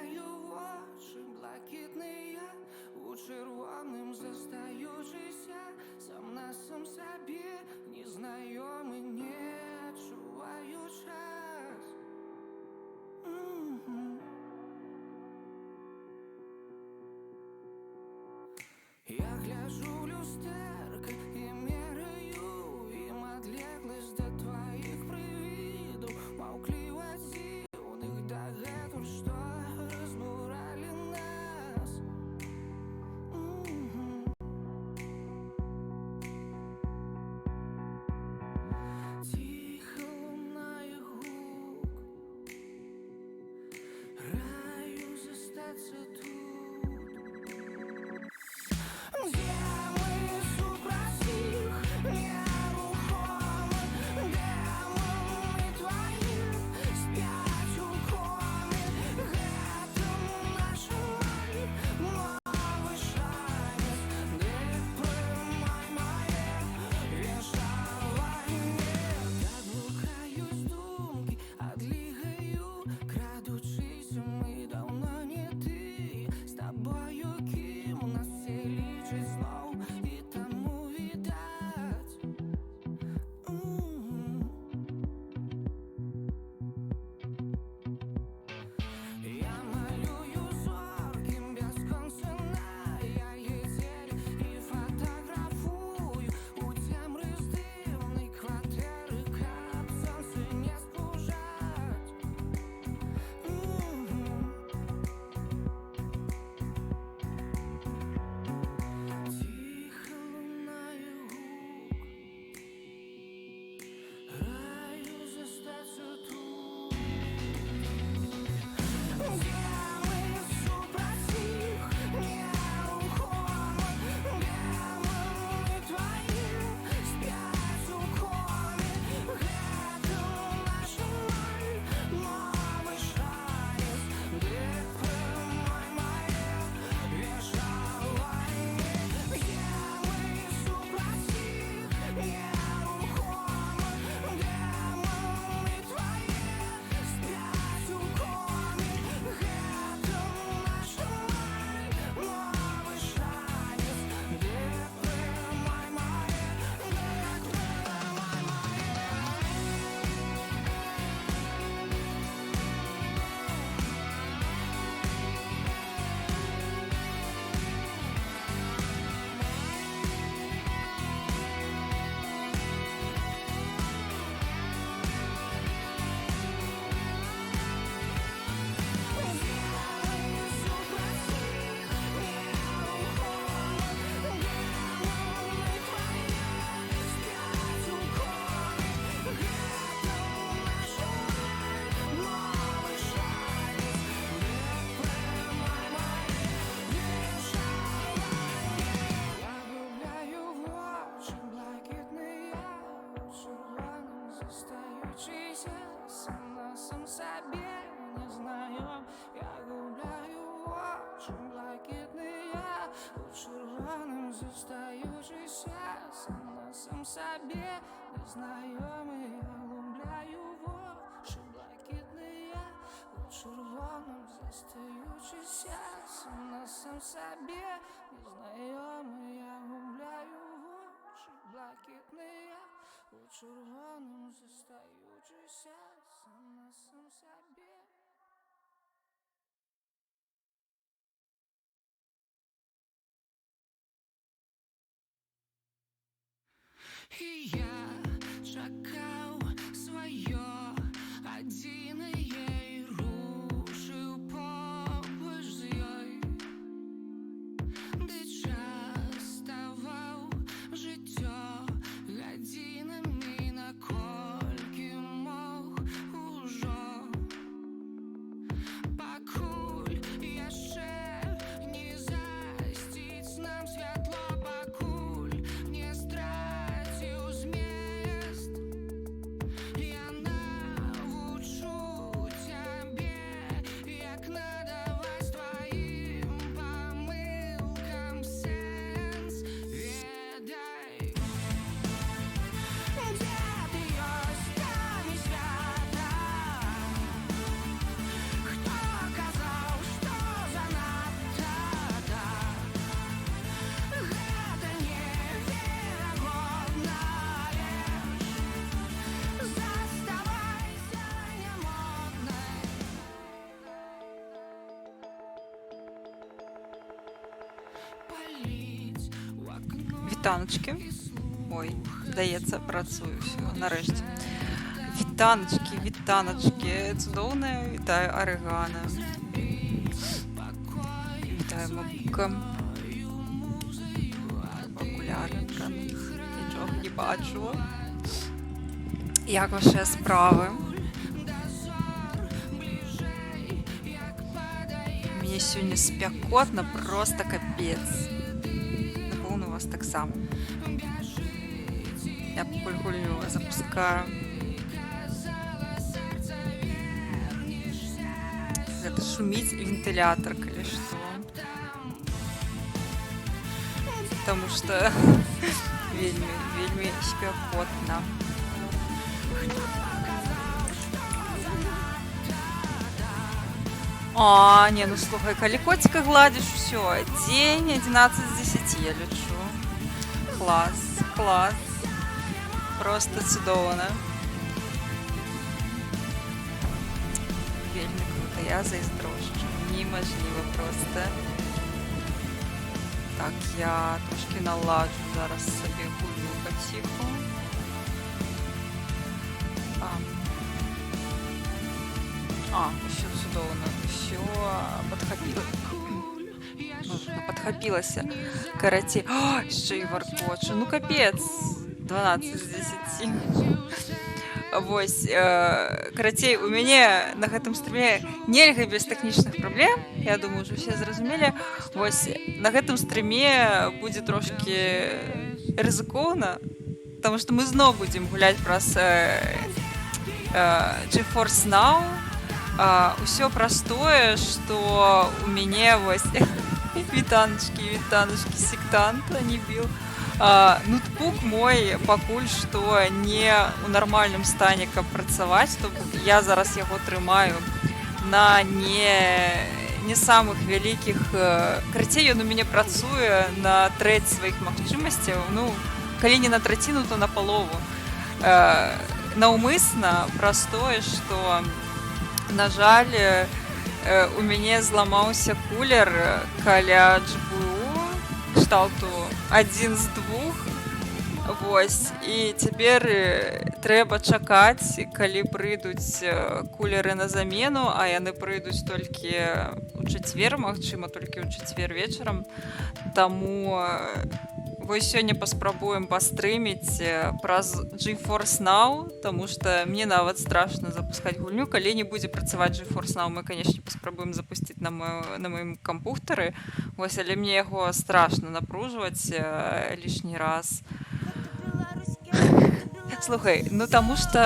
гуляю в очі блакитні, у червоним застаючися, сам на сам собі, незнайомий, не чуваю час. Я гляжу в люстерко і меряю їм одлеглость до твоїх привидів, мовкливость дивних догадок, що розбурали нас. Тихо лунає гук, раю зостаться тут. Себе незнайомий, я губляю в очі блакитні, у червоному застаючися, сам на сам собі незнайомий, я губляю в очі блакитні, у червоному застаючися, сам на сам собі. И я чекал свое один, и ей рушил побач з ёй, де час ставав життя годинами, наколькі мог ужо, покуль яшчэ не застіць нам святло, покуль не страціў змест. Вітаночки. Ой, здається, працюю все, нарешті. Вітаночки, вітаночки. Цудовне, вітаю Орегана. Вітаю Мабука. Окуляри про них. Нічого не бачу. Як ваші справи? Мені сьогодні спекотно, просто капець. Напевно, у вас так само. Я попульгулю запускаю. Это шумить вентилятор или что? Потому что вельми спекотно. А, не, ну слухай, коли котика гладишь, все, день 11 з 10 я лечу. Класс, класс. Просто чудовно. Вельми круто, я зайздрошчу. Неможливо просто. Так, я трошки наладжу зараз собі гулю потиху. Еще чудовно. Все подхопилось. Подхопилось. Карате. Ще й воркочу. Ну капець. 12 з 10. Вось, карацей, у мяне на гэтым стрыме нельга без тэхнічных праблем. Я думаю, уже все зразумелі. Вось, на гэтым стрыме будзе трошки рызыкоўна, потому что мы зноў будзем гуляць праз GeForce Now. Усё простое, что у мяне вось вітаночки, сектанта не бил. Ноутбук мой пакуль што не ў нармальным стане, каб працаваць, то я зараз яго трымаю на не самых вялікіх. Карацей, ён у мяне працуе на трэць сваіх магчымасцяў, ну, калі не на траціну, то на палову. Наўмысна праз тое, што, на жаль, у мяне зламаўся кулер каля GPU кшталту 1 з 2. Вось, і цяпер трэба чакаць, калі прыйдуць кулеры на замену, а яны прыйдуць толькі ў чацвер, магчыма, толькі ў чацвер вечарам. Таму вось сёння паспрабуем пастрыміць праз GeForce Now, таму што мне нават страшна запускаць гульню. Калі не будзе працаваць GeForce Now, мы, канешне, паспрабуем запусціць на маім кампутары. Вось, але мне яго страшна напружваць лішні раз. Слухай, ну таму што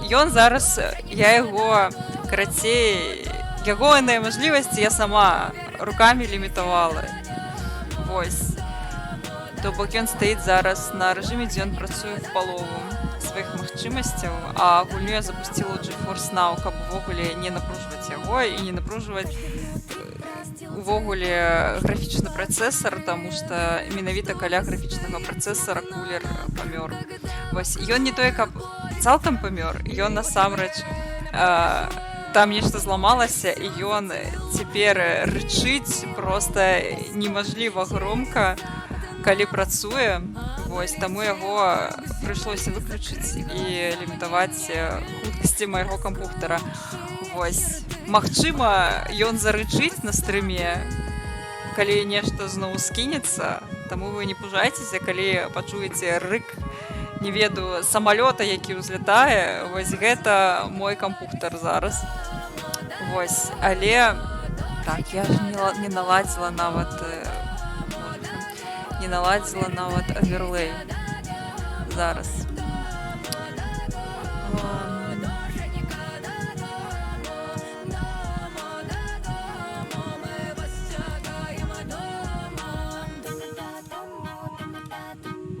ён зараз, я яго, карацей, ягоныя мажлівасці я сама рукамі лімітавала. Вось. То бок ён стаіць зараз на рэжыме, дзе ён працуе в палову сваіх магчымасцяў, а гульню я запусціла ў GeForce Now, каб увогуле не напружваць яго і не напружваць увогуле графічны працэсар, таму што менавіта каля графічнага працэсара кулер памёр. Вось, ён не той, каб цалкам памёр, ён насамрэч там нешта зламалася, і ён цяпер рычыць проста немажліва громка, калі працуе. Вось, таму яго прыйшлося выключыць і лімітаваць хуткасці майго кампутара. Вось, магчыма, ён зарычыць на стрыме, калі нешта зноў скінецца, таму вы не пужайцеся, калі пачуеце рык, не ведаю, самалёта, які ўзлятае. Вось гэта мой кампутар зараз. Вось, але так, я ж не наладзіла нават оверлей зараз.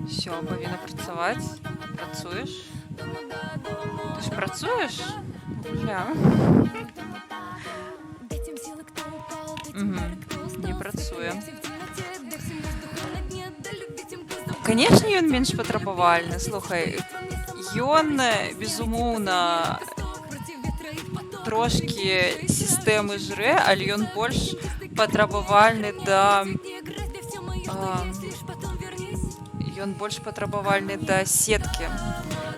Все, павінна працаваць. Працуеш? Ты ж працуеш? Бля. Не працуе. Канешне, ён менш патрабавальны. Слухай, ён, безумоўна, трошкі сістэмы жрэ, але ён больш патрабавальны да ён больш патрабавальны да сеткі.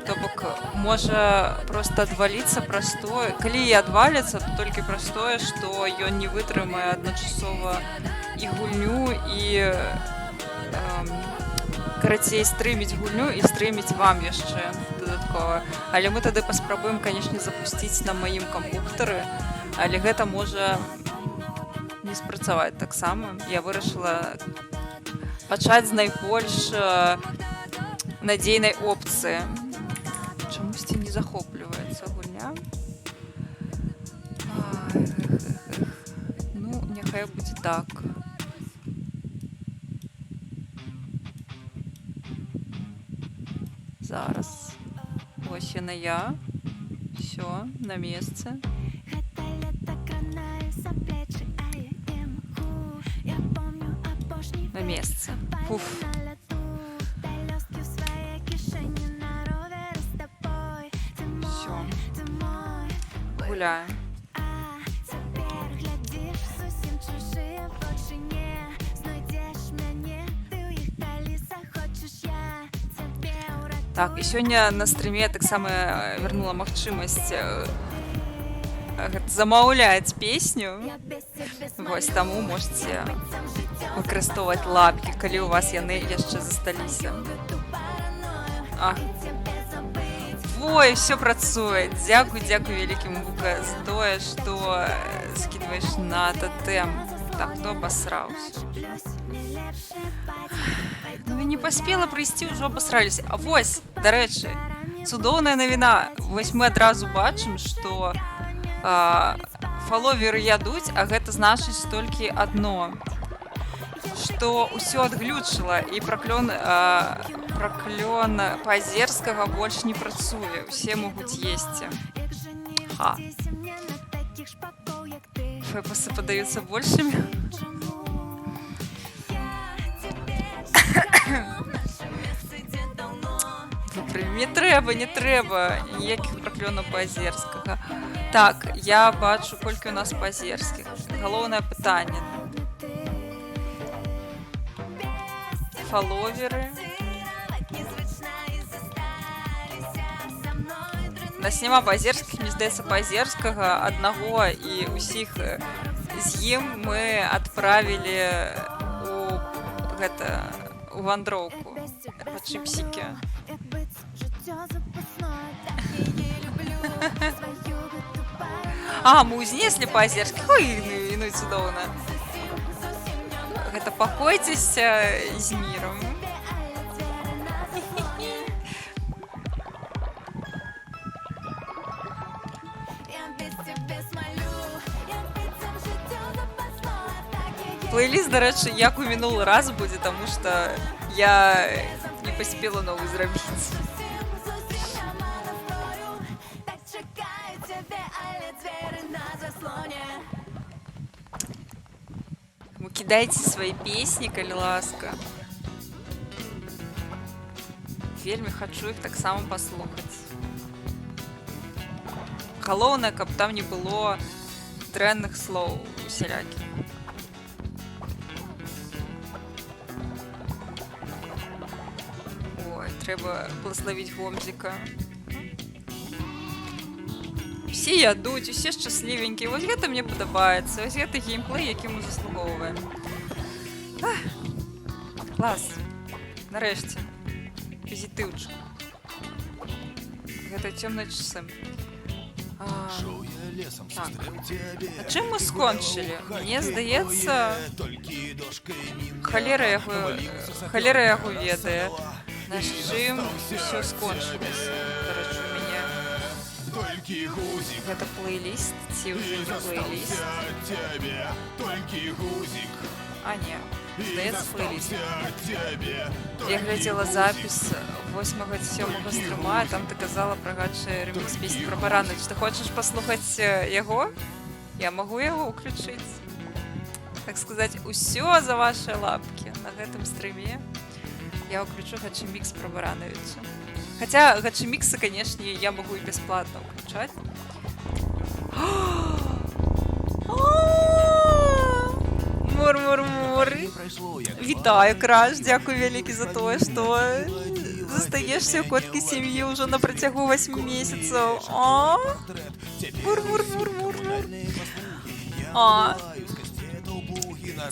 То бок можа проста адваліцца праз тое. Калі і адваліцца, то толькі праз тое, што ён не вытрымае адначасова і гульню, і карацей стрыміць гульню і стрыміць вам яшчэ дадаткова. Але мы тады паспрабуем, канешне, запусціць на маім кампутары, але гэта можа не спрацаваць таксама. Я вырашыла пачаць з найбольш надзейнай опцыі. Чамусьці не захопліваецца гульня. Ну, няхай будзе так. Зараз. Вось яна я. Всё, на месцы. На месцы. Пуф. Всё. Гуляем. Так, і сёння на стрыме таксама вярнула магчымасць замаўляць песню. Вось таму можаце выкарыстоўваць лапкі, калі ў вас яны яшчэ засталіся. Ой, все працуе. Дзякуй вялікім Вука за тое, што скідваеш на тотэм. Так, хто абасраўся? Ну і не паспела прыйсці, ўжо абасраліся. А вось, дарэчы, цудоўная навіна. Вось мы адразу бачым, што фаловеры ядуць, а гэта значыць толькі адно. Што ўсё адглючыла, і праклён Паазерскага больш не працуе. Усе могуць есці. Ха. Фэпасы падаюцца большымі. Не трэба ніякіх праклёнаў Паазерскага. Так, я бачу, колькі у нас Паазерскіх. Галоўнае пытанне. Фаловеры. У нас няма Паазерскіх, мне здаецца, Паазерскага аднаго, і ўсіх з ім мы адправілі у вандроўку па чыпсікі. Мы ўзнеслі Паазерскіх. Ой, ну і цудоўна. Гэта пакойцеся з мірам. Плейліст, дарэчы, як у мінулы раз будзе, таму што я не паспела новы зрабіць. Кідайце свае песні, калі ласка. Вельмі хачу іх таксама паслухаць. Галоўнае, каб там не было дрэнных слоў усялякіх. Ой, трэба благословіць Гомзіка. Усе ядуць, усе шчаслівенькія. Вось гэта мне падабаецца. Вось гэта геймплей, які мы заслугоўваем. Клас. Нарэшце. Пазітыўчык. Гэта цёмныя часы. Так. А чым мы скончылі? Мне здаецца, халера яго ведае. На чым усё скончылася. Карачу, у мяне гэта плейліст, ці ўжо не плейліст? А, не. Здаецца, плейліст. Я глядзела запіс 8-7 стрима, там ты казала пра гаджы ремікс песні пра барана. Ты хочаш паслухаць яго? Я магу яго ўключыць. Так сказаць, усё за ваши лапкі на гэтым стриме. Я ўключу гачы-мікс пра Барановича. Хаця гачы-міксы, канешне, я магу і бясплатна ўключаць. Мур-мур-мур. Вітаю, Краш, дякую велике за то, что застаешься у котки семьи уже на протягу 8 месяцев. А? Мур-мур-мур-мур. А.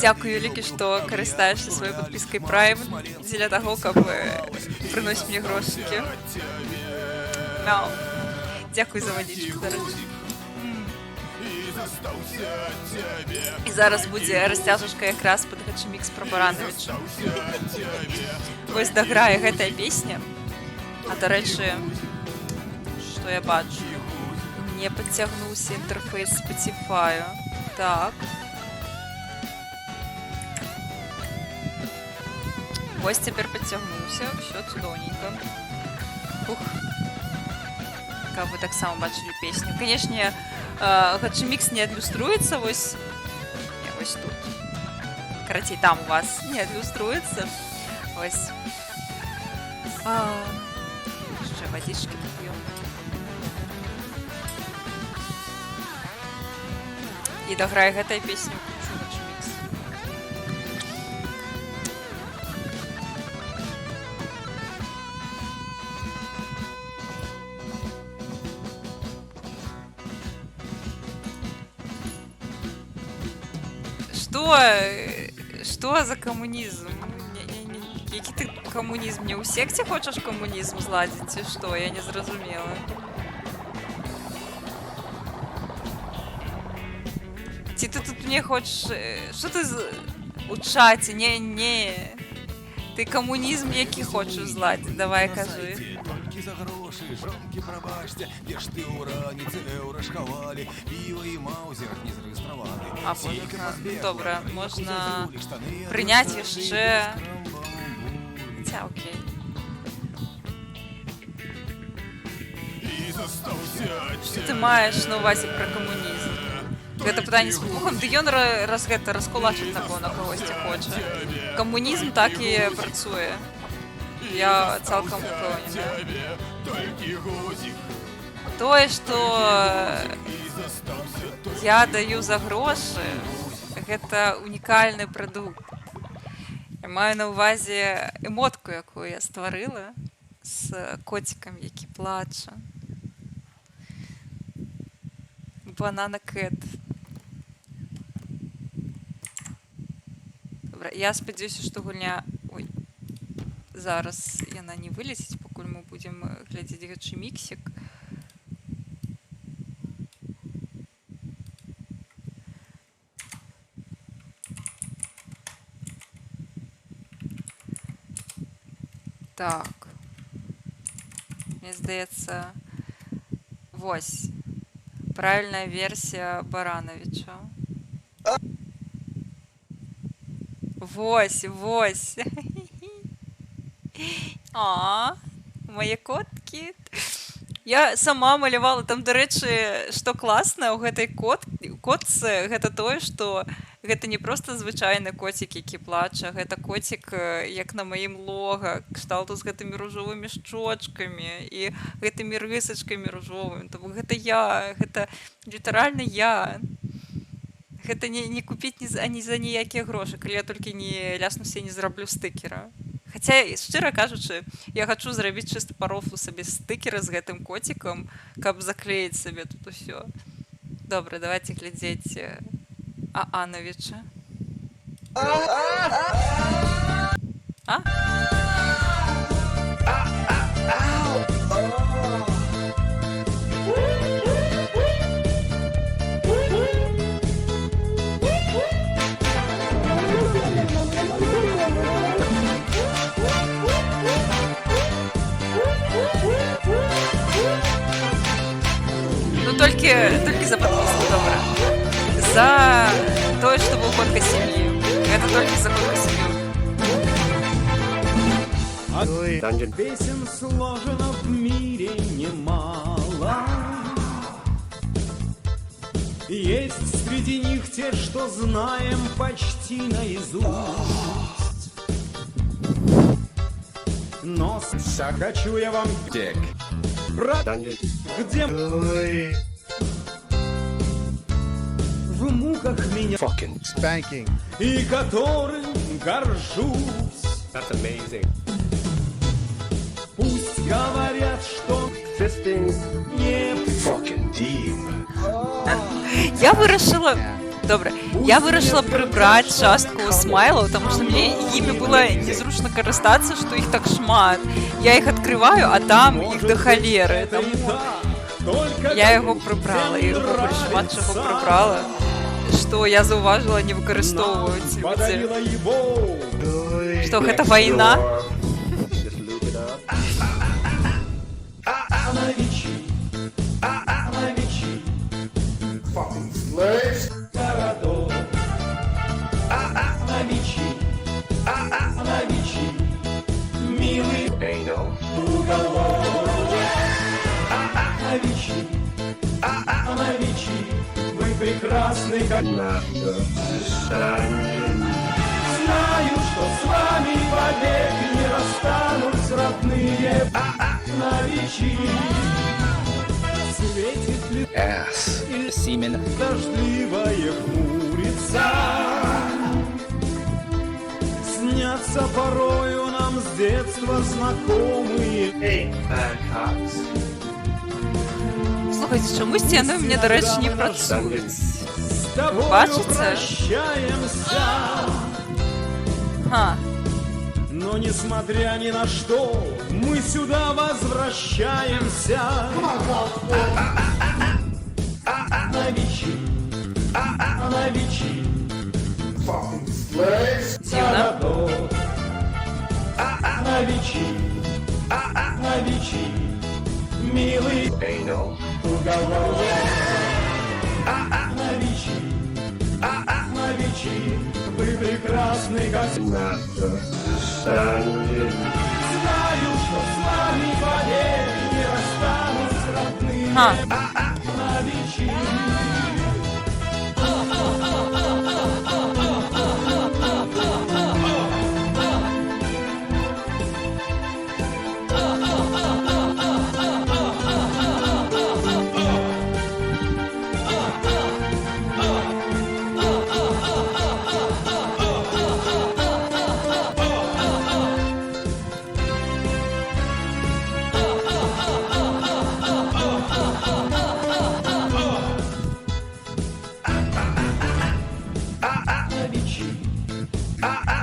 Дякую велике, что користаешься своей подпиской Prime для того, каб приносить мне грошики. Мяу. Дякую за водичку, до речі. І зараз буде розтяжечка якраз під Гачемікс про Барановича. Ось дограє гэтая песня. А до речі, що я бачу? Не підтягнувся інтерфейс Spotify. Так. Ось тепер підтягнувся. Все чудовненько. Ух. Как вы так само бачили песню. Конечно, Гачемікс не адлюструецца вось... Не, вось тут. Карацей, там у вас не адлюструецца. Вось. Яшчэ вадзічкі п'ю. І даграе гэтай песню кучу Гачемікс. Что за коммунизм? Який ти комунізм? Не у секте хочеш комунізм зладити, чи що? Я не зрозуміла. Чи ти тут мені хочеш... Що ти у чаті? Не. Ти комунізм який хочеш зладити? Давай, кажи. За гроші, жонки, пробачте, де ж ти у раніці еуро шховали, пиво і маузер не зареєстрували. А, добре, можна прийняти ще... Хоча, окей. Що ти маєш на увазі про комунізм? Гэта пытанне з пухом, ды ён раскулачыць такого на когосьці хоча. Камунізм так і працуе. Я цалкам упэўнена. Тое, што я даю за грошы, гэта унікальны прадукт. Я маю на ўвазе эмотку, якую я стварыла з коцікам, які плача. Банана Кэт. Добра, я спадзяюся, што гульня... Ой. Зараз яна не вылеціць, пакуль мы будзем глядзець Гачеміксік. Так. Мне здаецца, вось. Правильная версія Барановича. Вось. А, мае коткі. Я сама малявала, там, дарэчы, што класна ў гэтай котцы, гэта тое, што гэта не проста звычайны коцік, які плача, гэта коцік, як на маім лога, кшталту з гэтымі ружовымі шчочкамі і гэтымі рысачкамі ружовымі. Таму гэта я, гэта літаральна я. Гэта не купіць ані за ніякія грошы, калі я толькі не ляснуся і не зраблю стыкера. Хаця, шчыра кажучы, я хачу зрабіць чыста па рофлу сабе стыкеры з гэтым коцікам, каб заклеіць сабе тут усё. Добра, давайце глядзець Аановича. А? Ну, только за подписку, добра. За то, что был котка семьи. Это только за котка семью. Песен сложено в мире немало. Есть среди них те, что знаем почти наизусть. Но хочу я вам где в муках меня Spanking. и которым горжусь. That's amazing. Пусть говорят, что не Fucking deep. Я вирішила. Добре, я вирішила прибрати частку смайлов, тому що мені їми було незручно користатися, що їх так шмат. Я їх відкриваю, а там їх до холєри. это и Тому так. Только я його прибрала, і його шмат чого прибрала, що я зауважила, не використовую ці. подарила его. Що, це війна? Just loop it up. Навичи, навичи, городов. Навичи, навичи, милый Anal. Навичи, навичи, вы прекрасны, как знаю, что с вами вовек не расстанусь родные. Навичи, светит ли Ass. Semen. дождливая хмурица. Снятся порою нам с детства знакомые. Слухайте, чомусь ціни мені, до речі, не працюють. С тобою Бачите? прощаемся. Ха. Но несмотря ни на что, мы сюда возвращаемся. Навичи, навичи, Дивно. городов. Навичи, навичи, милый Anal. уголок. Навичи, навичи, вы прекрасны, как знаю, что с вами вовек не расстанусь родные. Ха. Навичи.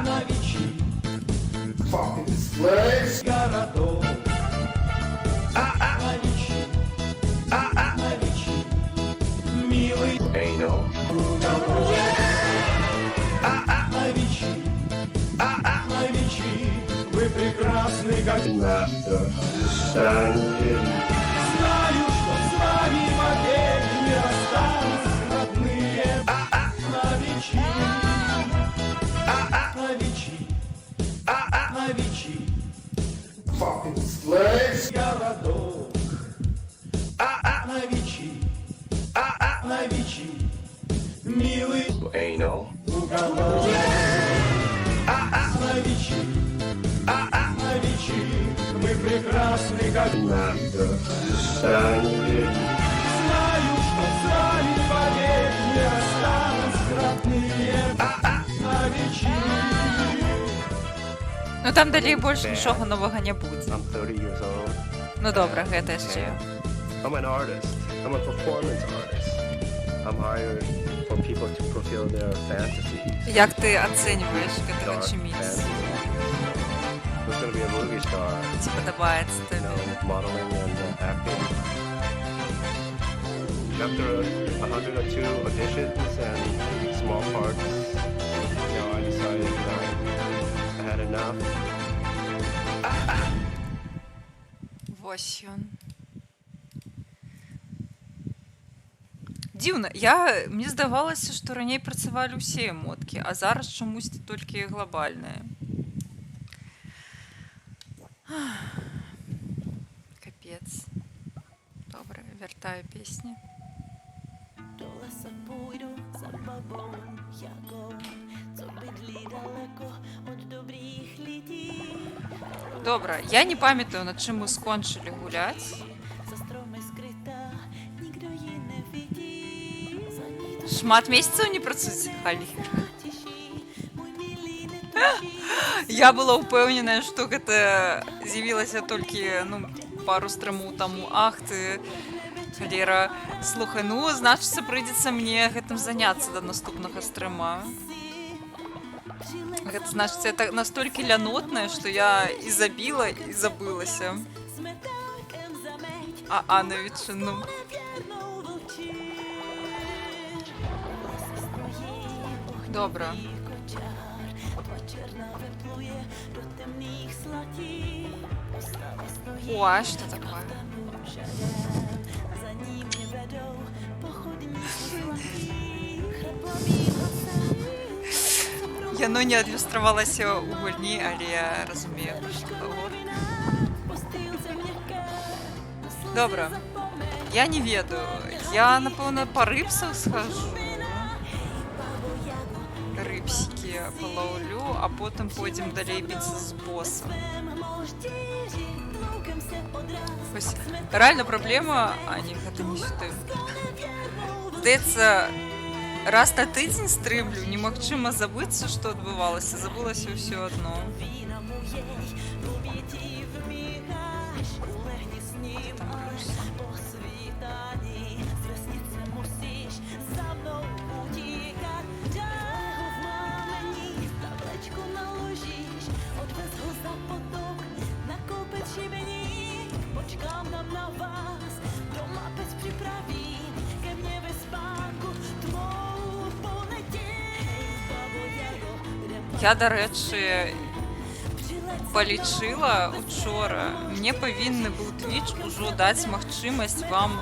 Навичи, навичи, городов. Навичи, навичи, милый Anal. Навичи, навичи, вы прекрасны, как знаю, что с вами вовек не расстанусь родные. Навичи, навичи, навичи, городов. Навичи, навичи, милый Anal. уголок. Навичи, навичи, мы прекрасны, как знаю, что с вами вовек не расстанусь родные. Навичи. Ну там далі більше нічого нового не буде. I'm 30 years old. Ну добре, це ще. I'm an artist. I'm a performance artist. I'm hired for people to fulfill their fantasies. Як ти оцінюєш Dark Катеринчу Мікс? fantasies. Who's going to be a movie star? Чи подобається You тобі? know, modeling and acting. After 102 auditions and small parts, you know, I decided that I had enough. Ось він. Дивно, мені здавалося, що раніше працювали усі емотки, а зараз чомусь тільки глобальне. Капець. Добре, вертаю пісні. До леса пойду за бабом яко, co bydlí daleko od dobrých lidí. Добре, я не пам'ятаю, над чим ми скончили гуляти. Za stromy skrytá, nikdo ji nevidí. Za ní Шмат месяцев не працуюць Халлі. тиші, мой милий, не туши. Я была упэўненая, што гэта з'явілася толькі пару стрымаў таму. Ах ты, халера. Слухай, ну, значыцца, прыйдзецца мне гэтым заняцца да наступнага стрыма. Гэта значыцца, я так настолькі лянотная, што я і забіла, і забылася. Сметаком заметь, А на ветчыну. вірно вовчи. Добра. Kočár, tva černá vypluje do temných slatí. Postava stojí, О, а что такое? žadám, za ní mě vedou pochodníci zlatí. Chraplavý hlasa, Яно не адлюстравалася ў гульні, але я разумею, пра што гаворка. постілце м'яке. Добра. Я не ведаю. Я, напэўна, па рыбсах схожу. Рыбсікі палаўлю, а потым пойдзем далей біцца з босам. Вось, рэальна праблема... А, не, гэта не сюды. Здаецца, раз на тыдзень стрымлю, немагчыма забыцца, што адбывалася. Забылася ўсё адно. Počkám tam na vás, doma pec připraví, ke mně ve spánku tvou poletí. Babo Jago, kde Я, дарэчы, палічыла учора. Мне павінны быў Twitch ужо даць магчымасць вам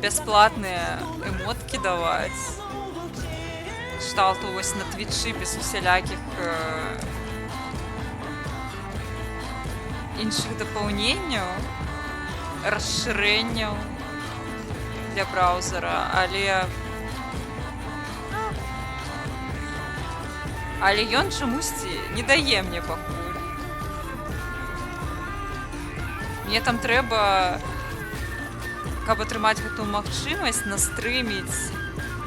бясплатныя эмоткі даваць. Кшталту вось на Твічы без усялякіх іншых дапаўненняў, расшырэнняў для браузера, але ён чамусьці не дае мне пакуль. Мне там трэба, каб атрымаць гэтую магчымасць, настрыміць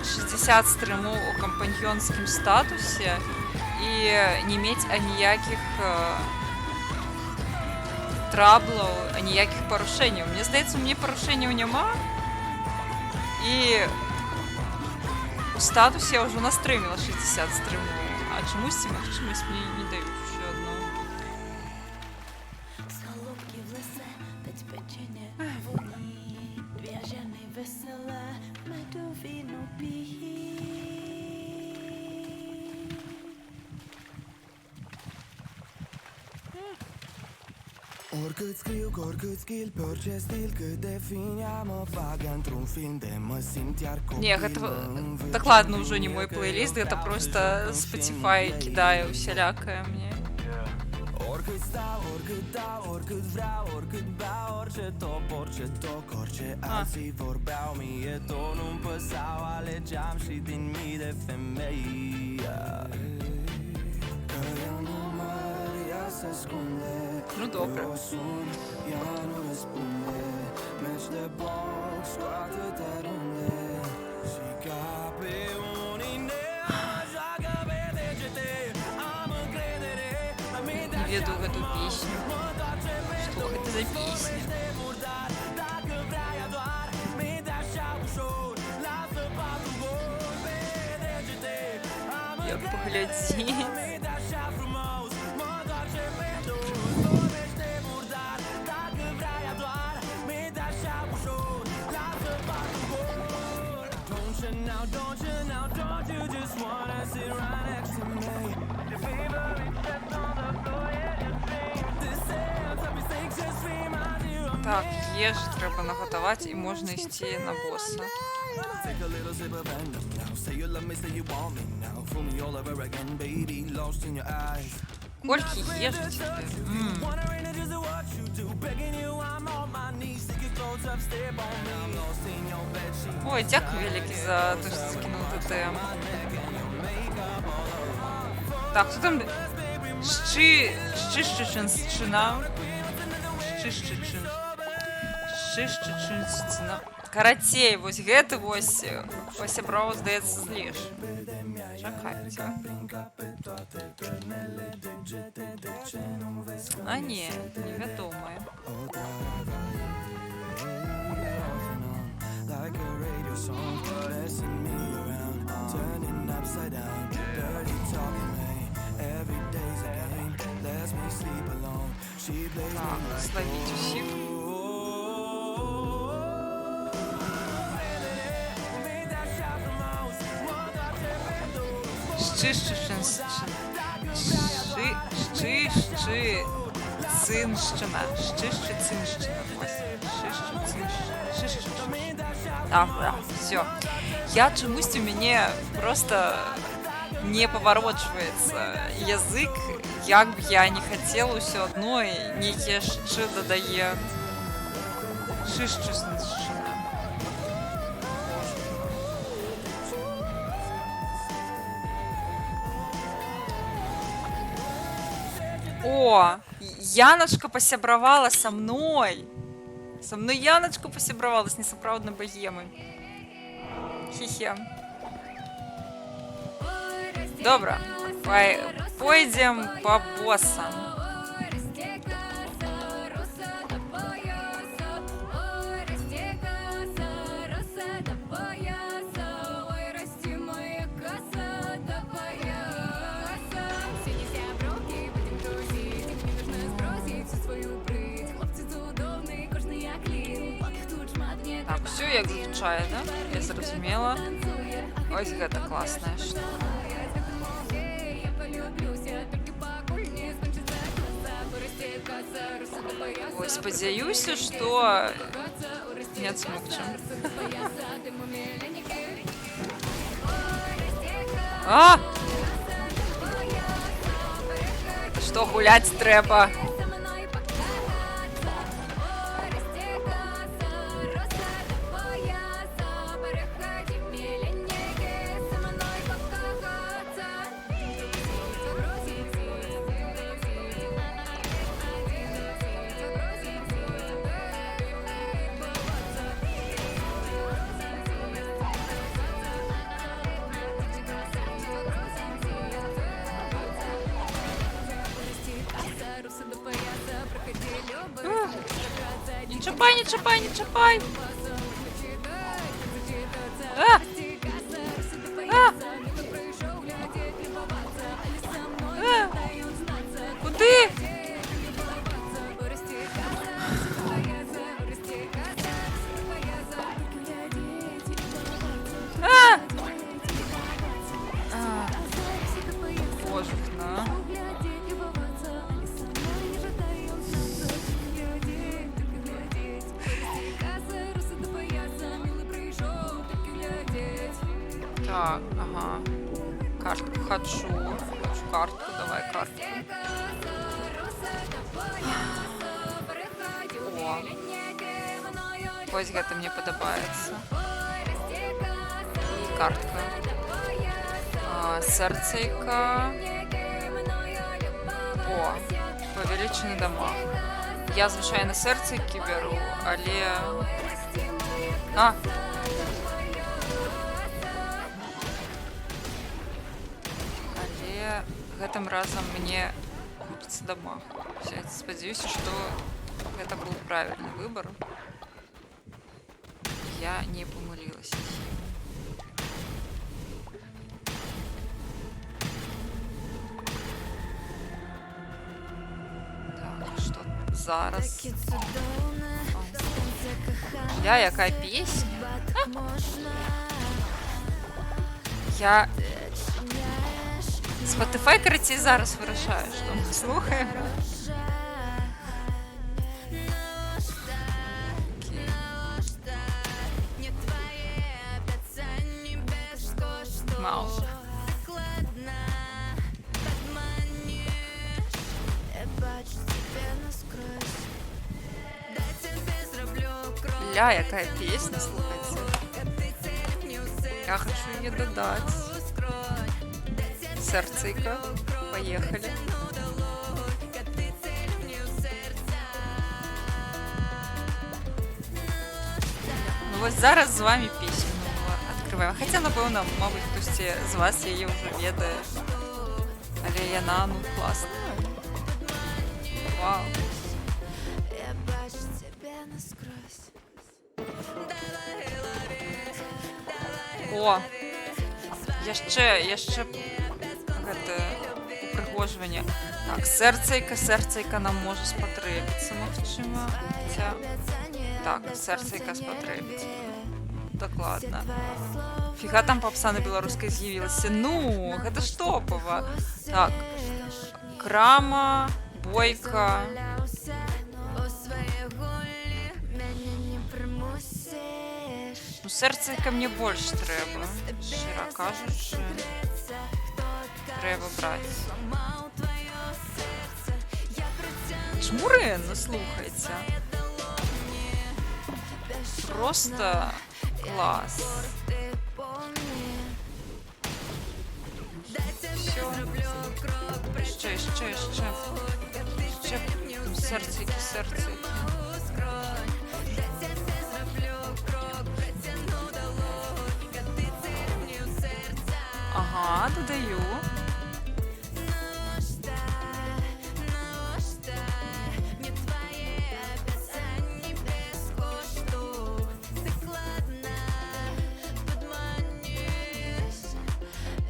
60 стрымоў у кампаньёнскім статусе і не мець аніякіх траблаў, аніякіх парушэнняў. Мне здаецца, у мяне парушэнняў няма. І у статусе я ўжо настрыміла 60 стрымоў. А чамусьці магчымасць мне не даюць усё адно. z chalupky v lese teď pečeně voní. Dvě ženy veselé medu víno pijí. Oricât scriu, cu oricât skill, pe orice stil, cât de fin mă bag într-un film de mă simt iar copil. Не, гэта так ладно, ўжо не мой плейліст, гэта просто Spotify кідае усялякае мне. Oricât stau, oricât dau, oricât vreau, oricât beau, orice top, orice toc, orice alții vorbeau, mie tot nu-mi păsau, alegeam și din mii de femei. Că ea nu măr, ea se ascunde. Ну добре. Eu sun, ea nu răspunde. Meci de box cu atâtea runde. Și ca pe un inel joacă pe degete. Am încredere în mintea Не ведаю гэту песню. Што гэта за песня? dacă vrea ea doar mintea așa ușor. Lasă patru gol pe degete. Am Як паглядзець. mintea așa frumos. Mă întoarce pe dos. Vorbește murdar dacă vrea ea doar mintea așa ușor. Lasă patru gol. Don't you now, don't you now, don't you just wanna sit right next to me? Your favorite steps on the floor, yeah, you dream. This sense of mistakes just remind you of Так, їжу треба наготувати і можна йти на боса. Take a little sip of venom now. Say you love me, say you want me now. Fool me all over again, baby. Lost in your eyes. Колькі їжі тебе? Wondering if just what you do. Begging you, I'm on my knees. Take your clothes up, step on me. I'm lost in your bedsheet. Ой, дякую велике за те, що скинув ТТМ. Так, хто там? Щищичинщина. Щищичинщина. Карацей, вось гэты вось пасябраў, здаецца, злеш. Чакайце. А не, невядомае. Like a radio song, messing me around, turning upside down, dirty talking rain. Every day's a game, lets me sleep alone. She plays Так, словіть усіх. Цинщина. Да, все. Я чомусь у меня просто не поворачивается язык, як б я не хотела, все одно и нейкіе шчы додає. Шишчина. О, Яночка посябравала со мной. Со мной Яночка посябравала с несапраўднай богемой. Хе-хе. Добра, пойдем по боссам. Так, все як звичайно, да? Я зрозуміла. Ось гэта класная штука. Ой, спадзяюся, што не адсмокчым. А! Што гуляць трэба? Не чапай, не чапай, не чапай! А! А! А! Куди? А! А! Боже, на. Так, ага. Картку хочу. Хочу картку, давай картку. О. Ось гэта мне падабаецца. І картка. Сэрцейка. О, павелічаны дамаг. Я, звычайна, сэрцейкі беру, але... А! Гэтым разам мне хочется дамаг. Спадзяюся, што гэта быў правільны выбор. Я не памылілася. Так, што зараз? Ля, якая песня? Я... Spotify, карацей, зараз вирішає, що ми слухаємо. Маус. Ля, якая песня, слухайте. Я хочу її додати. Сердцейка. Поехали. Ну ось зараз з вами пісню відкриваємо. Хоча, напевно, мабуть, хтось з вас її вже ведає. Але яна, ну, класна. Вау. Я бачу тебе насквозь. О! Я ще упригожування. Так, серцейка нам може спотребитися, мовчимо. Так, серцейка спотребиться. Докладно. Фіга там попса на беларускай з'явілася. Ну, гэта ж топова. Так, Крама, Бойка. Ну, серцейка мне больш трэба. Щиро кажучи. Треба брати. Жмурин, ну слухайте. Просто клас. Все. Ще. Серцейки. Ага, додаю.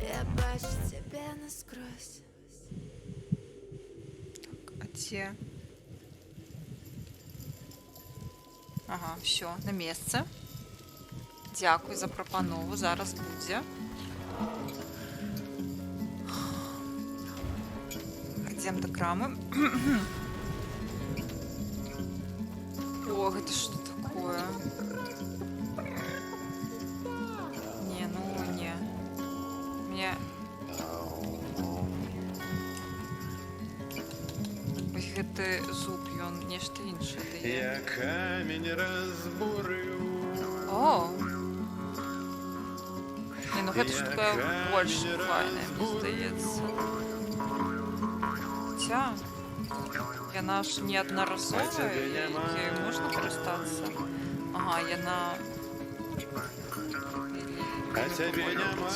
Я бачу тебе насквозь. А ці? Ага, все, на місце. Дякую за пропанову, зараз буде. Йдемо до Крами. О, это что такое? Не, ну не. Мне... Ось гэты зуб, ён нешта іншае дае. Я камень разбурю. О! Не, ну гэта штука больш файная, мне здаецца. Хотя, яна ж неаднаразовая, ею можна карыстацца. Ага, яна... А тебе няма.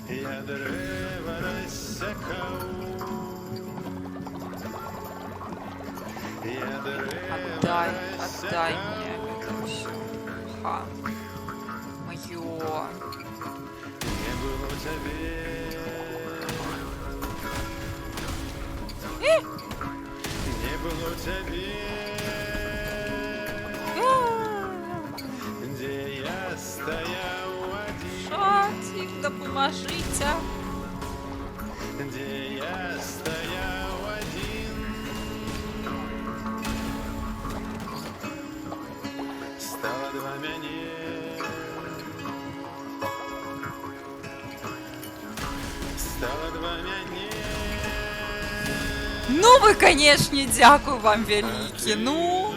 Я древо рассекал. Я древо Отдай мне это все. Ха. Моё. Не было тебе. Не было тебе. Где я стоял один. Шатик, допоможите. Где я стоял один. Стало два мяне. Стало два мяне. Ну вы, конечно, дякую вам вялікі. Ну,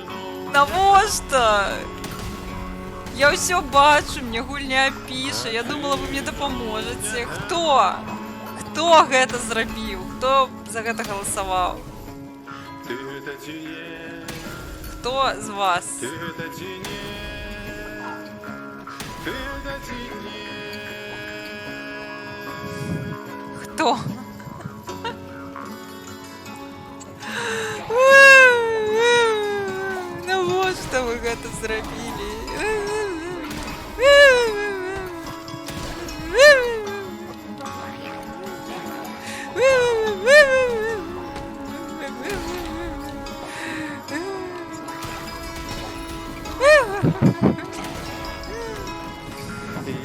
навошта? Я ўсё бачу, мне гульня піша. Я думала, вы мне дапаможаце. Хто? Хто гэта зрабіў? Хто за гэта галасаваў? Ты это тюне. Хто з вас? Ты это тюне. Ты это тюне. Хто? Навошта вы гэта зрабілі?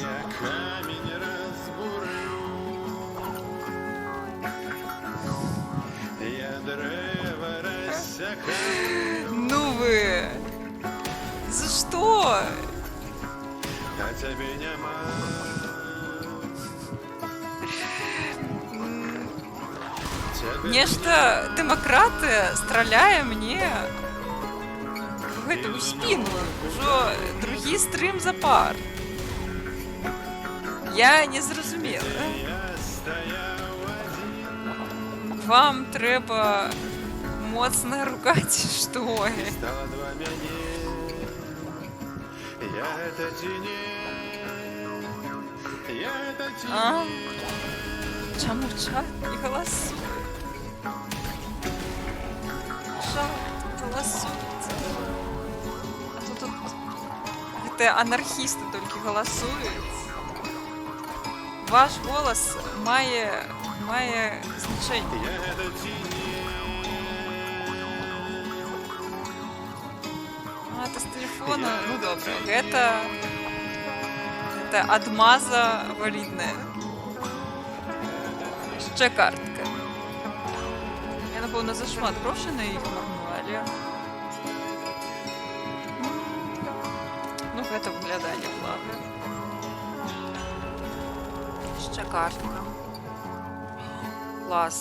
Я камень разбурю. Я древо рассекаю. Ну вы! За что? А тебе нема. Тебе Нешта дэмакраты страляе мне в гэтую спину. Ужо другі стрым запар. Я не зразумела. я стоял один. Вам трэба Моцна рука ці што? Стала два мяне, я это ці не, я это ці А? не. Чаму чат не галасуе? Чат галасуйце. А то тут гэтыя анархісты толькі галасуюць. Ваш голас мае значэнне. Я это ці не. А, это с телефона? Ну добре. Гэта адмаза валідная. Яшчэ картка. Я, напэўна, зашмат грошай на іх марную, але... Ну, гэта выглядае няблага. Яшчэ картка. Клас.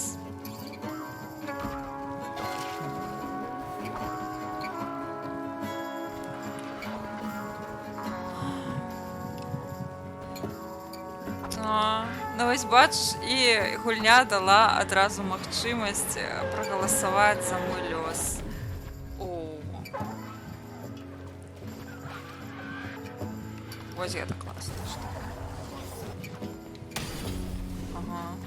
Ну вось бачыш, і гульня дала адразу магчымасць прагаласаваць за мой лёс. О. Вось гэта класна. Ага.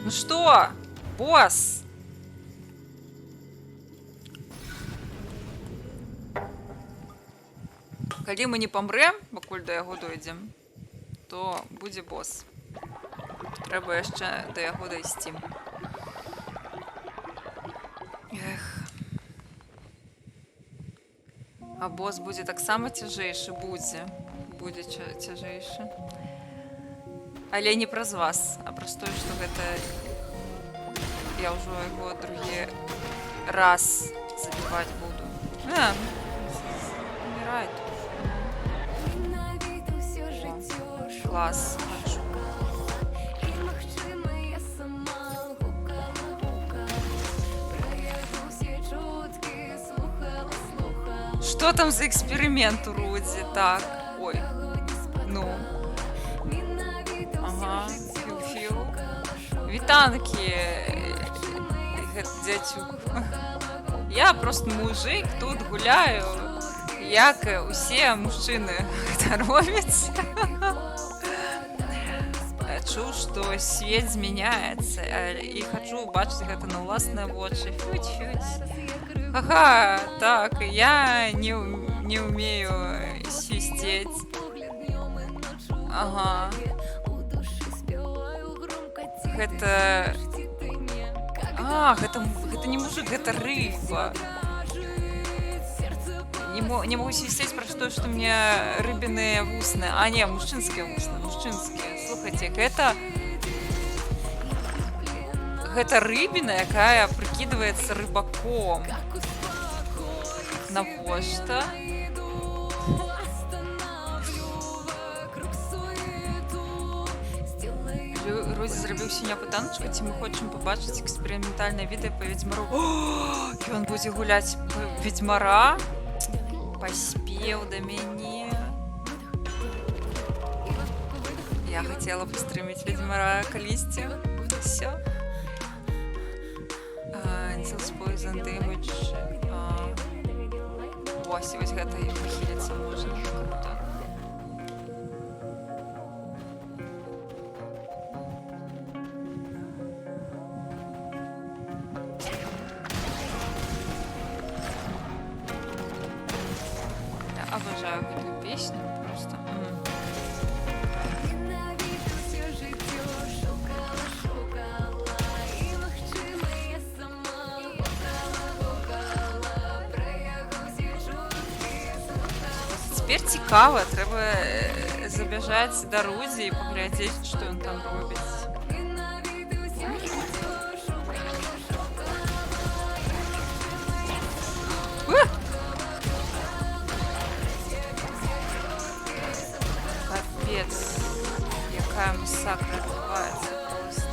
Ну што? Босс! Калі мы не памрэм, пакуль да яго дойдзем, то будзе босс. Трэба яшчэ да яго дайсці. Эх. А босс будзе таксама цяжэйшы, будзе цяжэйшы. Але не праз вас, а праз тое, што гэта я ўжо яго другі раз забіваць буду. Умирай тут. Клас, хочу. Что там за эксперимент у Руди? Так, ой, ну. Ага, філ-філ. Вітанки, дзяцюк. Я просто мужик, тут гуляю, як усе мужчыны гэта робяць. Чуў, што свет змяняецца, і хачу бачыць гэта на ўласныя вочы. Фють-фють. Ага, так, я не умею свистеть. Ага. Гэта... А, гэта не мужик, гэта рыба. Не могу свистеть про то, что у меня рыбиные вусны. А, не, мужчинские вусны, мужчинские. Слухайте, гэта рыбина, якая прикидывается рыбаком. Навошта? Розі зрабіў сіня пытанчка, ці мы хочам пабачыць эксперыментальнае відэа па Ведзьмару. Ён будзе гуляць Ведзьмара? Паспеў да мяне. Я хацела пастрыміць Ведзьмара калісьці. Всё. Insults Poison Damage. Вось гэта і пахіліцца можна. Круто. Обожаю эту песню просто. Теперь цікаво, треба забежать до Руді і поглядеть, що він там робить. Капец, якая масакра відбувається просто.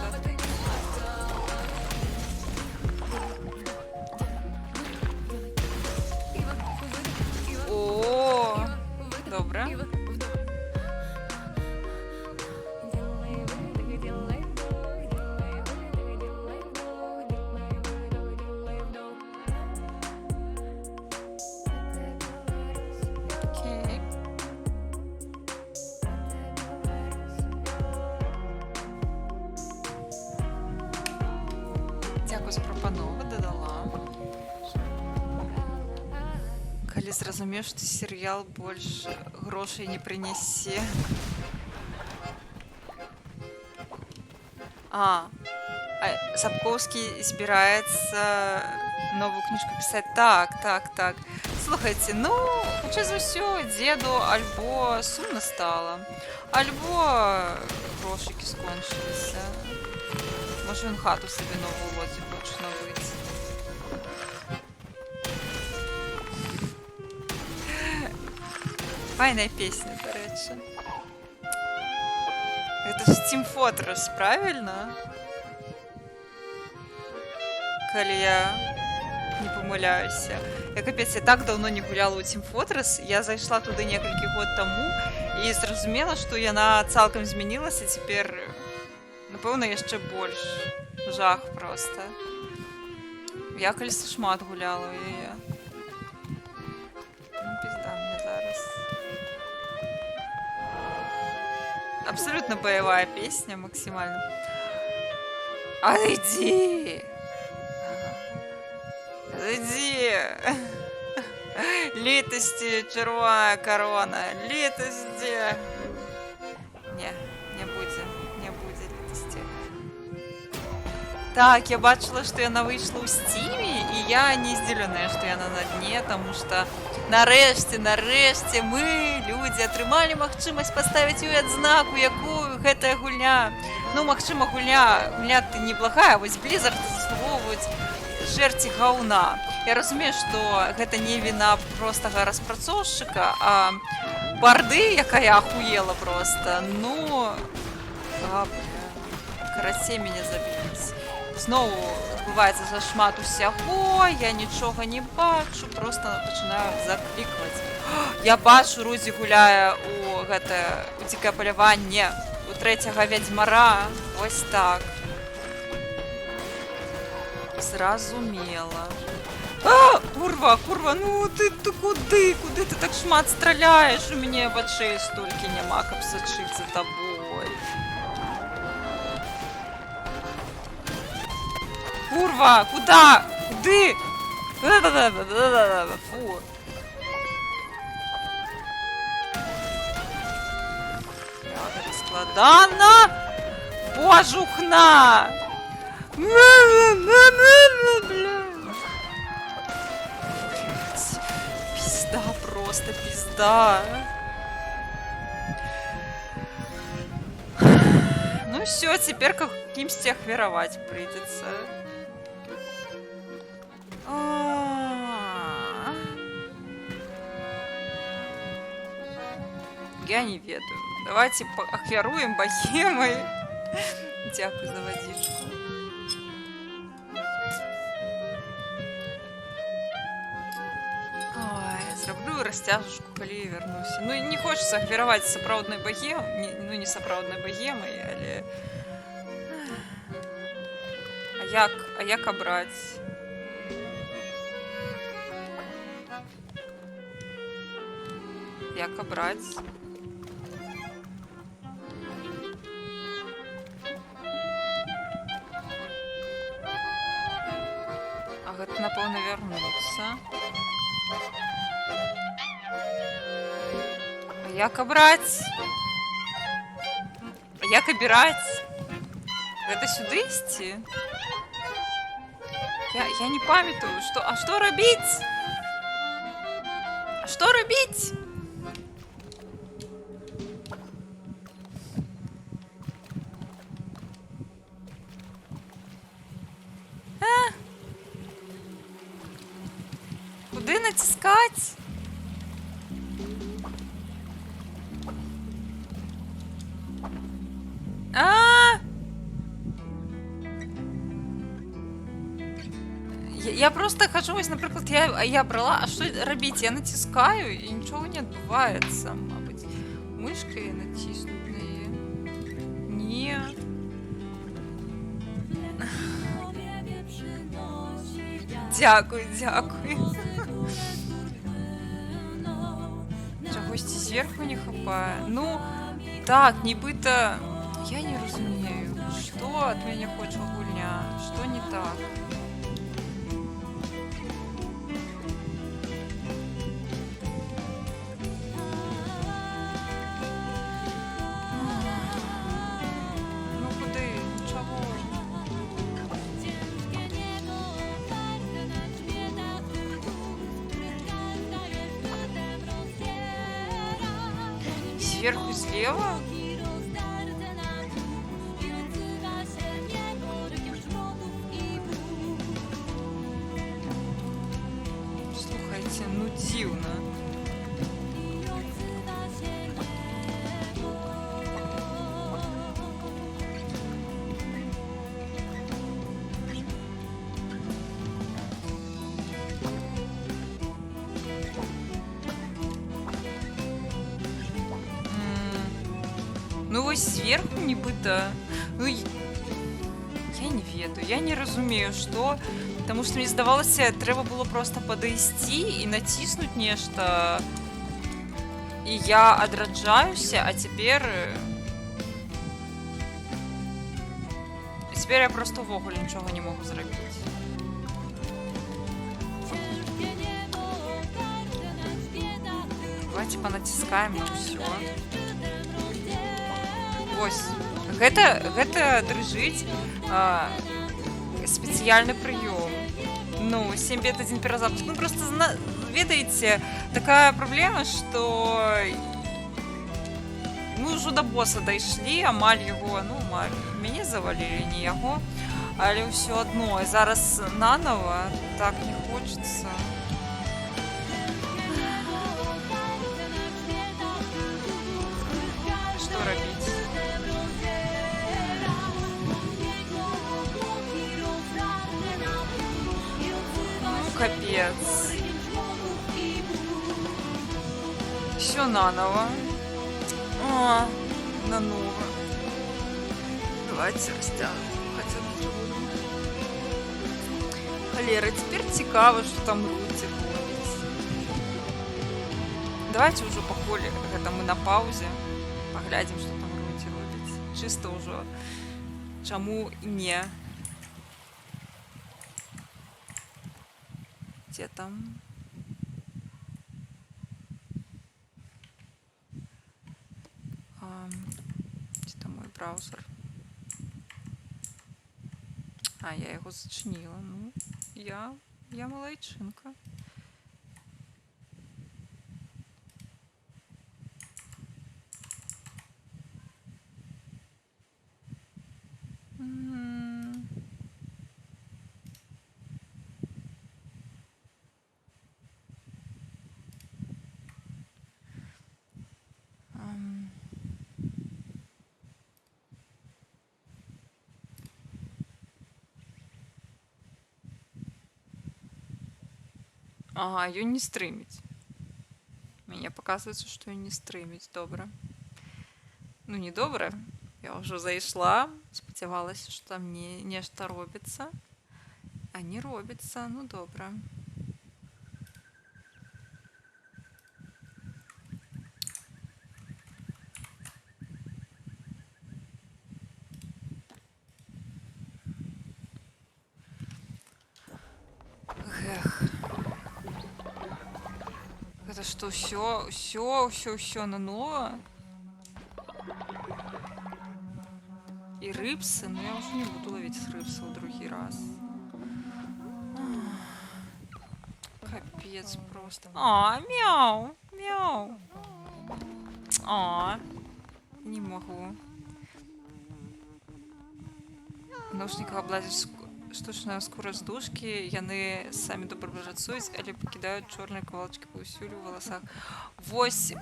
О, добре. прапановы дадала. Калі зразумеў, што серыял больш грошай не прынясе. Сапкоўскі збіраецца новую кніжку пісаць. Так. Слухайце, ну, хутчэй за ўсё, дзеду альбо сумна стала, альбо грошыкі скончыліся. Можа, ён хату сабе новую лодзі хоча набыць. Файная песня, да рэчы. Гэта ж Team Fortress, правильно? Калі я не памыляюся. Я капец, я так даўно не гуляла ў Team Fortress. Я зайшла туды некалькі год таму і зразумела, што яна цалкам змянілася. Цяпер, напэўна, яшчэ больш. Жах проста. Я калісьці шмат гуляла ў яе. Ну, пізда мне зараз. Абсолютно боевая песня, максимально. Иди! Иди! Літості, червона корона, літості! Не буде літості. Так, я бачила, што яна выйшла ў Стиме, і я не здзіўленая, што яна на дне, таму што нарэшце мы, людзі, атрымалі магчымасць паставіць ёй адзнаку, якую гэтая гульня. Ну, магчыма, гульня-то неблагая, вось Blizzard заслугоўваюць жэрці гаўна. Я разумею, што гэта не віна простага распрацоўшчыка, а барды, якая ахуела проста, ну, карацей мяне забіліць. Зноў адбываецца зашмат усяго, я нічога не бачу, проста пачынаю заклікваць. Я бачу, Рудзі гуляе у дзікае паляванне, у трэцяга вядзьмара, вось так. Зразумела. Курва, ну ты куды? Куды ты так шмат страляеш? У мяне вачэй столькі няма, каб сачыць за табой. Курва, куда? Куды? Фу. Гэта складана. Божухна. Пизда, просто пизда. Ну все, теперь каким-то ахвяровать придется. Я не ведаю. Давайте ахвяруем богемой. Дякую за водичку. Ой, зроблю расцяжку, калі вернуся. Ну, не хочется ахвяраваць сапраўднай богемой, ну, не сапраўднай богемой, але... А як абраць? Як абраць? А гэта, напэўна, вярнуцца. А як абраць? А як абіраць? Гэта сюды ісці? Я не памятаю, а што рабіць? А што рабіць? Куды націскаць? Я просто хожу, вось, напрыклад, я брала, а што рабіць? Я націскаю, і нічога не адбываецца, мабыць. Мышкай націснуць на яе. Не. Дзякуй. Чагосьці зверху не хапае. Ну, так, нібыта... Я не разумею, што ад мяне хоча гульня, што не так. сверху слева? Слухайте, ну дивно. Ну ось зверху нібито. Ну я не ведаю, я не розумію, що. Тому що мені здавалося, треба було просто подойти і натиснути нечто. І я одраджаюся, а тепер. Тепер я просто вогуль нічого не можу зробити. Давайте понатискаем и все. Ось. Гэта дрыжыць спецыяльны прыём. Ну, 7 бет, 1 перезапуск. Ну, просто, ведаеце, такая праблема, што мы ўжо да босса дайшлі, амаль яго, ну, амаль. Мяне завалілі, не яго. Але ўсё адно. І зараз нанова так не хочется. Што рабіць? Ну, капец. Все наново. О, наново. Давайте растягнем. Хотя бы буду. Холера, теперь цікаво, что там Рутик робить. Давайте уже пакуль гэта мы на паузе. Поглядим, что там Рутик робить. Чисто уже. Чаму не? Где там? Где там мой браузер? А, я его зачинила. Ну, я молодчинка. Ага, ее не стримить. Мне показывается, что ее не стримить. Добре. Ну, не добре. Я уже зайшла. Сподівалася, що там нечто робиться. А не робиться. Ну, добре. Эх. Это что, все наново? И рыбсы? Но я уже не буду ловить рыбсы в другий раз. Капец просто. Мяу! Мяу! Не могу. В наушниках облазишь штучная скорость дужки, яны самі добра працуюць, але пакідаюць чорныя кавалачкі паўсюль у валасах. Вось.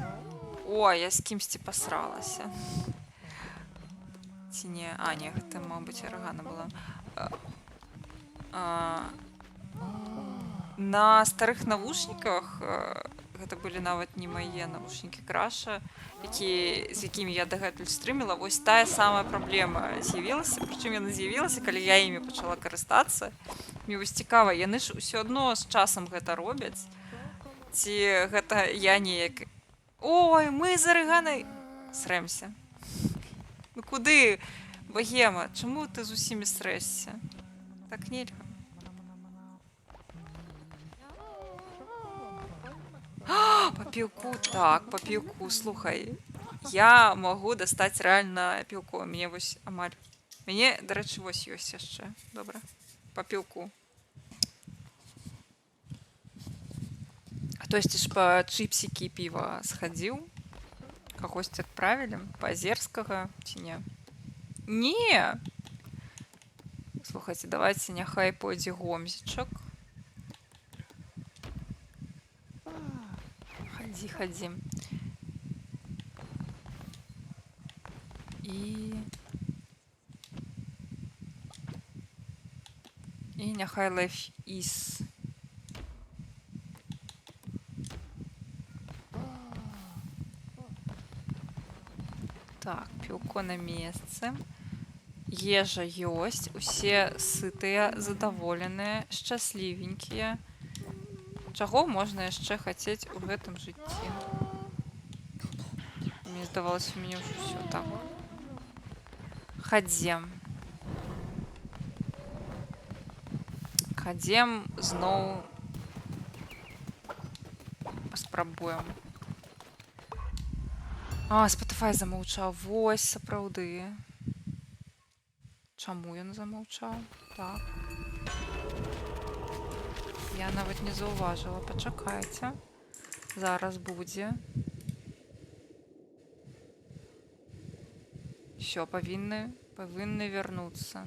О, я з кімсьці пасралася. Ці не? А, не, гэта, мабыць, аргана была. На старых навушніках, гэта былі нават не мае навушнікі Краша, з якімі я дагэтуль стрыміла, вось тая самая праблема з'явілася, прычым яна з'явілася, калі я імі пачала карыстацца. Мне вось цікава, яны ж усё адно з часам гэта робяць. Ці гэта я неяк... Ой, мы з арыганай... Срэмся. Ну куды, Багема? Чаму ты з усімі срэшся? Так нельга. По пілку, так, по пілку, слухай. Я могу дастаць рэальна пілку. Мне вось амаль... Мяне, дарэчы, вось ёсць яшчэ. Добра. По пілку. А то есть ж па чыпсікі піва схадзіў. Кагосьці адправілі? Пазерскага ці не? Не! Слухайце, давайте няхай пойдзе гомзічак. Хадзі, хадзі. І няхай life is. Так, пілко на месцы. Ежа ёсць, усе сытыя, задаволеныя, шчаслівенькія. Чаго можна яшчэ хацець у гэтым жыцці? Мне здавалася, у мяне ўжо ўсё так. Хадзем. Хадзем зноў паспрабуем. А, Spotify замаўчаў. Вось, сапраўды. Чаму ён замаўчаў? Так. Я нават не заўважыла. Пачакайце. Зараз будзе. Всё, павінны вярнуцца.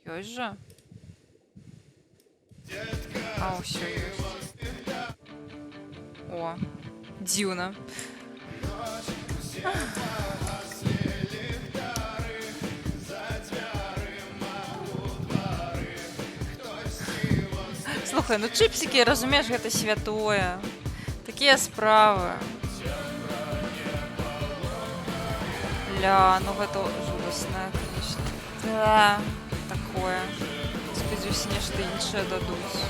Ёсць жа? А, ўсё ёсць. О, дзіўна. Слухай, ну чипсики, разумееш, гэта святое. Такія справы. Ля, ну гэта жудаснае, конечно. Да, такое. Спадзяюся, нешта іншае дадуць.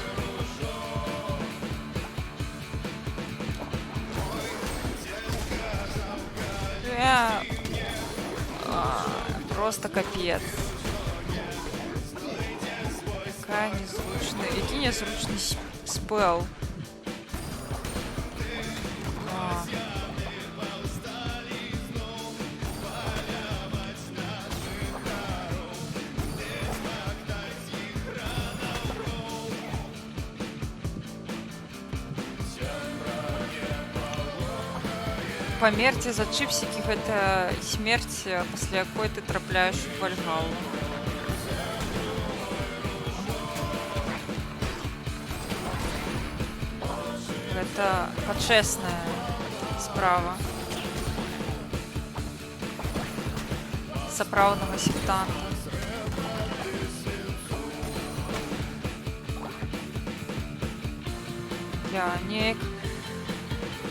Просто капец. Какая незручная. Який незручний спел. Памерці за чипсики — гэта смерць, пасля якой ты трапляеш у Вальгалу. Гэта пачэсная справа сапраўднага сектанта. Я неяк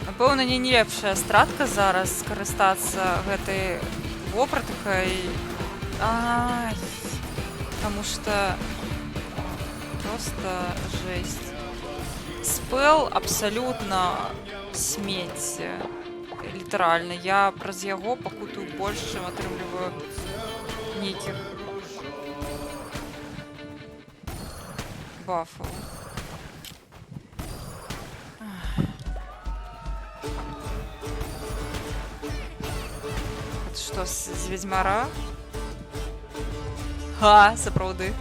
напэўна, не лепшая стратка зараз скарыстацца гэтай вопраткай. Ай, потому что просто жесть. Спел абсолютно смецце. Літаральна. Я праз яго пакутую больш, чым атрымліваю нейкіх бафаў. Што, з Ведзьмара? Ха, сапраўды.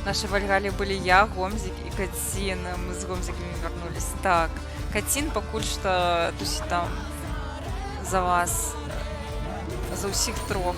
Наши Вальгалі былі я, Гомзік і Кацін. Мы з Гомзікамі вярнулись. Так, Кацін пакуль што тусіць там за вас. За ўсіх трох.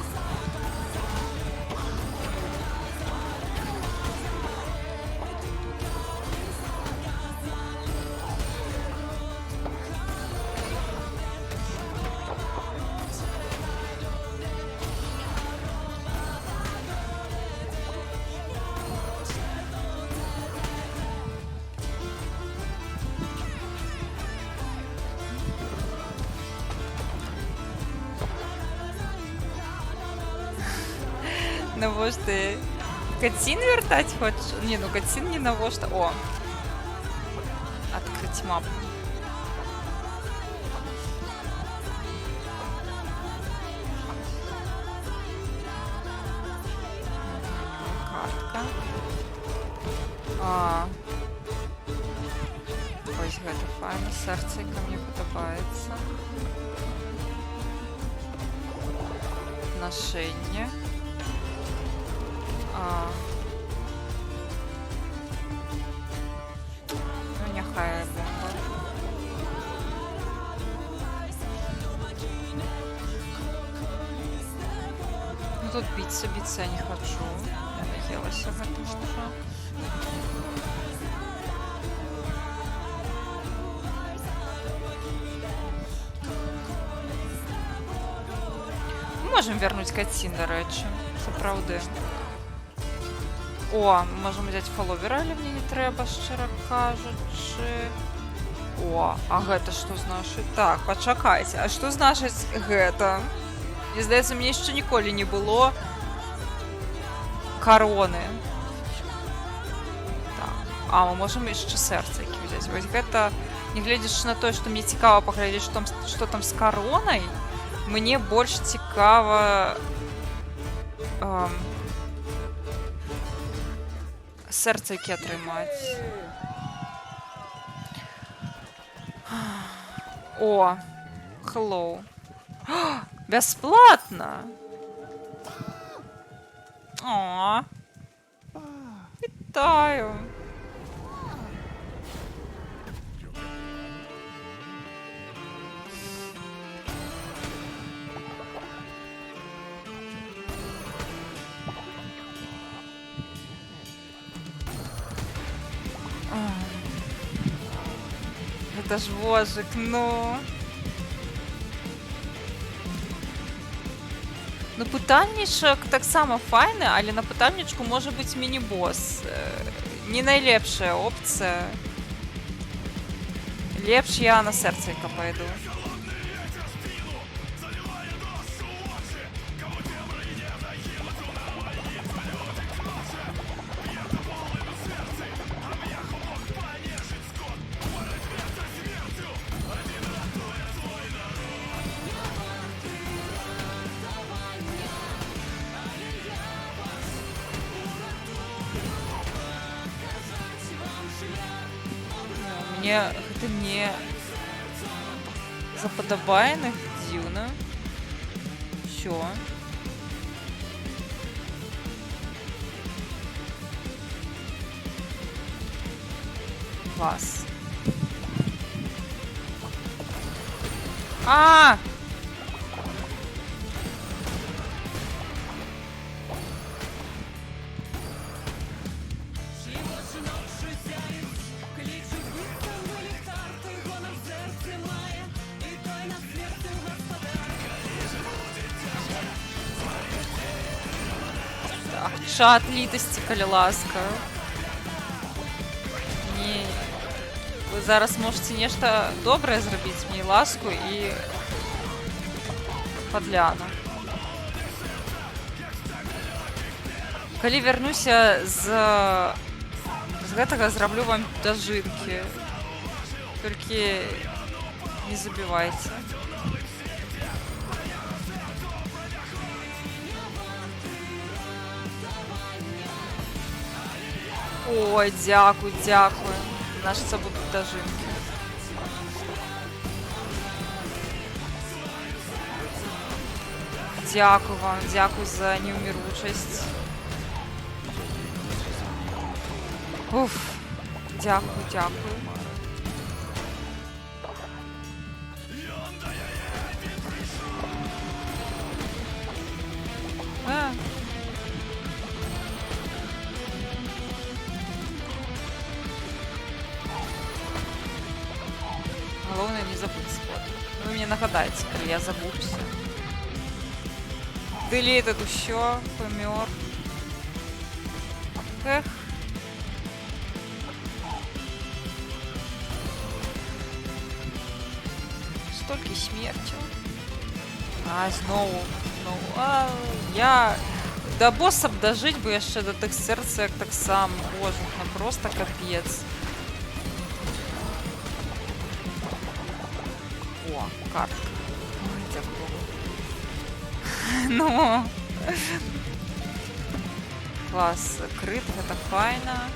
Навошта Кацін вяртаць хочаш? Не, ну Кацін не навошта. О! Адкрыць мапу. Картка. Вось гэта файна. Сэрцайка мне падабаецца. Нашэнне. Ну, нехай бомба. Ну тут биться я не хочу. Я наелась этого уже. Можемо вернуть катсін, до речі. Це правда. О, ми можемо взяти фоловера, але мені не треба, щиро кажучи. О, а гэта що значить? Так, почекайте, а що значить гэта? Мені здається, мені ще ніколи не було корони. Так, а ми можемо ще серце які взяти. Ось гэта, не глядячи на те, що мені цікаво поглядіти, що там з короною, мені більш цікаво серце яке тримати. О, hello. Бесплатно? О, вітаю. Это ж вожик, ну. Ну, питальничок так само файне, але на питальничку може бути міні-бос. Не найлепша опція. Лепше я на серцейка пойду. Гэта не заподобайных дзіўна. Всё. Класс. А! Чат літості, коли ласка. Ні. Ви зараз можете нечто добре зробити мені ласку і подляну. Коли вернуся з гэтага, зроблю вам дожинки. Тільки не забивайте. Ой, дякую, дякую. Наші це будуть дожинки. Дякую вам, дякую за неуміручість. Уф, дякую, дякую. Главное не забыть спот. Вы мне нагадаете, коли я забудуся. Делит эту еще, помер. Эх. Столько смерти. А, знову. А, я... До босса б дожить би ще до тих серця, як так само. Боже, ну просто капець. О, картка. Ой, дякую. Ну. Клас. Крит, гэта файна.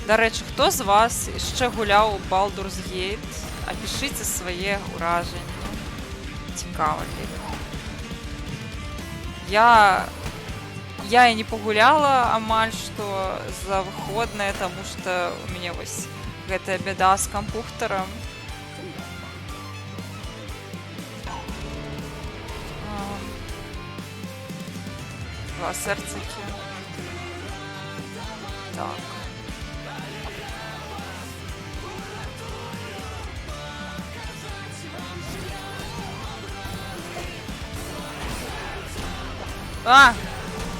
До речі, хто з вас ще гуляв у Baldur's Gate? Опишіть своє ураження. Цікаво. Я и не погуляла амаль что за выходные, потому что у меня вось гэтая беда с компьютером. Два сердцики. Так. А!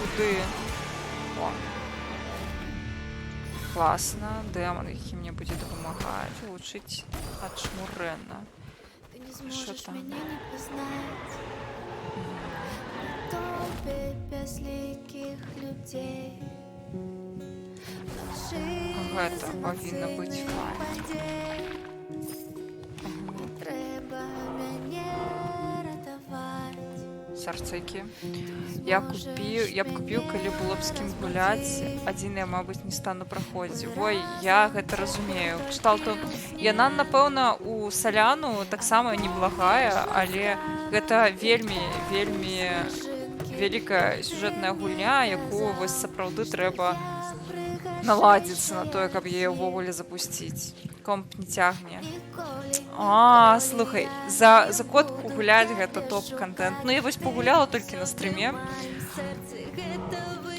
Куды? О. Классно. Демон, який мне будет допомагати. Улучшить от Шмурена. Ты не Что сможешь там? меня не познать. В толпе безликих людей. Гэта повинно быть файно. Не треба мяне ратаваць. Сердцейки. Я б купіў, калі было б з кім гуляць. Адзін я, мабыць, не стану праходзіць. Ой, я гэта разумею. Кшталту, яна, напэўна, у Саляну таксама неблагая, але гэта вельмі вялікая сюжэтная гульня, якую вось сапраўды трэба наладзіцца на тое, каб яе ўвогуле запусціць. Комп не цягне. А, слухай, за котку гуляць гэта топ-контент. Ну, я вось пагуляла толькі на стрыме.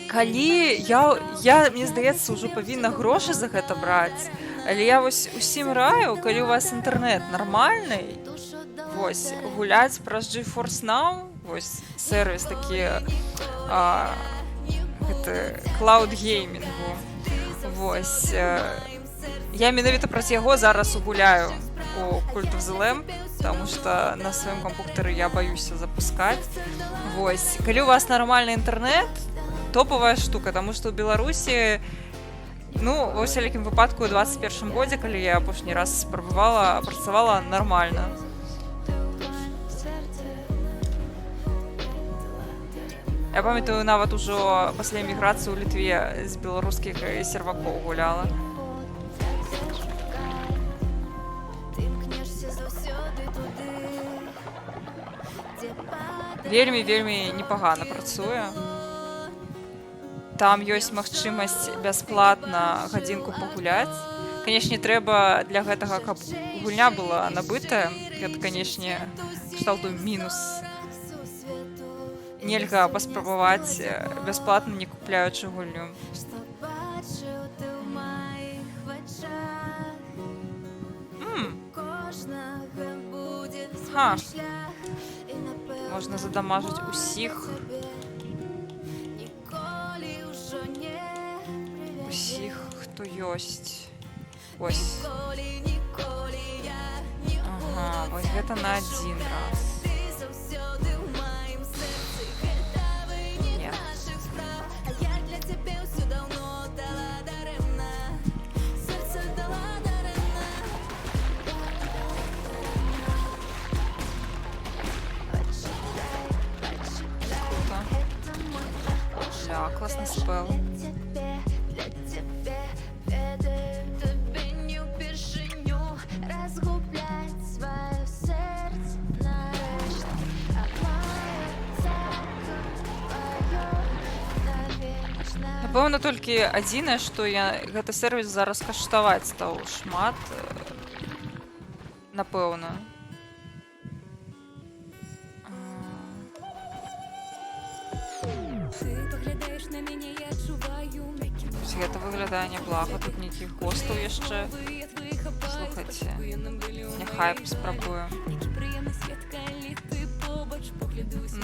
Калі мне здаецца, ўжо павінна грошы за гэта браць, але я вось усім раю, калі у вас інтэрнэт нармальны, вось, гуляць праз GeForce Now, вось, сервіс такі клауд-геймінгу. Вось, я менавіта праз яго зараз гуляю у Cult of the Lamb, потому что на сваём кампутары я баюся запускаць. Вось, калі у вас нармальны інтэрнэт, топовая штука, потому что ў Беларусі, ну, ва ўсялякім выпадку у 21 годзе, калі я апошні раз спрабавала, працавала нармальна. Я памятаю, нават ужо пасля эміграцыі ў Літве з беларускіх сервакоў гуляла. Вельмі непагана працуе. Там ёсць магчымасць бясплатна гадзінку пагуляць. Канешне, трэба для гэтага, каб гульня была набытая. Гэта, канешне, кшталту мінус. Нельга паспрабаваць бясплатна, не купляючы гульню. Ха. Можна задамажыць усіх. Усіх, хто ёсць. Вось. Ага, вось гэта на адзін раз. Нет. Да, классный спел. Напэўна, толькі адзінае, што гэты сервіс зараз каштаваць стаў шмат, напэўна. Гэта выглядае няблага, тут нейкіх гостаў яшчэ. Слухайце, няхай паспрабую.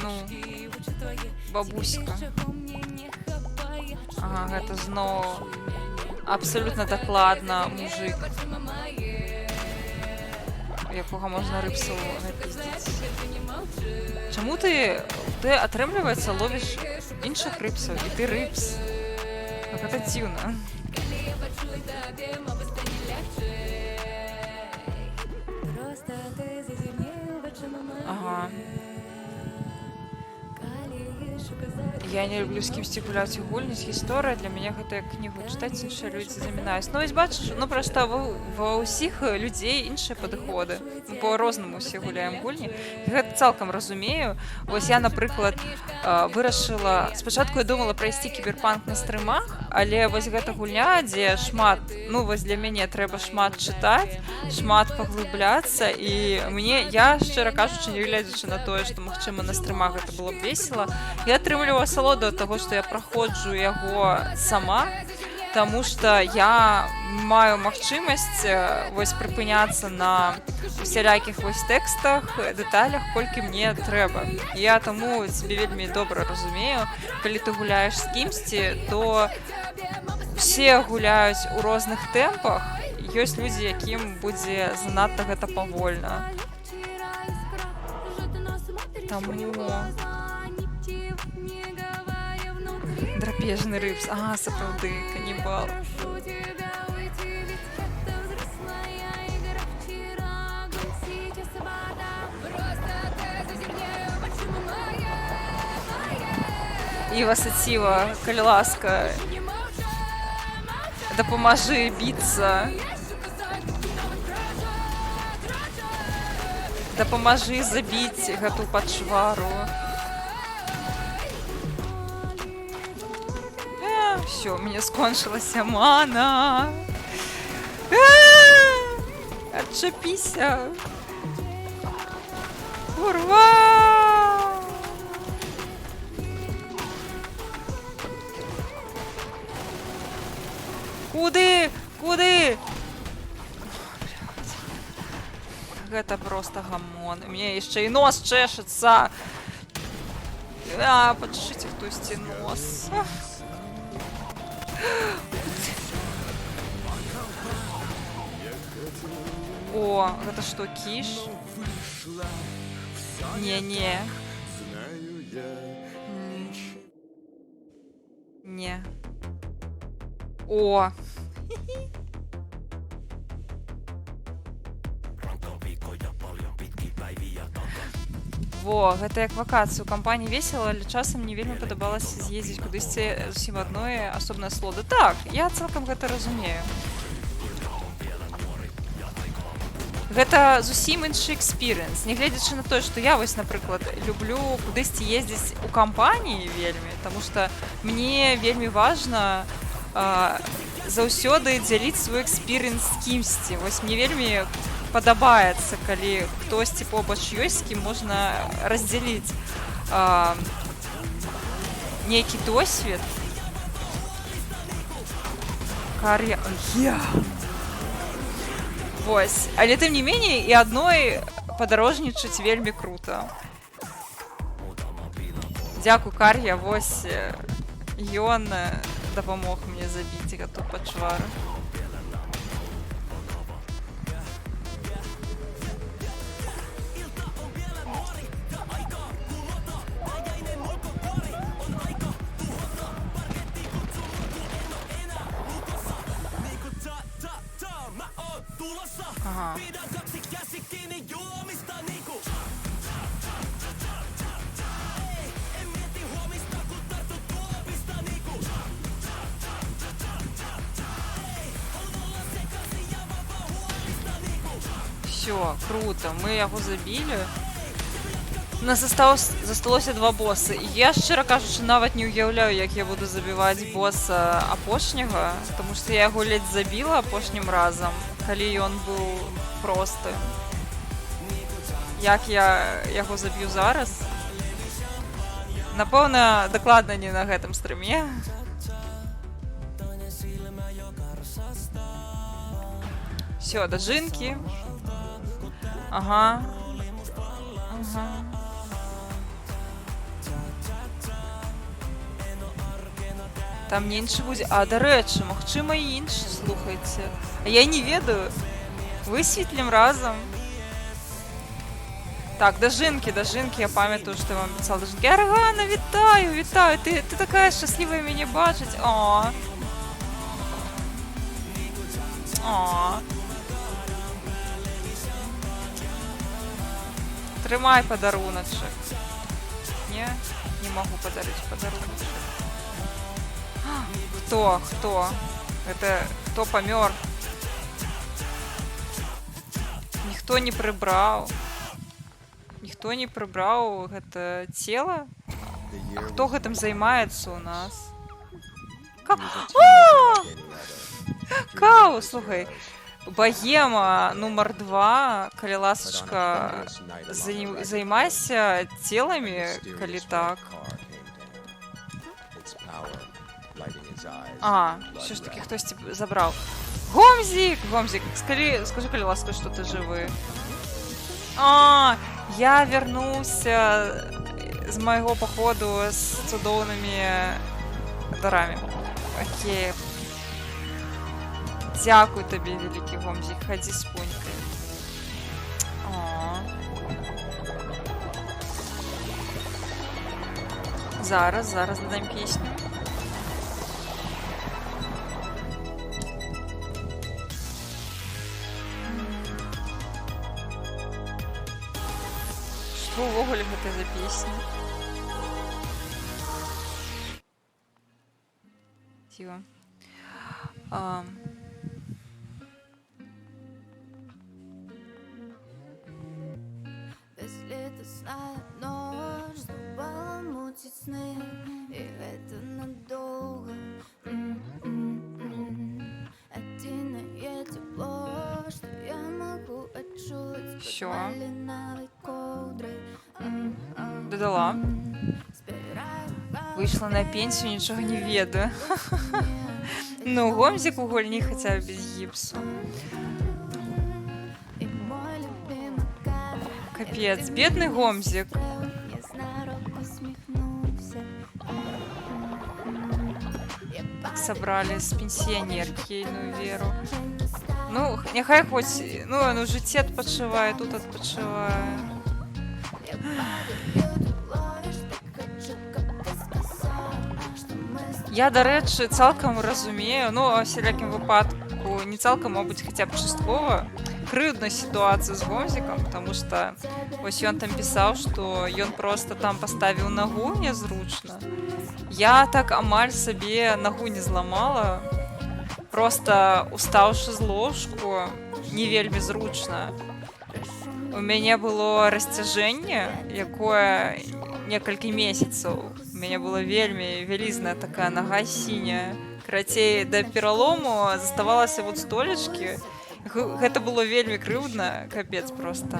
Ну, бабуська. Ага, гэта зноў абсалютна дакладна мужик, якога можна рыбсу напіздзіць. Чаму ты атрымліваецца ловіш іншых рыбсаў, і ты рыбс? Гэта дзіўна. Ага. Я не люблю з кімсьці гуляць у гульні, з гісторыя для мяне гэта як кнігу чытаць, іншыя людзі замінаюць. Ну вось бачыш, ну проста ва ўсіх людзей іншыя падыходы. По-рознаму усе гуляем гульні. Гэта цалкам разумею. Вось я, напрыклад, вырашыла... Спачатку я думала прайсці кіберпанк на стрымах, але вось гэта гульня, дзе шмат, ну вось для мяне трэба шмат чытаць, шмат паглыбляцца, і мне, я, шчыра кажучы, не гледзячы на тое, што, магчыма, на стрымах гэта было б весела, я атрымліваю асалоду ад таго, што я праходжу яго сама, таму што я маю магчымасць вось прыпыняцца на усялякіх вось тэкстах, дэталях, колькі мне трэба. Я таму цябе вельмі добра разумею, калі ты гуляеш з кімсьці, то усе гуляюць у розных тэмпах, ёсць людзі, якім будзе занадта гэта павольна. Таму... Драпежны рыбс. А, сапраўды, канібал. Іва Саціва, калі ласка, дапамажы біцца. Дапамажы забіць гэту пачвару. Все, у меня скончилася мана. Отчепися. Курва. Куды? Куды? Гэта просто гамон. У меня яшчэ і нос чешется. Падшыце хтосьці нос. О, гэта што, кіш? Не-не. Не. О! Во, гэта як вакацыі. У кампаніі весела, але часам мне вельмі падабалася з'ездзіць кудысьці зусім адное асобнае слода. Так, я цалкам гэта разумею. Гэта зусім іншы экспірыенс. Нягледзячы на тое, што я вось, напрыклад, люблю кудысьці ездзіць у кампаніі вельмі, таму што мне вельмі важна заўсёды дзяліць свой экспірыенс з кімсьці. Вось мне вельмі падабаецца, калі хтосьці побач ёсць, з кім можна раздзяліць нейкі досвед. Кар'я... Вось. Але тым не меней, і адной падарожнічаць вельмі крута. Дзякуй, Кар'я, вось ён дапамог мне забіць гэту пачвару. Ага. Все, круто, мы яго забілі. У нас засталося 2 босы. І я, шчыра кажучы, нават не ўяўляю, як я буду забіваць боса апошняга, таму што я яго ледзь забіла апошнім разам, калі ён быў просты. Як я яго заб'ю зараз? Напэўна, дакладна не на гэтым стрыме. Всё, дажынкі. Ага. Ага. Там не іншы будзе. А, дарэчы, магчыма і іншы, слухайце. А я не ведаю. Высветлім разам. Так, дажынкі, я памятаю, што я вам пісала дажынкі. Аргана, вітаю, вітаю. Ты такая шчаслівая мяне бачыць. О. О. Трымай падаруначак. Не? не могу подарить подарунок. Кто? Кто? Это кто помер? Ніхто не прибраў. Ніхто не прибраў гэта цела? А хто гэтым займаецца у нас? Кау, слухай. Богема нумар 2, калі ласачка, займайся целамі, калі так. А, що ж таки хтось забрав. Гомзик! Гомзик, скажи, калі ласка, что ты живы. А, я вернулся з майго походу з цудоўнымі дарамі. Окей. Дякую табе, вялікі Гомзик, хадзі з пунькай. Зараз дадаем песню. Што ўвогуле гэта за песня? Тихо. Без летосная ночь сдувала мутить сны, и это надолго. Одиное тепло, что я могу отчуть Всё. под малиновой ковдрой. Додала. Вышла на пенсию, ничего не ведаю. Ну, Гомзик у гульни хотя бы без гипсу. И мой любимый кадр Капец, бедный Гомзик. незнарок усмехнулся. Собрали з пенсіонерки Ільну Веру. Ну, нехай хоч, ну, он у житті відпочиває, тут відпочиває. Я, до речі, цілком розумію, ну, у всілякому випадку, не цілком, мабуть, хоча б частково, крыўдную ситуацию с Гомзиком, потому что ось он там писал, что он просто там поставил ногу незручно. Я так амаль себе ногу не зламала, просто уставши з ложку, не вельмі зручно. У мяне было расцяжэнне, якое некалькі месяцаў. У мяне была вельмі вялізная такая нога сіняя. Карацей, да пералому заставалася вот столечкі. Гэта было вельмі крыўдна, капец просто.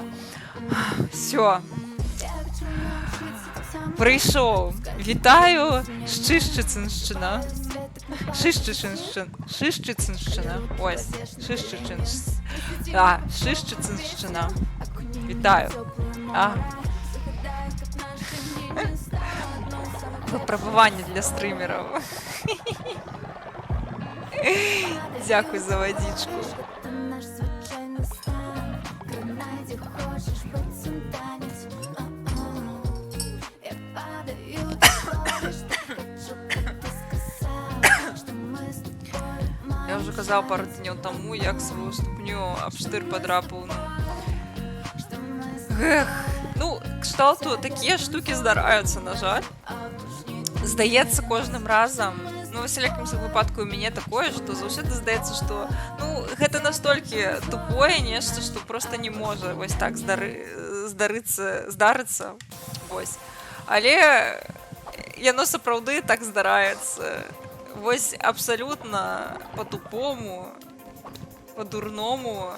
Всё. Прыйшоў. Вітаю, Шчышчыцыншчына. Шышчыцыншчына. Ось, Шышчыцыншчына. Вітаю. Выпрабаванне для стрымераў. Дзякуй за вадзічку. Наш звычайны стан, гранаде хочешь быццам танец. Я падаю, ты ходишь, ты хочу, как ты сказал, что мы с тобой Я уже казаў пару днёў таму, як сваю ступню аб штыр падрапаў. Эх, ну, кшталту такія штукі здараюцца, на жаль. Здаецца кожным разам. Ну, у всякім выпадку у мяне такое, што заўсёды здаецца, што ну, гэта настолькі тупое нешта, што просто не можа вось так здарыцца. Вось. Але яно сапраўды так здараецца. Вось абсалютна па-тупому, па-дурному.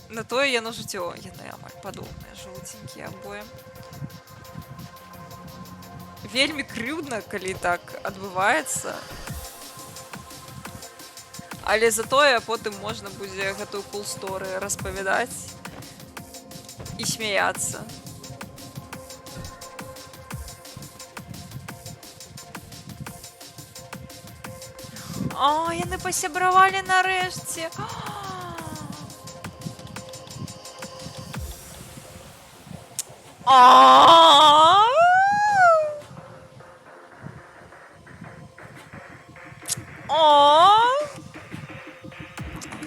На тое яно жыццё, яны амаль падобныя, жоўценькія абое. Вельмі крыўдна, калі так адбываецца. Але затое потым можна будзе гэтую кул-сторы распавядаць і смяяцца. О, яны пасябравалі нарэшце.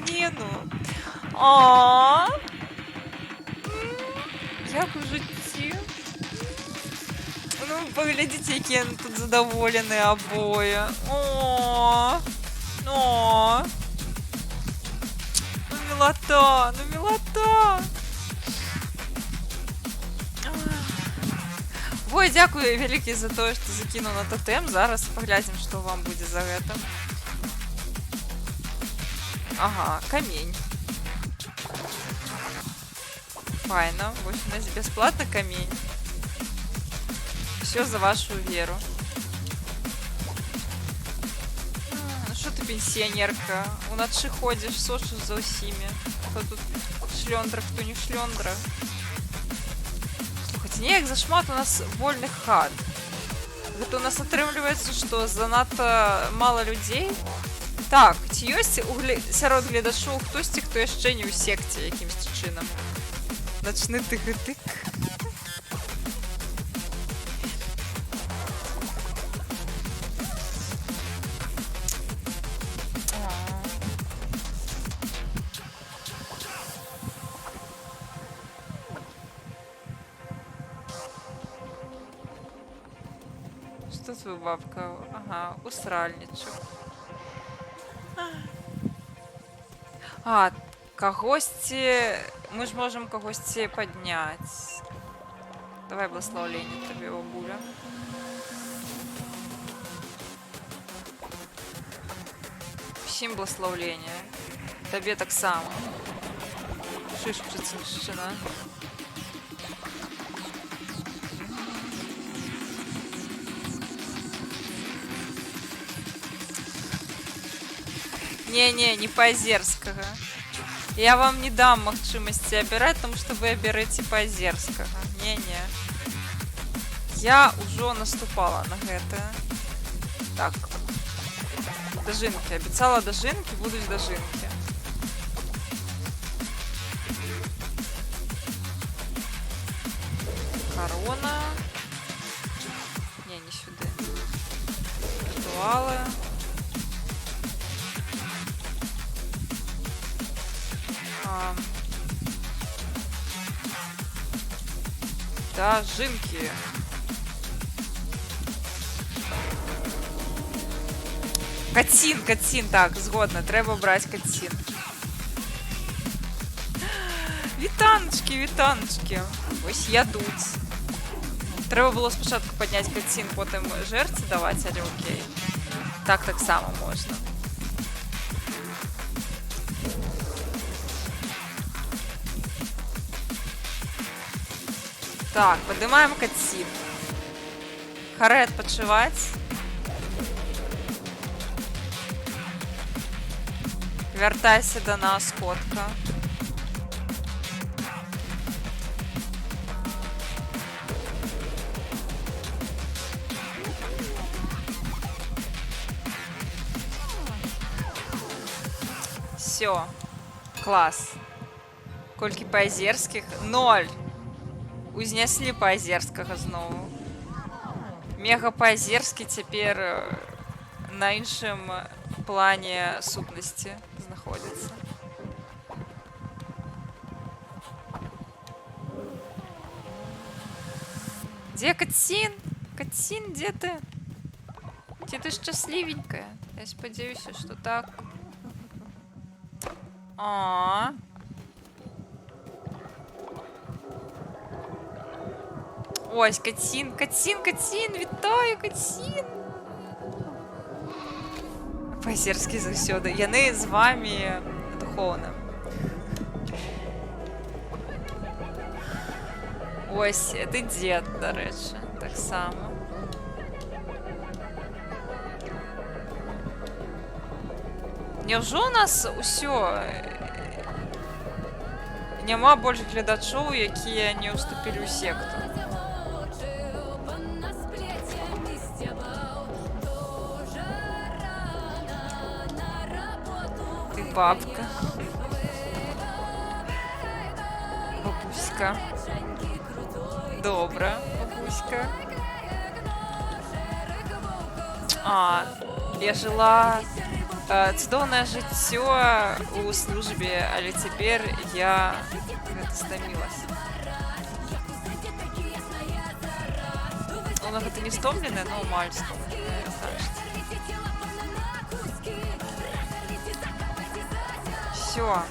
Не ну. Як у житті. поглядите, які тут задоволені обоє. О, о. Ну, милота, ну, милота. Ой, дякую велике за то, що закинув на тотем. Зараз поглядим, що вам буде за це. Ага, камень. Файно. В общем, у нас бесплатно камень. Все за вашу веру. Ну что ты, пенсионерка? У нас ходишь, сошишь за усими. Кто тут шлендра, кто не шлендра. Слухайте, ніяк зашмат у нас вольных хат. Это у нас отрымливается, что занадто мало людей. Так, ці ёсць сярод гледачоў хтосьці, хто яшчэ не ў секце якімсьці чынам. Начны тык-тык. Что твой бабка? Ага, усральничок. А, кагосьці... Мы ж можем кагосьці падняць. Давай благословление тебе, бабуля. Всім благословление. Тебе так само. Шишприцинщина. Не-не, не по-азерскага. Я вам не дам магчымасці абіраць, тому што вы аберэце па-азерскага. Не-не. Я ўжо наступала на гэта. Так. Дажынкі. Абяцала дажынкі, будуць дажынкі. Корона. Не, не сюды. Ритуалы. Дажынкі. Кацін, кацін, так, згодна, трэба браць кацін. Вітаночки, вітаночки. Ось ядуть. Трэба было спачатку падняць кацін, потым жэрцы даваць, але окей. Так само можна. Так, падымаем кацін. Харэ адпачываць. Вяртайся да нас, котка. Всё. Клас. Колькі па-азерскіх? 0. Узняслі па-азерскага знову. Мега па-азерскі цяпер на іншым плане сутнасці знаходзіцца. Дзе кацін? Кацін, дзе ты? Ці ты шчаслівенькая? Я спадзяюся, што так. А. Ось, кацін, кацін, кацін, вітаю, кацін. Па-азерскі заўсёды. Яны з вамі духоўна. Ось, ты дзед, дарэчы, таксама. Няўжо у нас усё? Няма больш гледачоў, якія не ўступілі ў секту. Ты бабка. Бабуська. Добра, бабуська. А, я жила цудоўнае жыццё у службе, але цяпер я гэта стамілася. Ну, гэта не стомлены, но амаль стомлены, значит. Все.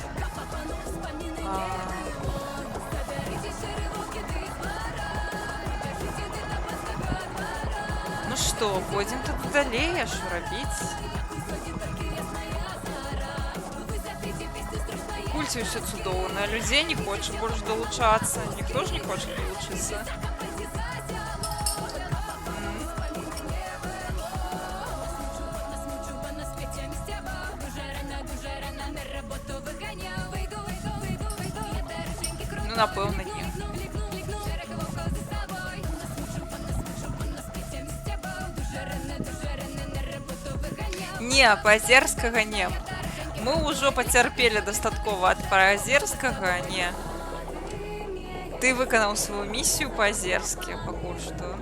Ну что, пойдем тут далее, а что робить? Кульці ўсё цудоўна, людзей не хоча больш далучацца, ніхто ж не хоча далучыцца. Ну, напэўна, не. Не, Паазерскага не. Мы ўжо пацярпелі дастаткова ад Паазерскага, не. Ты выканаў сваю місію па-азерскі пакуль што.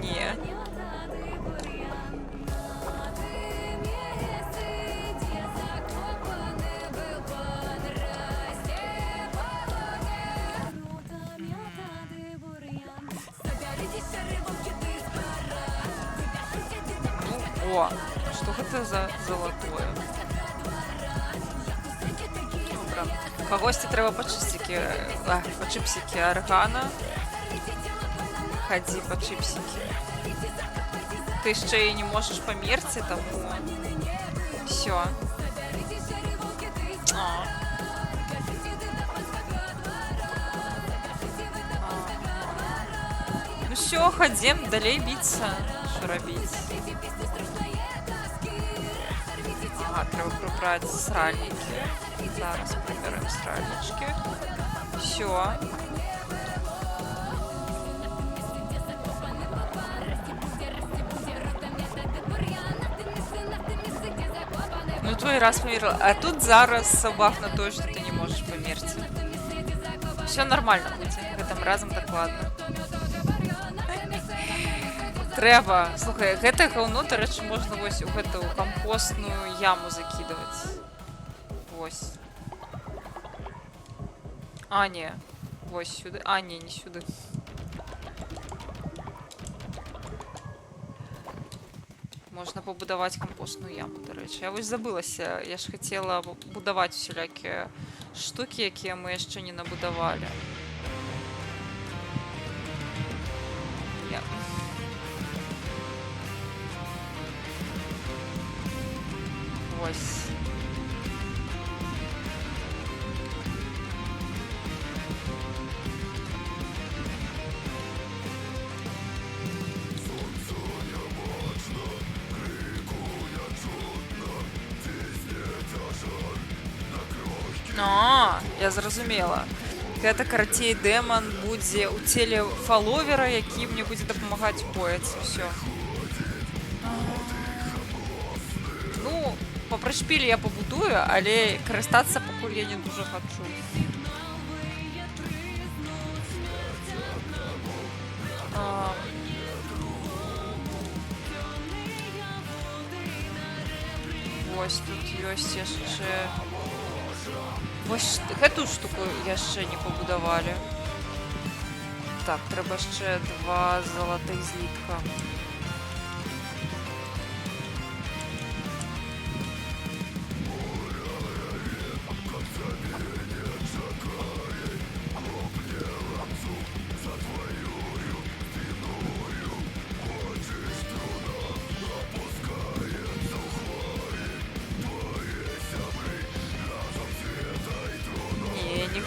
Не. Ну, о, што гэта за залатое? Добра. Кагосьці трэба па чыпсікі аргана. Хадзі па чыпсікі. Ты яшчэ і не можаш памерці, таму... Всё. Ну всё, хадзем далей біцца. Што рабіць? Ага, трэба прыбраць сральнікі. Зараз прыбярэм сральнічкі. Всё. Ну твой раз померла. А тут зараз собак на то, что ты не можешь померці. Все нормально будзе. Гэтым разам дакладна. Трэба. Слухай, гэта гаўно, дарэчы, можна вось у гэту кампостную яму закидывать. Вось. А, не. Вось сюды. А, не сюды. Можна пабудаваць кампостную яму, дарэчы. Я вось забылася. Я ж хацела будаваць усялякія штукі, якія мы яшчэ не набудавалі. Вось. А, я зразумела. Гэта карацей дэман будзе ў целе фаловера, які мне будзе дапамагаць бояцца. Всё. Ну, па прышпілі я пабудую, але карыстацца пакуль я не дужа хачу. Вось тут ёсць яшчэ... Вось гэтую штуку яшчэ не пабудавалі. Так, трэба яшчэ 2 залатых злітка.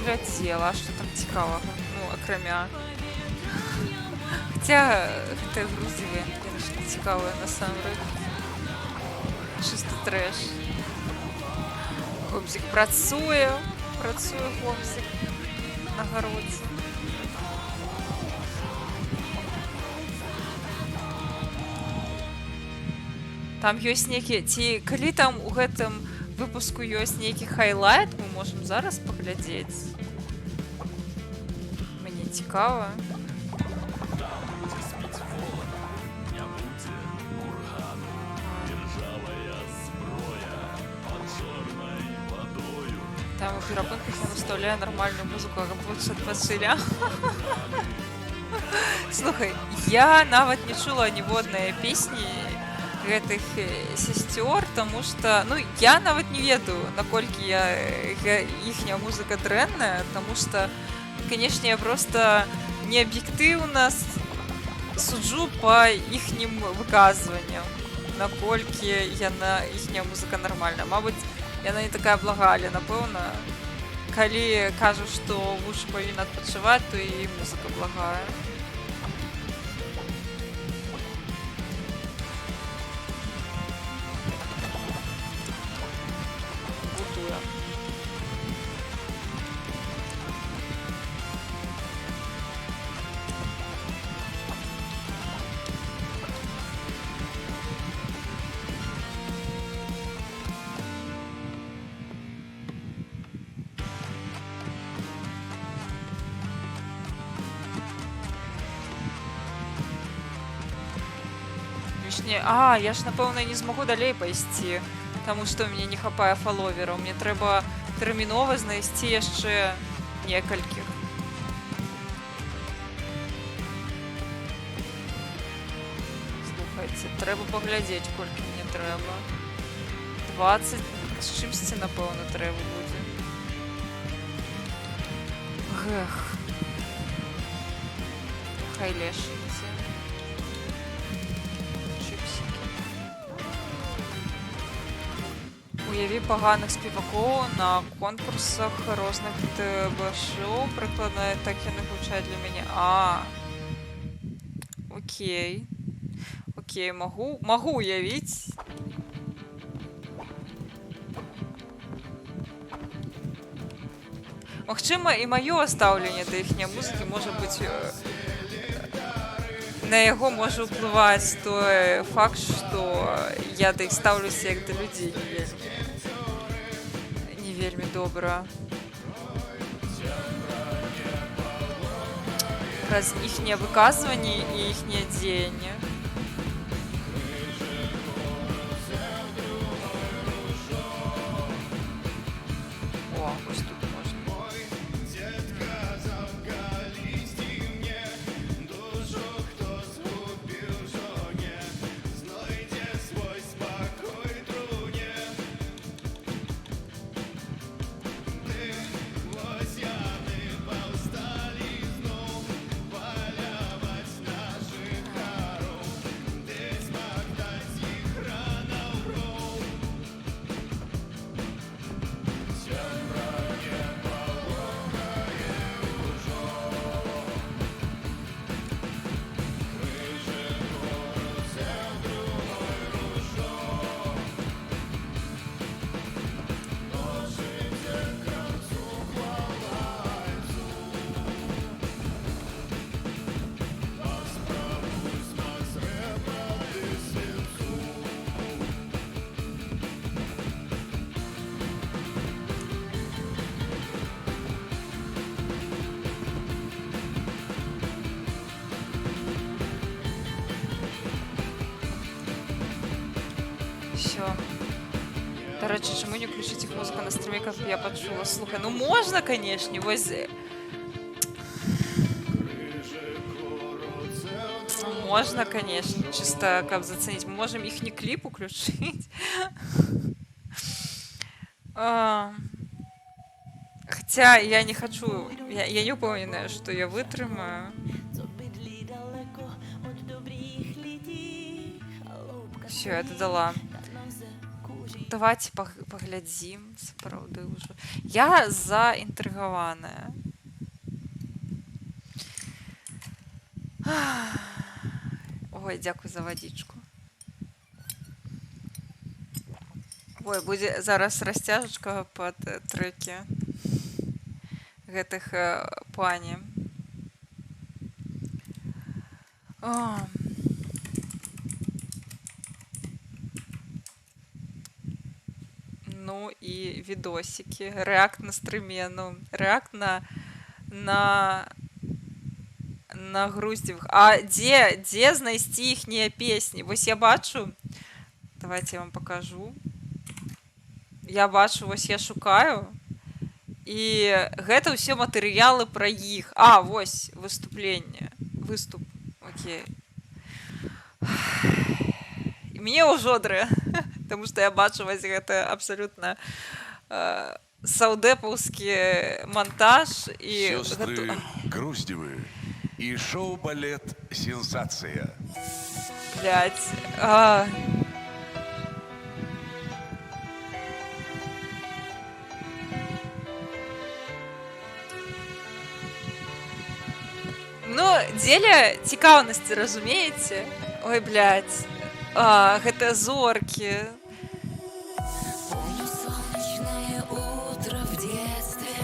Глядзела, што там цікавага, ну, акрамя. Хаця гэта грузівыя, конечно, цікавыя насамрэч. Чысты трэш. Хлопцік працуе хлопцік на гародзе. Там ёсць нейкія, ці калі там у гэтым выпуску ёсць нейкі хайлайт, мы можам зараз паглядзець. Мне цікава. Там у перапынках я выставляю нормальную музыку, а больше ад Василя. Слухай, я нават не чула ніводнай песні гэтых сясцёр, таму што, ну, я нават не ведаю, наколькі іхняя музыка дрэнная, таму што, канешне, я проста неаб'ектыўна суджу па іхнім выказванням, наколькі іхняя музыка нармальная. Мабыць, яна не такая благая, але, напэўна, калі кажу, што вуш павінен адпачываць, то і музыка благая. Бутуя. Я ж, напэўна, не змагу далей пайсці, таму што мне не хапае фаловераў. Мне трэба тэрмінова знайсці яшчэ некалькіх. Слухайце, трэба паглядзець, колькі мне трэба. 20 з чымсьці, напэўна, трэба будзе. Гэх. Хай лешыце. Уяві паганых спевакоў на конкурсах розных ТВ-шоу, прыкладна так яны гучаць для мяне. Окей. Окей, магу уявіць. Магчыма, і маё стаўленне да іхняй музыкі можа быць... На яго можа ўплываць той факт, што я да іх стаўлюся як да людзей не вельмі добра. Праз іхнія выказванні і іхнія дзеянні. О, вось тут можна. Всё. До речі, чому не включить їх музику на стрімі, як я почула? Слухай, ну можна, конечно, ось... Можна, конечно, чисто как заценить. Мы можем их не клип включить. Хотя я не хочу, я не уверена, что я вытрымаю. Все, я додала. Давайте поглядим, сапраўды ўжо. Я заінтрыгаваная. Ой, дзякуй за вадзічку. Ой, будзе зараз расцяжачка пад трэкі гэтых пані. Ну і відосики. Реакт на стріме. Ну, реакт на груздевых. А дзе знайсці іхнія песні? Вось я бачу. Давайте я вам покажу. Я бачу, вось я шукаю. і гэта ўсе матэрыялы пра іх. А, вось, выступленне. Выступ. Окей. І мне ўжо дрэ, таму што я бачу вось гэта абсалютна саўдэпаўскі монтаж і Сестры Груздевы и шоу-балет «Сенсация». блядь. Ну, дзеля цікаўнасці, разумееце? Ой, блядь. Гэта зоркі. Помню солнечное утро в детстве.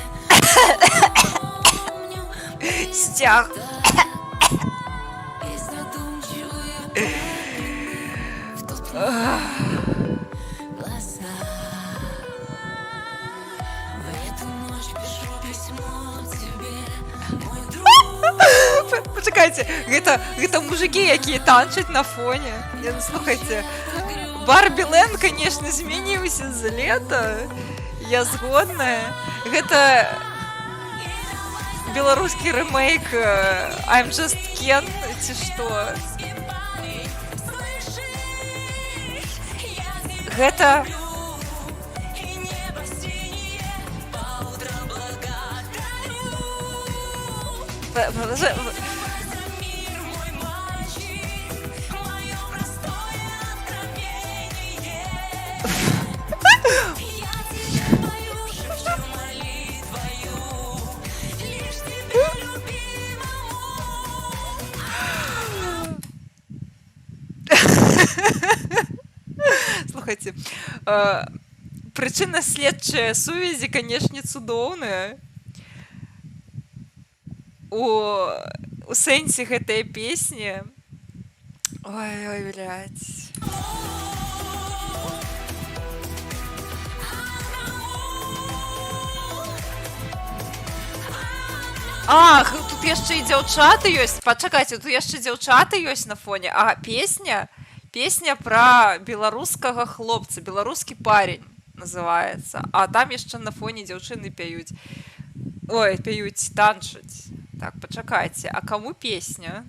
Помню Сцяг. и задумчивые в тот глаза. В эту ночь пишу письмо тебе, мой друг. Пачакайце, гэта мужики, якія танчаць на фоне. Слухайце, Барбі Ленд, конечно, змяніўся з лета. Я згодная. Гэта беларускі рэмейк I'm Just Ken, ці што? Гэта... Слухайте, прычынна-следчыя сувязі, канешне, цудоўныя. У сэнсе гэтай песні. Ой, блядь. Ах, тут яшчэ і дзяўчаты ёсць. Пачакайце, тут яшчэ дзяўчаты ёсць на фоне. А песня пра беларускага хлопца, беларускі парень называецца. А там яшчэ на фоне дзяўчыны пяюць. Ой, пяюць, танчаць. Так, пачакайце, а каму песня?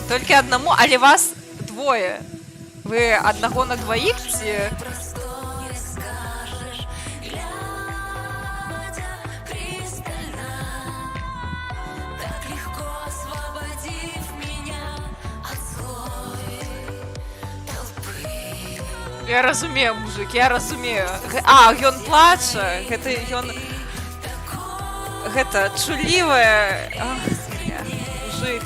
Толькі аднаму, але вас двое. Вы аднаго на дваіх ці... Простое скажешь, глядя пристально, так легко освободив меня от злой толпы. Я разумею, мужик, я разумею. А, ён плача. Гэта ён... Гэта чулівая... Ах, бля, мужик.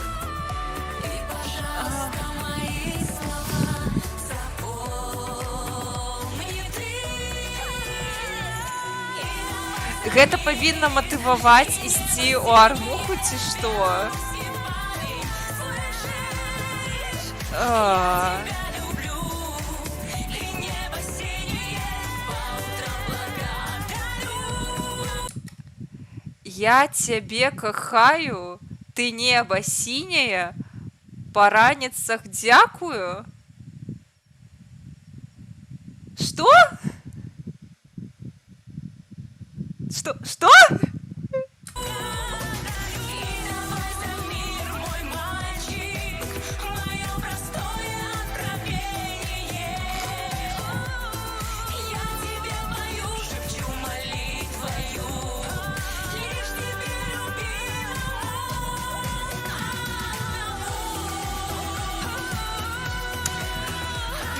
Гэта павінна матываваць ісці ў армуху ці што? Я цябе кахаю, ты неба сіняе, па раніцах дзякую. Што? Что?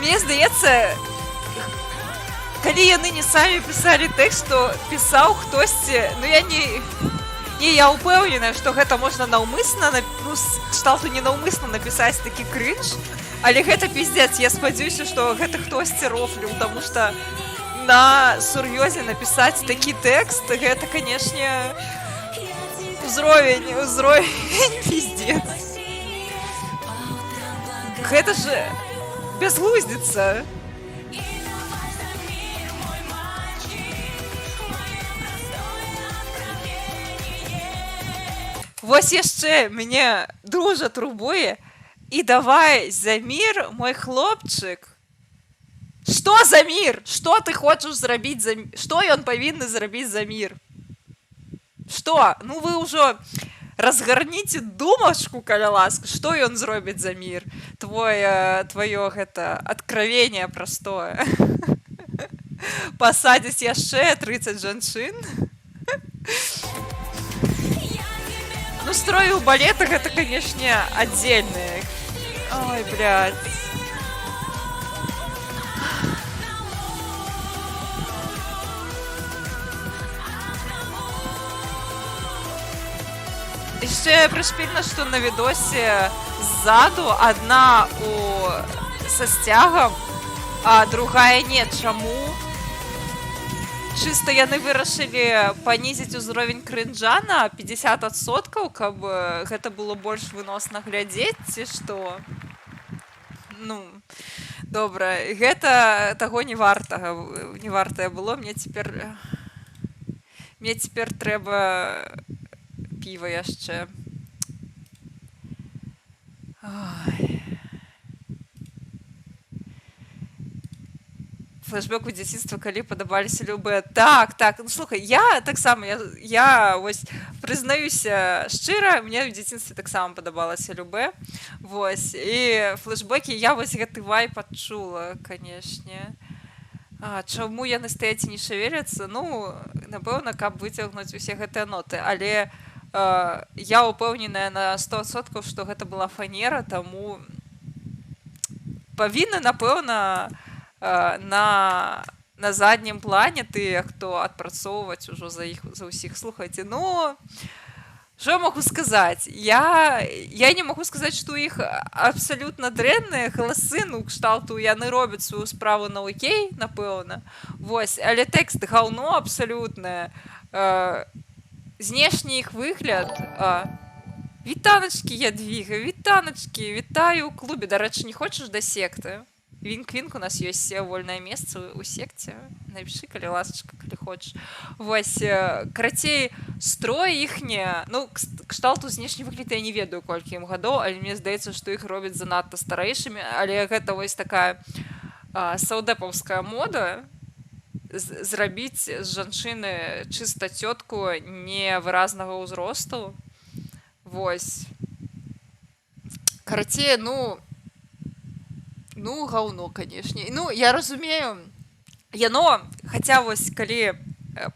Мне здаецца, калі яны не самі пісалі тэкст, што пісаў хтосьці, ну я я ўпэўнена, што гэта можна наўмысна, ну, з кшталту ненаўмысна напісаць такі крынж, але гэта пиздец, я спадзяюся, што гэта хтосьці рофліў, таму што на сур'ёзе напісаць такі тэкст, гэта, канешне, узровень пиздец. Гэта ж бязглуздзіца. Вось яшчэ мяне дружа турбуе і давай за мір, мой хлопчык. Што за мір? Што ты хочаш зрабіць за мір? Што ён павінны зрабіць за мір? Што? Ну вы ўжо разгарніце думачку, каля ласка, што ён зробіць за мір? Твоё гэта адкровение простое. Пасадзіць яшчэ 30 жанчын? Ну, строй у балета гэта, канешне, аддзельны. Ой, блядь. Яшчэ прышпільна, што на відосе ззаду адна са сцягам, а другая не. Чаму? Чыста яны вырашылі панізіць узровень крынжа на 50%, каб гэта было больш выносна глядзець, ці што? Ну, добра, гэта таго не вартае было. Мне цяпер трэба піва яшчэ. Флэшбэк у дзяцінства, калі падабаліся любыя. Так, ну слухай, я таксама, я вось прызнаюся шчыра, мне ў дзяцінстве таксама падабалася любэ. Вось, і флэшбэкі я вось гэты вайб адчула, канешне. Чаму яны стаяць і не шавеляцца? Ну, напэўна, каб выцягнуць усе гэтыя ноты, але я ўпэўненая на 100%, што гэта была фанера, таму павінны, напэўна, на заднім плане тыя, хто адпрацоўваць ужо за ўсіх. Слухайце, ну, што я магу сказаць? Я не магу сказаць, што ў іх абсалютна дрэнныя галасы, ну, кшталту яны робяць сваю справу на окей, напэўна. Вось, але тэкст гаўно абсалютнае. Знешні іх выгляд. Вітаначкі, Ядвіга, вітаначкі, вітаю ў клубе. Дарэчы, не хочаш да секты? Вінк-вінк, у нас ёсць вольнае месца ў секце. Напішы, калі ласачка, калі хочаш. Вось, карацей, строй іхне, ну, кшталту знешні выгляд я не ведаю, колькі ім гадоў, але мне здаецца, што іх робяць занадта старэйшымі, але гэта вось такая саўдэпаўская мода, зрабіць з жанчыны чыста цётку невыразнага ўзросту. Вось. Карацей, ну, гаўно, канешне. Ну, я разумею, яно, хаця вось, калі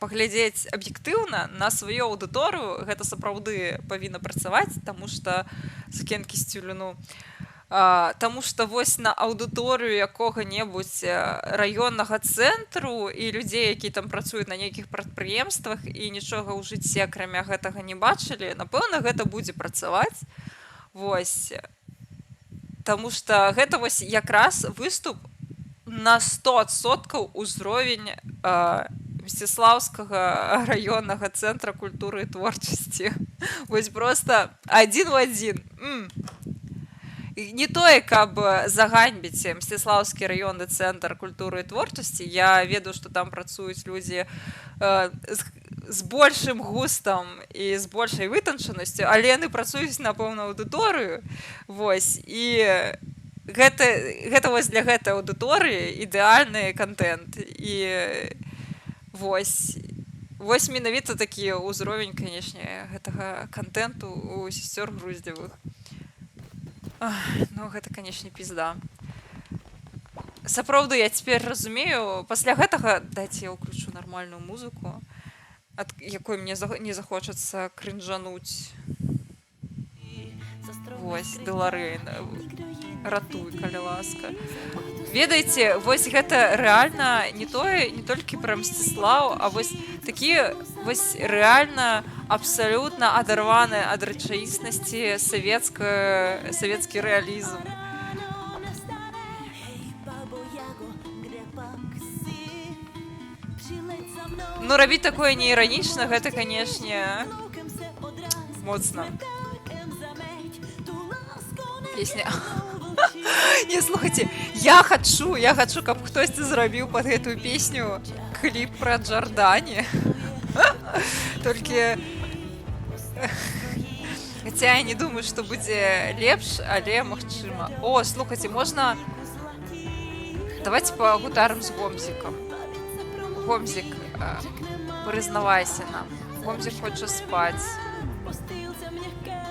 паглядзець аб'ектыўна на сваю аўдыторыю, гэта сапраўды павінна працаваць, таму што з кенкісцю люну. Таму што вось на аўдыторыю якога-небудзь раённага цэнтру і людзей, які там працуюць на нейкіх прадпрыемствах і нічога ў жыцці акрамя гэтага не бачылі, напэўна, гэта будзе працаваць. Вось. Таму што гэта вось якраз выступ на 100% узровень Мсціслаўскага раённага цэнтра культуры і творчасці. Вось проста адзін у адзін. Не тое, каб заганьбіць Мсціслаўскі раённы цэнтр культуры і творчасці. Я ведаю, што там працуюць людзі з большым густам і з большай вытанчанасцю, але яны працуюць на пэўную аўдыторыю. Вось, і гэта вось для гэтай аўдыторыі ідэальны кантэнт. І вось менавіта такі ўзровень, канешне, гэтага кантэнту у сесцёр Груздзевых. Ну, гэта, канешне, пізда. Сапраўды, я цяпер разумею, пасля гэтага, дайце я ўключу нармальную музыку, ад якой мне не захочацца крынжануць. Вось, Дэларэй, ратуй, каля ласка. Ведаеце, вось гэта рэальна не толькі пра Мсціслаў, а вось такі вось рэальна абсалютна адарваны ад рэчаіснасці савецкі рэалізм. Ну, рабіць такое не іранічна, гэта, канешне, моцна. Песня. Не, слухайце, я хачу, каб хтосьці зрабіў пад гэтую песню кліп пра Джардані. Толькі Хаця я не думаю, што будзе лепш, але магчыма. О, слухайце, можна... Давайте пагутарым з Гомзікам. Гомзік, прызнавайся нам. Гомзік хоча спаць. Постільця м'яке,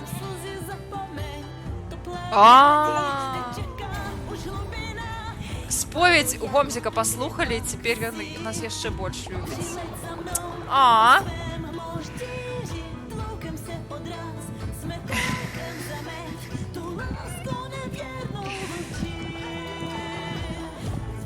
сльози запомень, то А, чека у глибинах. споведь у Гомзіка паслухалі, цяпер ён нас яшчэ больш любіць. А, Тлукаемся одраз, смикаєм за мить, ту ласку невірну вручи.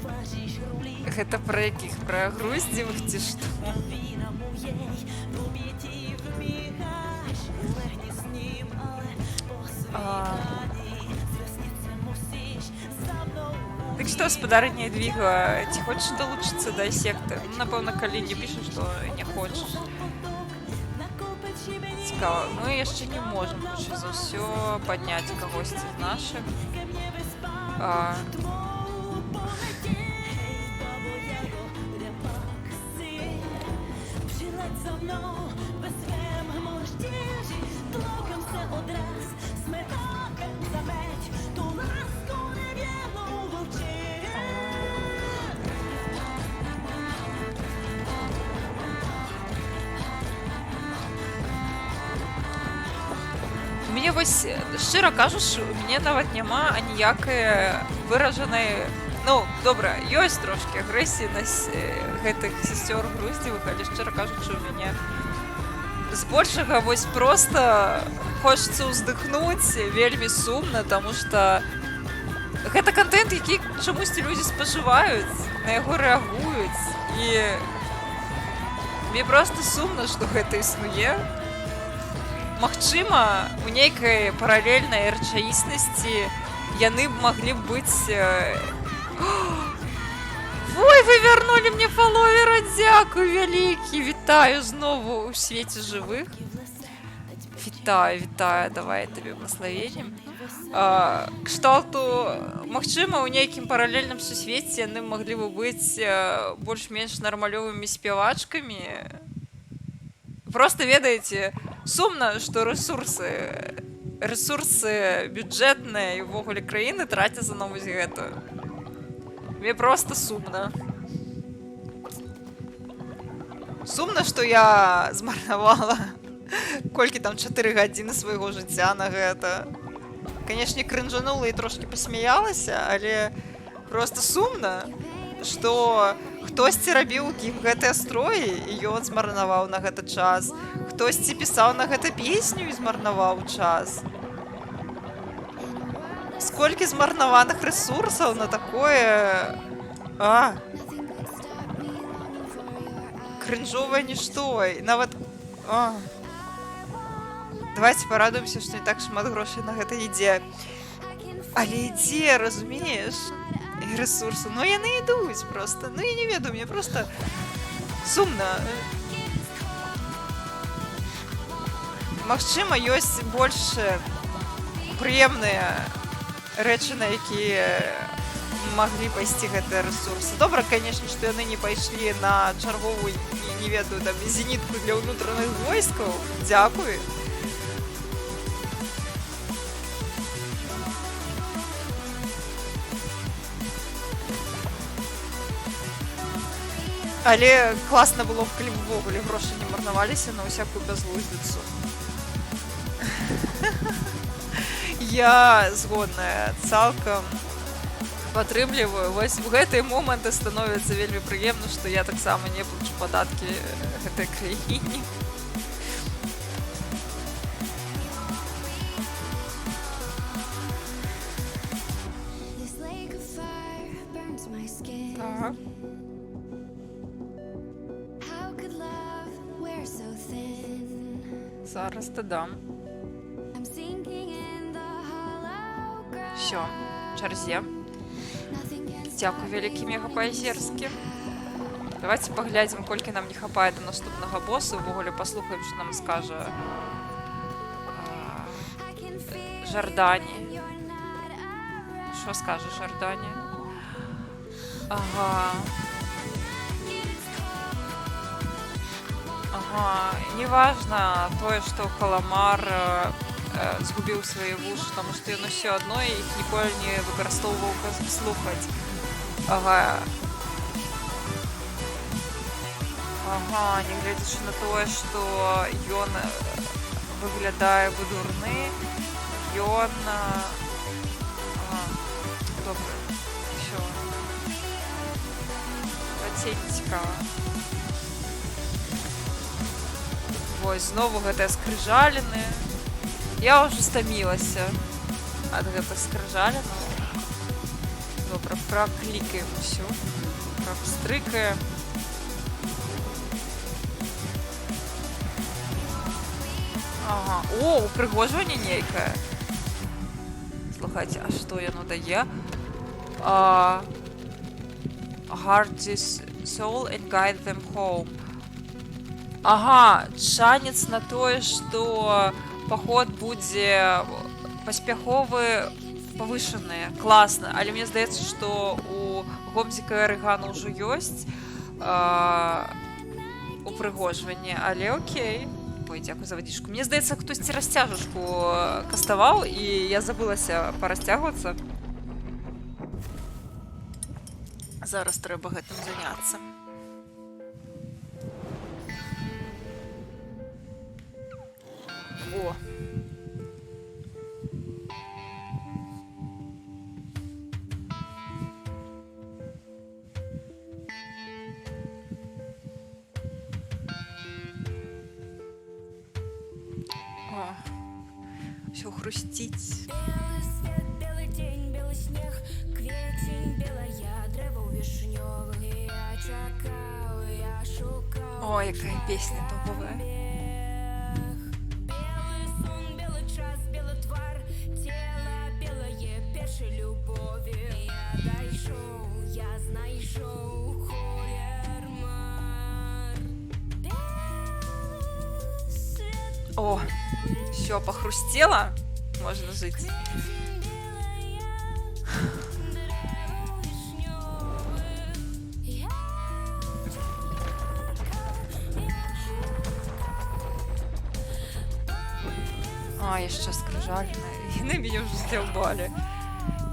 Зважиш рублі, гэта пра якіх? Пра груздзевых ці што? віна моєї, побіті вмігаєш, легні з ним, але по світанні, звесниться мусиш, за мною. Так што, спадарыня Едвіга, ці хочаш далучыцца да секты? Ну, напэўна, калі не пішаш, што не хочаш. Цікава, мы яшчэ не можам, хутчэй за ўсё, падняць кагосьці з нашых. А, Прилеть за мною, без схем можеш тіші, тлукаємся одраз, смикаєм за меч, ту ласку невірну вовчи. Мне вось, шчыра кажучы, у мяне нават няма аніякай выражанай... Ну, добра, ёсць трошкі агрэсіі на гэтых сесцёр груздзевых, але шчыра кажучы, у мяне збольшага вось проста хочацца ўздыхнуць, вельмі сумна, таму што гэта кантэнт, які чамусьці людзі спажываюць, на яго рэагуюць, і мне проста сумна, што гэта існуе. Магчыма, у нейкай паралельнай рэчаіснасці яны б маглі б быць... Ой, вы вярнулі мне фаловера, дзякуй вялікі, вітаю знову ў свеце жывых. Вітаю, вітаю, давай табе благословеннем. Кшталту, магчыма, у нейкім паралельным сусвеце яны маглі бы быць больш-менш нармалёвымі спявачкамі. Просто ведаеце, сумна, што ресурсы бюджэтныя і ўвогуле краіны трацяцца на вось гэта. Мне просто сумна. Сумна, што я змарнавала колькі там 4 гадзіны свайго жыцця на гэта. Канешне, крынжанула і трошкі пасмяялася, але просто сумна, што хтосьці рабіў гэтыя строі, і ён змарнаваў на гэты час. Хтосьці пісаў на гэта песню і змарнаваў час. Сколькі змарнаваных рэсурсаў на такое... Крынжовае нішто. Нават... Давайте парадуемся, што не так шмат грошай на гэта ідзе. Але ідзе, разумееш? І рэсурсы. Ну, яны ідуць проста. Ну, я не ведаю, мне проста сумна. Магчыма, ёсць больш прыемныя рэчы, на якія маглі пайсці гэтыя рэсурсы. Добра, канешне, што яны не пайшлі на чарговую, не ведаю, там, зенітку для ўнутраных войскаў. Дзякуй. Але класна было б, калі б увогуле грошы не марнаваліся на ўсякую бязглуздзіцу. Я згодная, цалкам падтрымліваю. Вось у гэтыя моманты становіцца вельмі прыемна, што я таксама не плачу падаткі гэтай краіне. Так. Зараз дадам. Всё, чарзе. Дзякуй вялікі мегапаазерскі. Давайте паглядзім, колькі нам не хапае да наступнага боса. Увогуле паслухаем, што нам скажа Жардані. Што скажа Жардані? Ага. Ага, неважно тое, што каламар згубіў свае вушы, таму што ён усё адно іх ніколі не выкарыстоўваў, каб слухаць. Ага. Ага, нягледзячы на тое, што ён выглядае бы дурны, ён... Ага, добра, усё. Працей не цікава. Вось, знову гэтыя скрыжаліны. Я ўжо стамілася ад гэтых скрыжалінаў. Добра, праклікаем усё. Прапстрыкаем. Ага. О, упрыгожванне нейкае. Слухайце, а што яно дае? Heart this soul and guide them home. Ага, шанец на тое, што паход будзе паспяховы, павышаны, класна. Але мне здаецца, што у Гомзіка і Арыгана ўжо ёсць упрыгожванне, але окей. Ой, дзякуй за вадзічку. Мне здаецца, хтосьці расцяжачку каставаў, і я забылася парасцягвацца. Зараз трэба гэтым заняцца. О! О! Всё хрусціць. Белый свет, белый день, белый снег, кветень, белая древо вишнёвых. Я чакаў, я шукаў. Ой, якая песня топовая. Белый сон, белый час, белый твар, тело белое, першай любові. Я дайшоў, я знайшоў колер мар. Белый свет, О! Всё, похрустело? Можно жить. А, яшчэ скрыжаліны. Яны мяне ўжо здзяўбалі.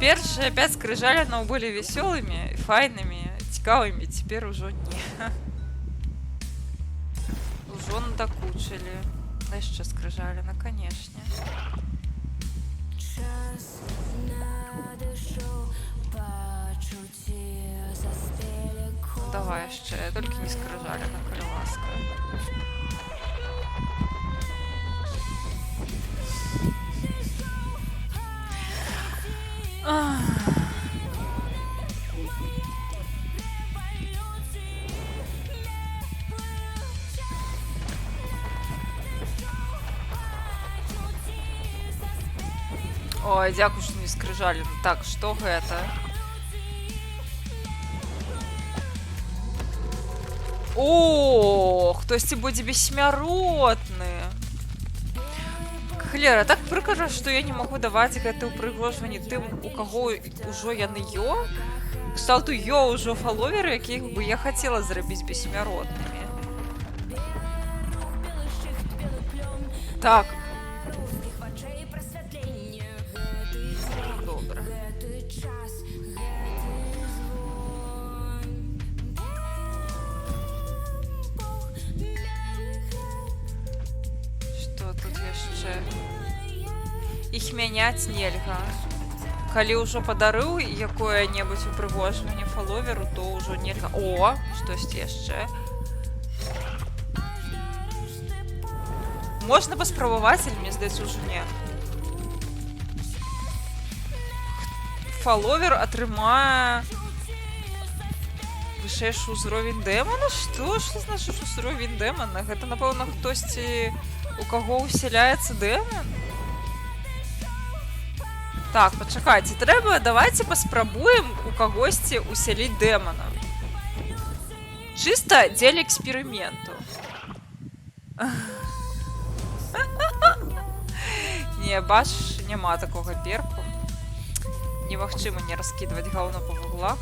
Першыя 5 скрыжалінаў былі весёлымі, файнымі, цікавымі, цяпер ужо не. Ужо надакучылі. Да яшчэ скрыжаліна, канешне. час надышоў, пачуцці заспелі колер. Давай яшчэ, толькі не скрыжаліна, калі ласка. Ой, дзякуй, што не скрыжаліна. Так, што гэта? О, хтосьці будзе бессмяротны. Хлера, так прыкра, што я не магу даваць гэты ўпрыгожванні тым, у каго ўжо яны ё. Кшталту ё ўжо фаловеры, якіх бы я хацела зрабіць бессмяротнымі. Так. Добра. Што тут яшчэ? Іх мяняць нельга. Калі ўжо падарыў якое-небудзь упрыгожванне фаловеру, то ўжо нельга. О, штосьці яшчэ. Можна паспрабаваць, але мне здаецца, ўжо не. Фаловер атрымае вышэйшы ўзровень дэмана? Што значыць ўзровень дэмана? Гэта, напэўна, хтосьці, у каго ўсяляецца дэман? Так, пачакайце, трэба, давайце паспрабуем у кагосьці ўсяліць дэмана. Чыста дзеля эксперыменту. Не, бачыш, няма такога перку. Немагчыма не раскідваць гаўно па вуглах.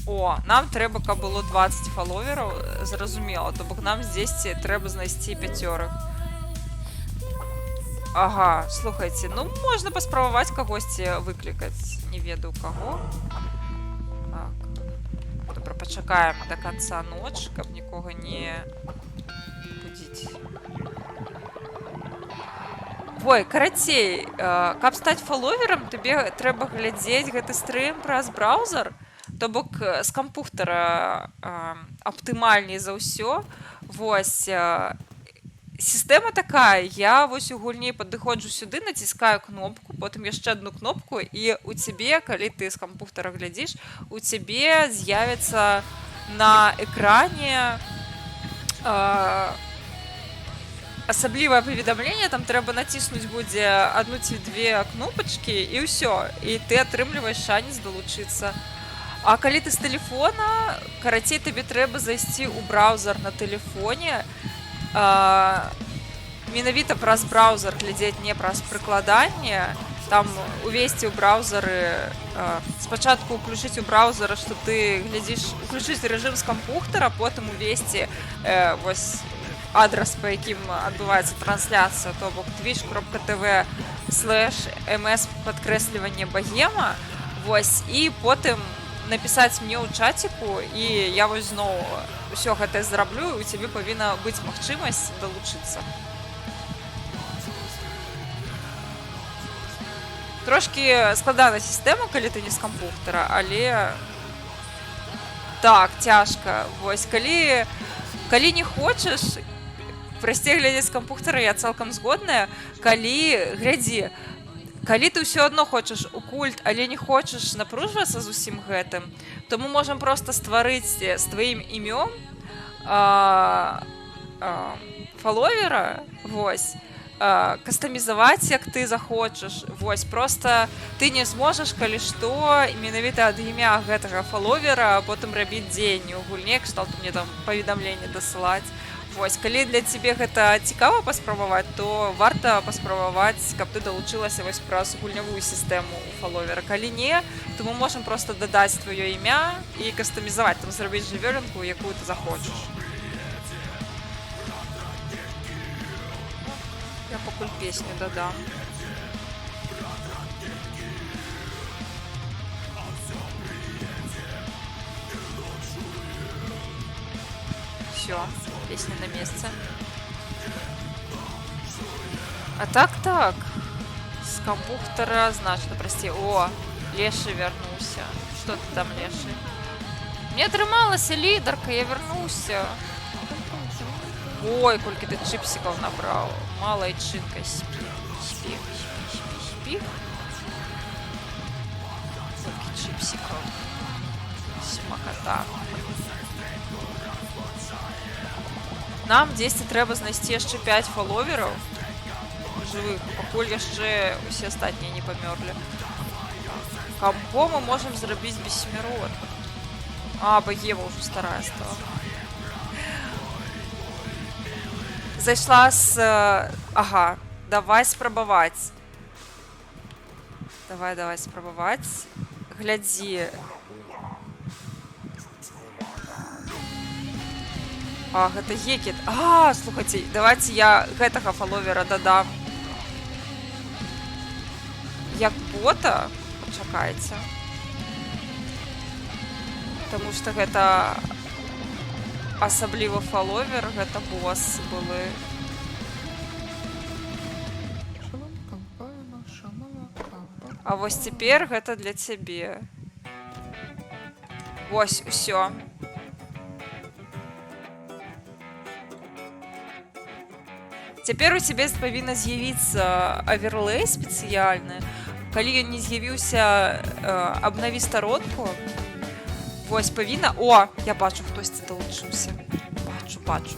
О, нам треба, каб було 20 фоловерів, зрозуміло, тобто нам здесь треба знайти 5. Ага, слухайте, ну можна паспрабаваць кагосьці выклікаць, не ведаю каго. Так. Добра, пачакаем до конца ноч, каб нікога не будзіць. Ой, карацей, каб стаць фоловерам, табе трэба глядзець гэты стрым праз браузер, то бок з кампухтара аптымальней за ўсё. Вось, сістэма такая, я вось у гульні падыходжу сюды, націскаю кнопку, потым яшчэ одну кнопку, і у цябе, калі ты з кампухтара глядзіш, у цябе з'явіцца на экране асаблівае паведамленне, там трэба націснуць будзе 1 ці 2 кнопачкі, і ўсё, і ты атрымліваеш шанец далучыцца. А калі ты з тэлефона, карацей, табе трэба зайсці ў браузер на тэлефоне, менавіта праз браузер глядзець, не праз прыкладанне, там увесці ў браузеры, спачатку ўключыць у браузера, што ты глядзіш, уключыць рэжым з кампухтара, потым увесці вось адрес, па якім адбываецца трансляцыя, то бок twitch.tv/ms_падкрэсліванне багема, вось, і потым напісаць мне ў чаціку, і я вось зноў усё гэта зраблю, і у цябе павінна быць магчымасць далучыцца. Трошкі складана сістэма, калі ты не з кампухтара, але так, цяжка. Вось, калі не хочаш прасцей глядзець з кампухтара, я цалкам згодная, глядзі, калі ты ўсё адно хочаш у культ, але не хочаш напружвацца з усім гэтым, то мы можам проста стварыць з тваім імём фоловера, вось, кастамізаваць, як ты захочаш, вось, проста ты не зможаш, калі што, менавіта ад імя гэтага фоловера, а потым рабіць дзеянні ў гульне, кшталту мне там паведамленне дасылаць. Вось, калі для цябе гэта цікава паспрабаваць, то варта паспрабаваць, каб ты далучылася вось праз гульнявую сістэму ў фоловера. Калі не, то мы можам проста дадаць тваё імя і кастамізаваць, там зрабіць жывёлінку, якую ты захочаш. Я пакуль песню дадам. Всё, песня на месте. А так, с компьютера значно, прости. О, Леший вернулся. Что ты там, Леший? Мне атрымалася лідарка, я вернулся. Ой, колькі ты чипсиков набрал. Малайчинка, спи. Колькі чипсиков. Смакота. Нам дзесьці трэба знайсці яшчэ 5 фоловераў жывых, пакуль яшчэ усе астатнія не памёрлі. Кампо мы можам зрабіць без 7. А, Багева ўжо старая стала. Зайшла з... Ага, давай спрабаваць. Давай спрабаваць. Глядзі. А, гэта Гекет. А, слухайце, давайте я гэтага фоловера дадам. Як бота, пачакайце. Таму што гэта асабліва фоловер, гэта босс былы. А вось цяпер гэта для цябе. Вось, усё. Цяпер у цябе павінна з'явіцца аверлей спецыяльны. Калі ён не з'явіўся, абнаві старонку. Вось, павінна... О, я бачу, хтосьці далучыўся. Бачу.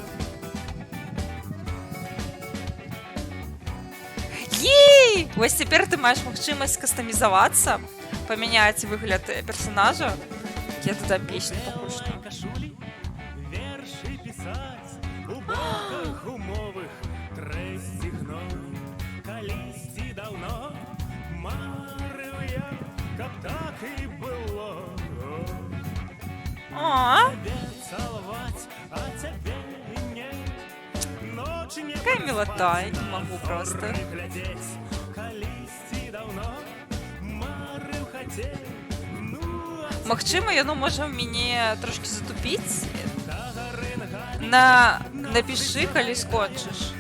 Ей! Вось цяпер ты маеш магчымасць кастамізавацца, памяняць выгляд персонажа. Я дадам песню пакуль што. А, целовать, а тебе нет. Ночь не какая милота, я не могу просто. глядеть, калісті давно марив хотів. Магчыма, яно можа мяне трошки затупіць. Напішы, калі скончыш.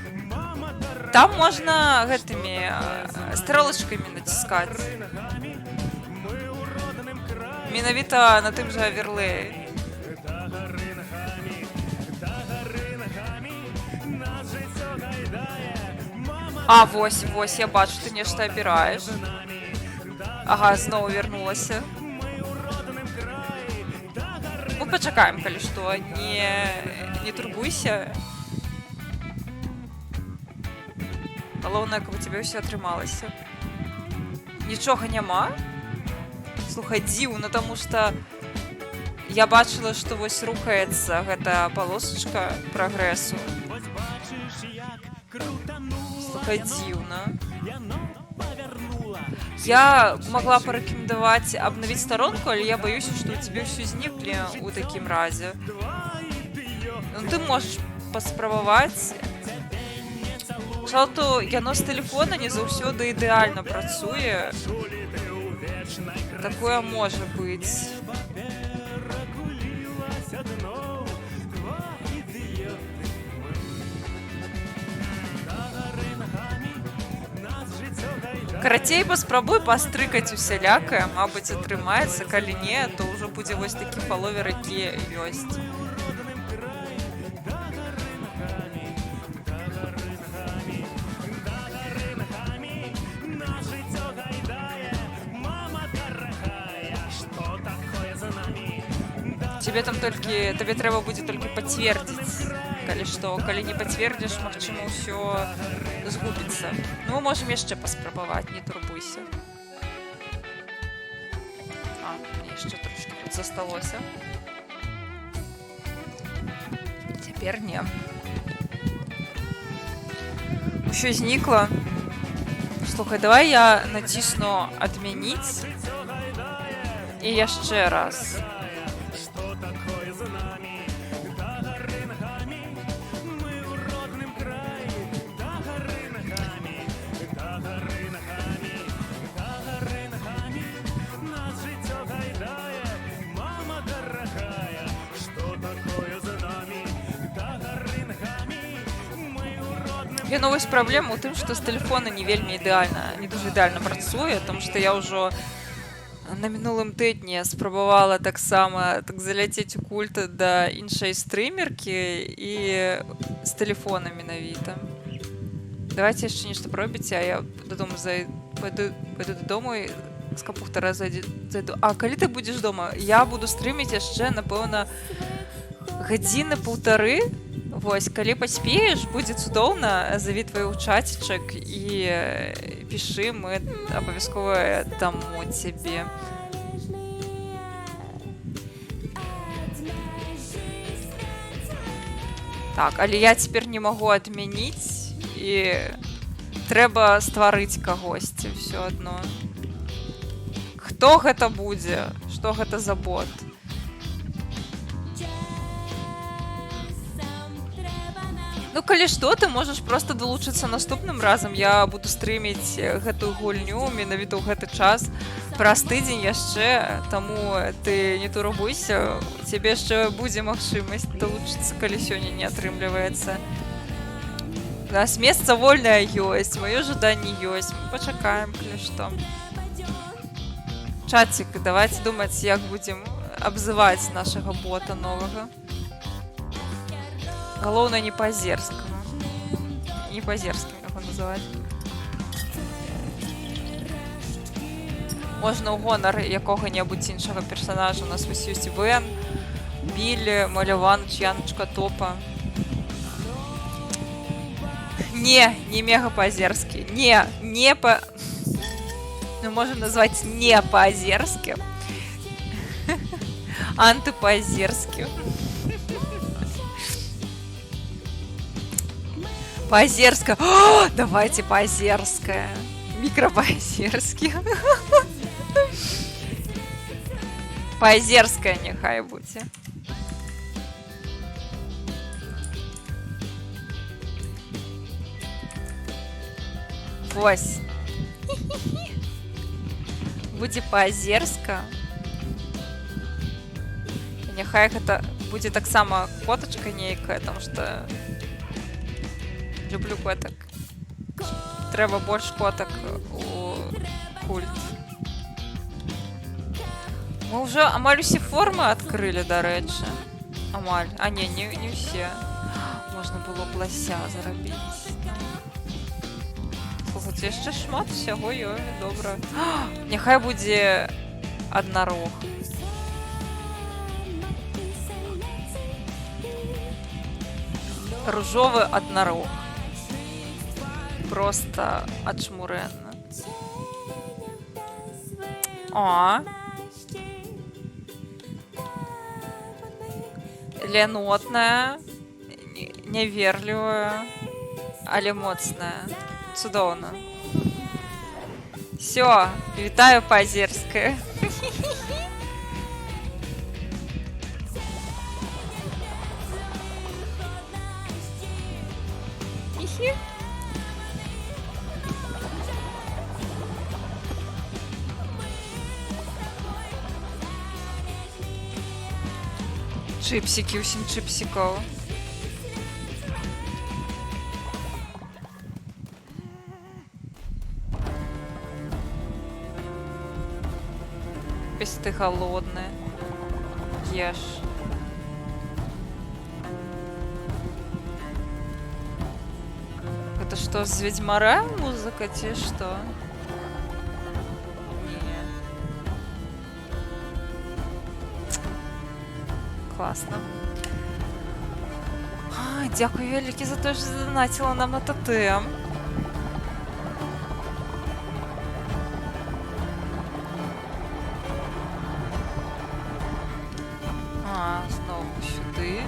Там можна гэтымі стрэлачкамі націскаць. Менавіта на тым жа аверлеі. А, вось, я бачу, ты нешта абіраеш. Ага, зноў вярнулася. Мы пачакаем, калі што, не турбуйся. Галоўнае, каб у цябе ўсё атрымалася. Нічога няма? Слухай, дзіўна, таму што я бачыла, што вось рухаецца гэта палосачка прагрэсу. Слухай, дзіўна. Я могла порекомендовать обновить сторонку, але я боюсь, что у тебя все знеклі у такім разе. Ну, ты можешь паспрабаваць. Жалту, яно з тэлефона не заўсёды ідэальна працуе. Такое можа быць. Карацей, паспрабуй пастрыкаць усялякае, мабыць, атрымаецца, калі не, то ўжо будзе вось такі фаловер, які ёсць. Табе трэба будзе толькі пацвердзіць, калі што, калі не пацвердзіш, магчыма, ўсё згубіцца. Ну, мы можам яшчэ паспрабаваць, не турбуйся. А, мне яшчэ трошки тут засталося. Цяпер не. Усё знікла. Слухай, давай я націсну адмяніць. І яшчэ раз. Вось праблема ў тым, што з тэлефона не вельмі ідэальна, не дуже ідэальна працуе, тому што я ўжо на мінулым тыдні спрабавала таксама заляцець у культ да іншай стрымеркі і з тэлефона менавіта. Давайте яшчэ нешта пробіць, а я дадому пойду дадому і з капухтара зайду. А калі ты будзеш дома? Я буду стрыміць яшчэ, напэўна, гадзіны паўтары. Вось, калі паспееш, будзе цудоўна, завітвай у чацічак і пішы, мы абавязкова дамо цябе. Так, але я цяпер не магу адмяніць і трэба стварыць кагосьці ўсё адно. Хто гэта будзе? Што гэта за бот? Ну, калі што, ты можаш проста далучыцца наступным разам. Я буду стрыміць гэтую гульню менавіта ў гэты час праз тыдзень яшчэ, таму ты не турбуйся, у цябе яшчэ будзе магчымасць далучыцца, калі сёння не атрымліваецца. У нас месца вольнае ёсць, маё жаданне ёсць, мы пачакаем, калі што. Чатик, давайте думаць, як будзем абзываць нашага бота новага. Галоўнае не па-азерскаму. Не па-азерскаму яго называць. Можна ў гонар якога-небудзь іншага персанажа. У нас вось ёсць Вен, Білі, Маляваныч, Яночка, Топа. Не мега па-азерскі. Не па... Мы можем назваць не па-азерскі. Анты-па-азерскі. По-азерское. О, давайте по-азерское. Микро-по-азерски. По-азерское нехай будзе. Вось. Будзе па-азерска. Няхай гэта будзе таксама котачка нейкая, потому што люблю котак. Трэба больш котак у культ. Мы ўжо амаль усе формы адкрылі, дарэчы. Амаль. А не ўсе. Можна было б лася зарабіць. Слухайце, яшчэ шмат усяго ёй, добра. Няхай будзе аднарог. Ружовы аднарог. Просто ачмурэнна. А. Ленотная, няверлівая, але моцная. Цудоўна. Всё, вітаю па-азерскае. Хі-хі. Чипсики, усім чипсиков. Если ты голодный, ешь. Это что, с Ведьмара музыка, те что? Не. Классно. Дякую вялікі за те, що задонатила нам на тотем. Знову сюди.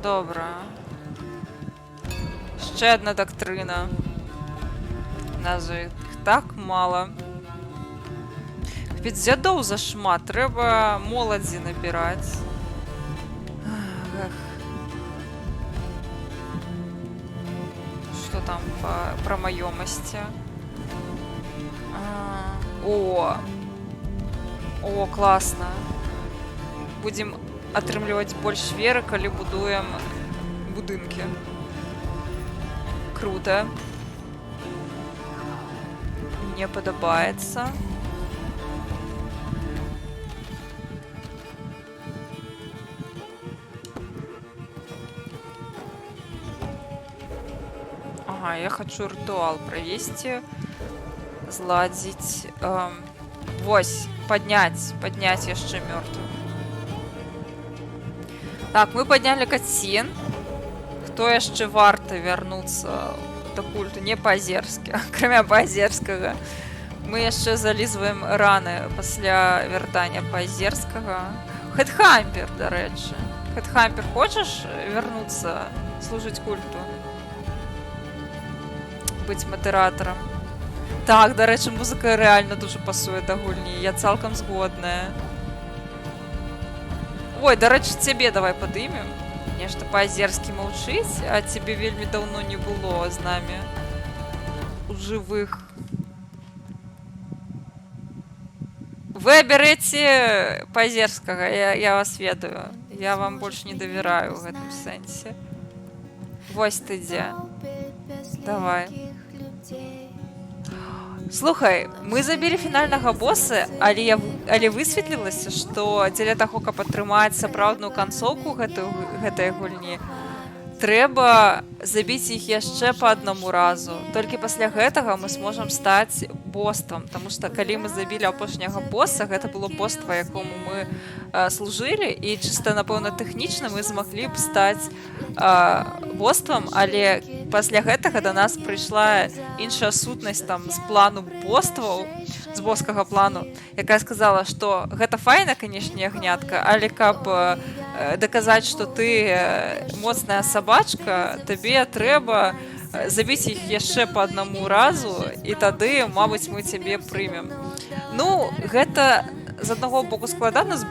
Добре. Ще одна доктрина. Нас же їх так мало. Ведь дзядоў зашмат, трэба моладзі набіраць. Что там по маёмасці? О, класна. Будзем атрымліваць больш веры, калі будуем будынкі. Круто. Мне падабаецца. Ага, я хочу ритуал провести, зладзіць. Вось, поднять яшчэ мёртвых. Так, мы подняли кацін. Хто яшчэ варта вярнуцца да культу? Не па-азерскі, акрамя па-азерскага. Мы яшчэ залізваем раны пасля вяртання па-азерскага. Хедхампер, дарэчы. Хедхампер, хочаш вярнуцца служыць культу? Быць мадэратарам. Так, дарэчы, музыка рэальна дуже пасуе да гульні. Я цалкам згодная. Ой, дарэчы, цябе давай падымем. Нешта па-азерскі маўчыць, а цябе вельмі даўно не было з намі у жывых. Вы абярэце па-азерскага, я вас ведаю. Я вам больш не давяраю ў гэтым сэнсе. Вось ты дзе. Давай. Слухай, мы забілі фінальнага боса, але высветлілася, што дзеля таго, каб атрымаць сапраўдную канцоўку гэтай гульні, трэба забіць іх яшчэ па аднаму разу. Толькі пасля гэтага мы сможам стаць боствам, таму што калі мы забілі апошняга боса, гэта было боства, якому мы служылі, і чыста, напэўна, тэхнічна мы змаглі б стаць боствам, але пасля гэтага да нас прыйшла іншая сутнасць там з плану бостваў, з боскага плану, якая сказала, што гэта файна, канешне, ягнятка, але каб даказаць, што ты моцная сабачка, табе трэба забіць іх яшчэ па аднаму разу, і тады, мабыць, мы цябе прымем. Ну, гэта з аднаго боку складана, з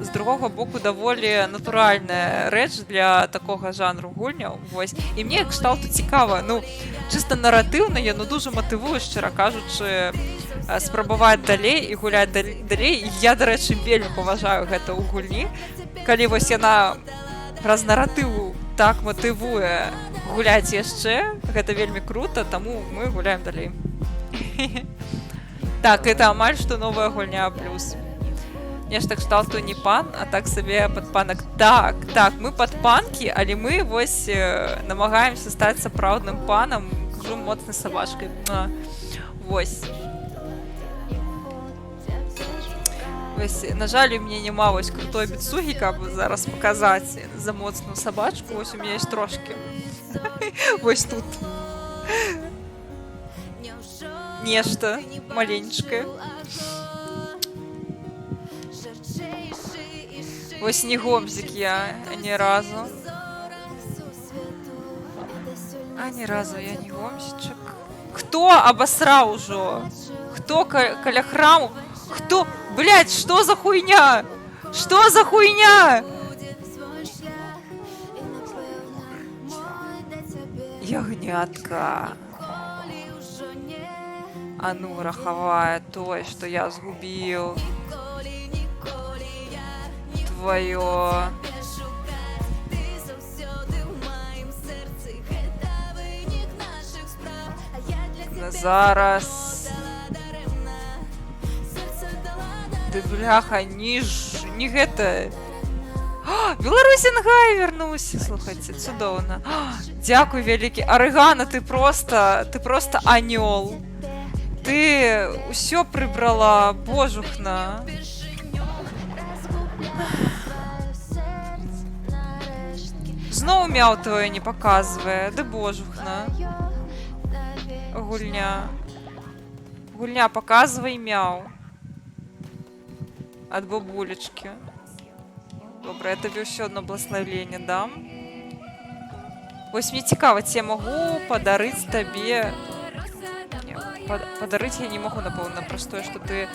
з другого боку даволі натуральна реч для такого жанру гульняў. Вось. І мне кшталту цікава, ну, чисто наратыўна, яно дуже мотивує, щиро кажучи, спрабаваць далей і гуляць далей. І я, дарэчы, вельмі паважаю гэта ў гульні. Калі вось яна праз наратыву так мотивуе гуляць яшчэ, гэта вельмі круто, таму мы гуляем далей. Так, это амаль што новая гульня плюс. Нешта кшталту не пан, а так сабе падпанак. Так, мы падпанкі, але мы вось намагаемся стаць сапраўдным панам, кажу моцнай сабачкай. Вось. Вось, на жаль, у мяне няма вось крутой біцугі, каб зараз паказаць за моцную сабачку. Вось у мяне ёсць трошки. Вось тут. Нешта маленечкае. Вось не гомзик я ні разу. А ні разу я не гомзичек. Хто обосрал ужо? Хто каля храму? Хто? Блять, что за хуйня? Что за хуйня? Ягнятка. А ну, рахавая той, что я згубил. Твое. Зараз. Ты, бляха, не гэта. Беларусінгай вернуўся. Слухайце, цудоўна. Дзякуй вялікі. Арыгана, ты просто анёл. Ты ўсё прыбрала, божухна. Зноў мяў твое не паказвае. Ды божухна. Гульня. Гульня, паказвай мяў. Ад бабулечкі. Добра, я табе ўсё адно блаславленне дам. Вось мне цікава, ці я магу падарыць табе... Не, падарыць я не магу, напэўна, праз тое, што ты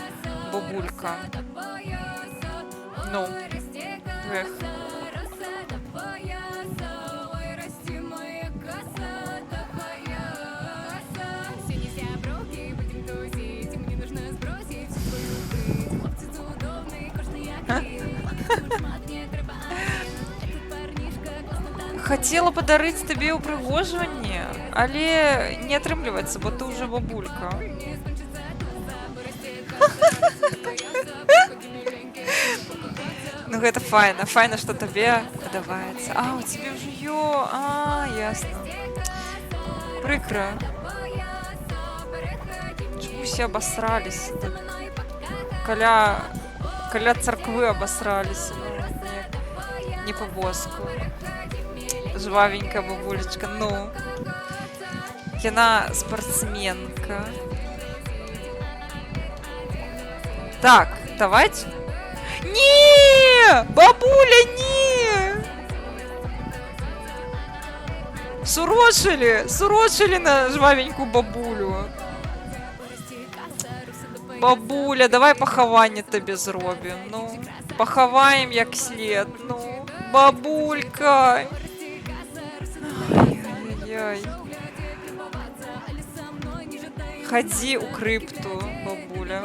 бабулька. Ну. Эх. Хацела падарыць табе ўпрыгожванне, але не атрымліваецца, бо ты ўжо бабулька. Ну гэта файна, файна, што табе падабаецца. А, у цябе ўжо ё, ясна. Прыкра. Чаму ўсе абасраліся? Каля царквы абасраліся. Не па-боску. Жвавенькая бабулечка, ну. Яна спортсменка. Так, давайте. Не! Бабуля, не! Сурочили на жвавенькую бабулю. Бабуля, давай пахаванне табе зробім. Ну, пахаваем як след. Ну, бабулька. Ай-яй-яй. Ходzi у крыпту, бабуля.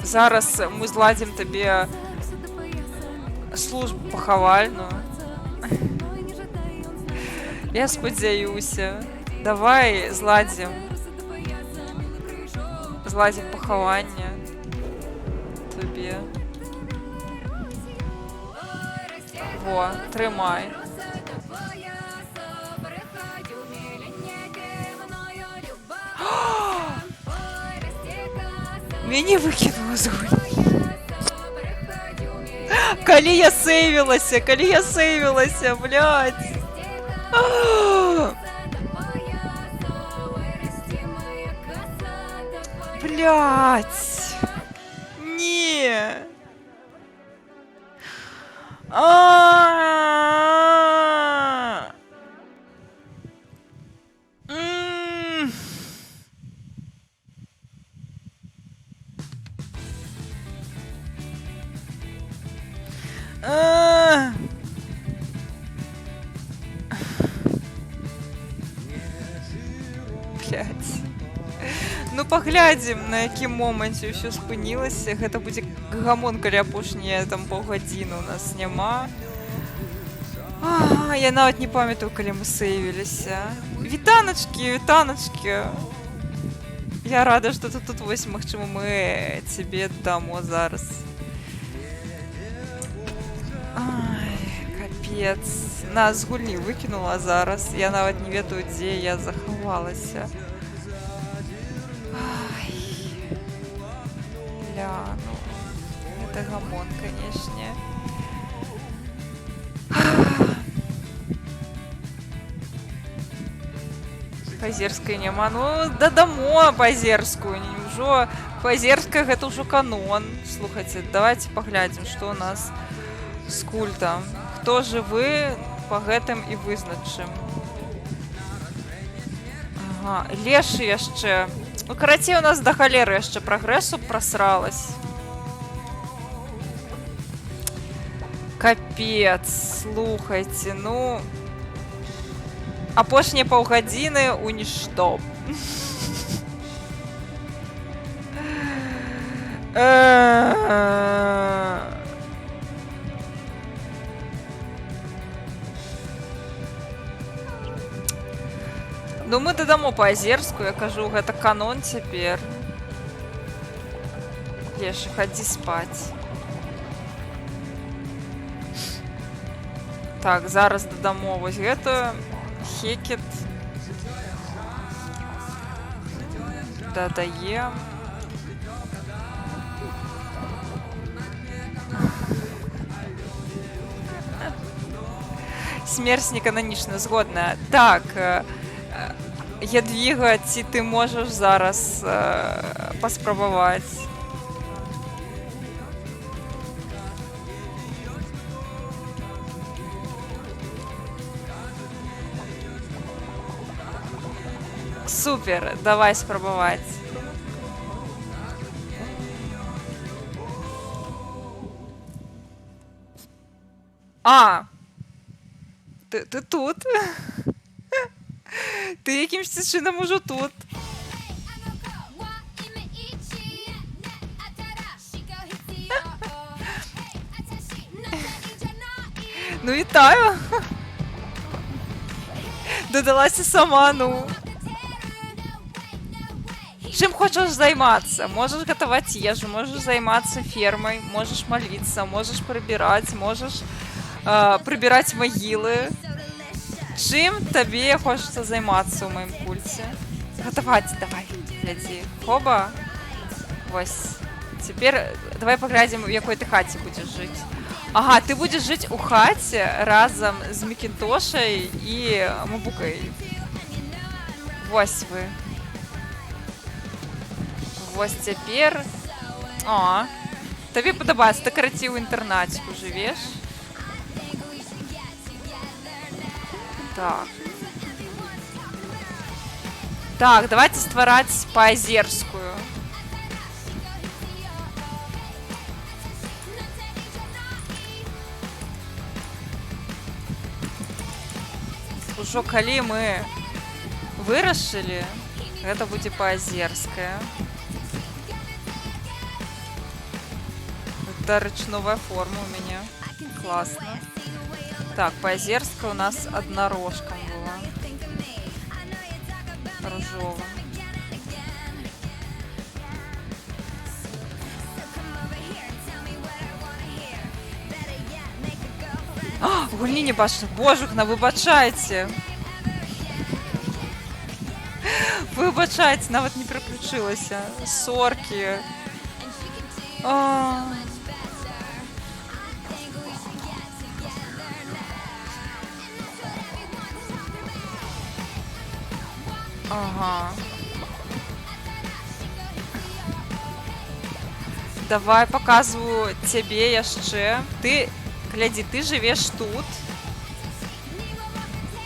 Зараз мы зладзім табе службу пахавальную. Я спадзяюся. Давай зладзім пахаванне табе. Во, трымай. Мяне выкінула з гульні. Калі я сейвілася, блядь. Блядь. Не. паглядзім, на якім моманце ўсё спынілася. Гэта будзе гамон, калі апошнія там паўгадзіны у нас няма. Я нават не памятаю, калі мы сейвіліся. Вітаначкі, вітаначкі. Я рада, што ты тут, вось, магчыма, мы цябе дамо зараз. Ай, капец. Нас з гульні выкінула зараз. Я нават не ведаю, дзе я захавалася. Ай. Ля, ну, гэта гамон, канешне. Пазерскай няма. Ну, дадамо пазерскую. Няўжо пазерская гэта ўжо канон. Слухайце, давайте паглядзім, што ў нас з культам. Хто жывы, па гэтым і вызначым. Ага, лешы яшчэ. Ну, карацей, у нас да халеры яшчэ прагрэсу прасралась. Капец, слухайце, ну... Апошнія паўгадзіны ў нішто. Ну, мы дадамо пазерскую, я кажу, гэта канон цяпер. Леша, хадзі спаць. Так, зараз дадамо вось гэтую. Хекет. Дадаем. Смерць не кананічна, згодна. Так, Ядвіга, ці ты можаш зараз паспрабаваць? Супер, давай спрабаваць. Ты тут? Ты якимсь чынам ужо тут. Ну, вітаю. Додалася сама, ну. Чым хочаш займацца? Можаш гатаваць ежу, можаш займацца фермай, можаш маліцца, можаш прыбіраць, можаш прыбіраць магілы. Чым табе хочацца займацца ў маім кульце? Гатаваць, давай, глядзі. Хоба. Вось. Цяпер давай паглядзім, у якой ты хаце будзеш жыць. Ага, ты будзеш жыць у хаце разам з Мікінтошай і Мабукай. Вось вы. Вось цяпер... Табе падабаецца, ты, карацей, у інтэрнаціку жывеш. Так. Так, давайте ствараць паазерскую. Ужо калі мы вырашылі, гэта будзе паазерская. Дарэчы, новая форма у мяне. Класна. Так, паазерская у нас аднарожкам была. Ружовым. В гульні не бачу. Божухна, выбачайце. Выбачайце, нават не пераключылася. Соркі. Ага. Давай паказваю цябе яшчэ. Ты, глядзі, ты жывеш тут.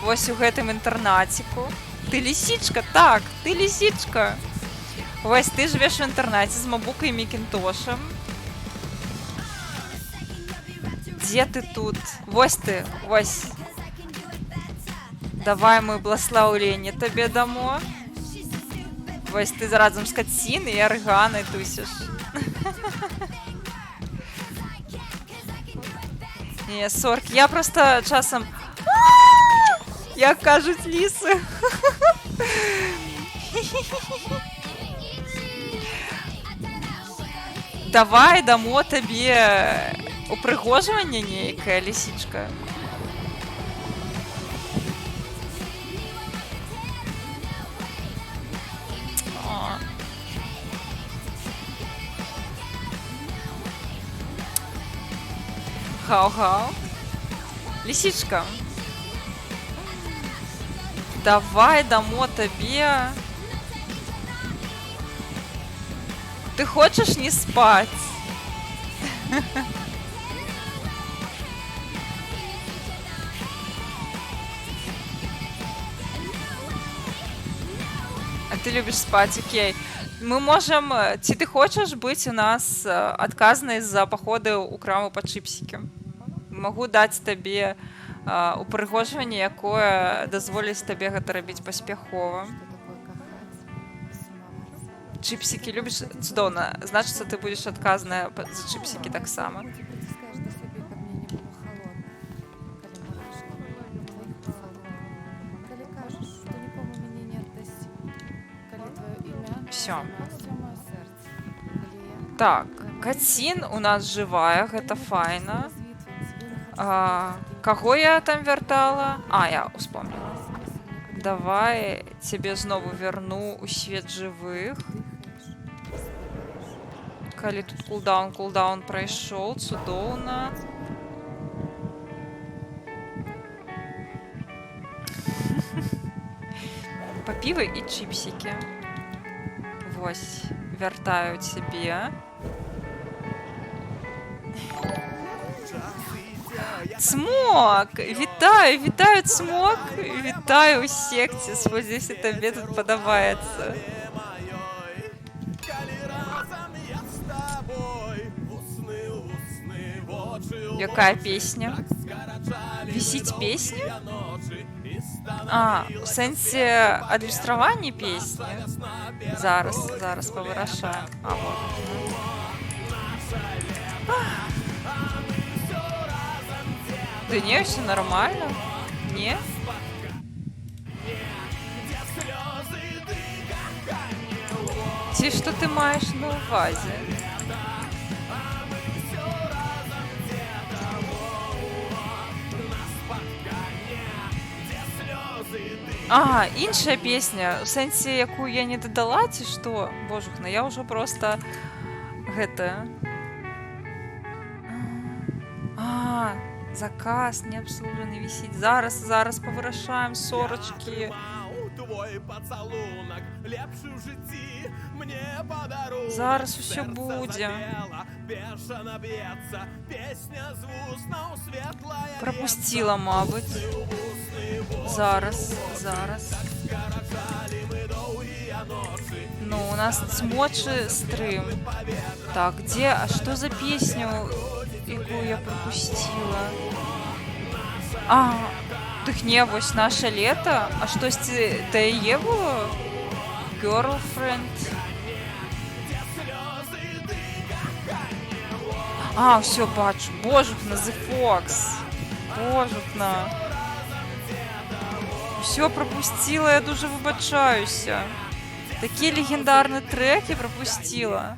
Вось у гэтым інтэрнаціку. Ты лисичка, так, ты лисичка. Вось, ты жывеш у інтэрнаце з Мабукай і Мікінтошам. Дзе ты тут? Вось ты, вось. Давай мы благословление тебе дамо. Вось ти разом з Кацін і Арганою тусиш. Ні, сорк, я просто часом... Як кажуть ліси. Давай дамо тобі упригожування нейке, лисичка. О. Гау-гау. Лисичка. Давай дамо тобі. Ты хочешь не спать? А ты любишь спать, окей. Мы можем... Ці ты хочешь быть у нас отказной за походы у краму по чипсики? Могу даць табе упрыгожванне, якое дазволіць табе гэта рабіць паспяхова. Чипсики любишь? Цудоўна. Значится, ты будешь отказная за чипсики так само. Все. Так, Кацін у нас живая, гэта файна. Каго я там вяртала? А, я успомнила. Давай тебе знову верну у свет живых. Калі тут кулдаун прайшоў, цудоўна. Папівы і чипсики. Вось, вяртаю тебе. Цмок! Вітаю, вітаю, Цмок! Вітаю у секце. Сподіваюся, тобі тут подобається. Якая песня? Висить песня? А, у сенсі адлюстравання песні? Зараз повирашаємо. А, вот. Да не, все нормально. Не? Ці, що ти маєш на увазі? Ага, іншая песня, у сенсі, яку я не додала, ці што? Божухна, я ўжо просто... Гэта... А, заказ неабслужаны вісіць. Зараз повырашаем сорочки. Зараз усё будзе. Пропустила, мабуть. Зараз. Ну, у нас цмочы стрим. Так, где? А что за песню, яку я пропустила? А, дык не, вось наше лето. А штосьці да яе было? Girlfriend. А, все, бачу. Божухна, The Fox. Божухна. Все пропустила, я дуже вибачаюся. Такі легендарні треки пропустила.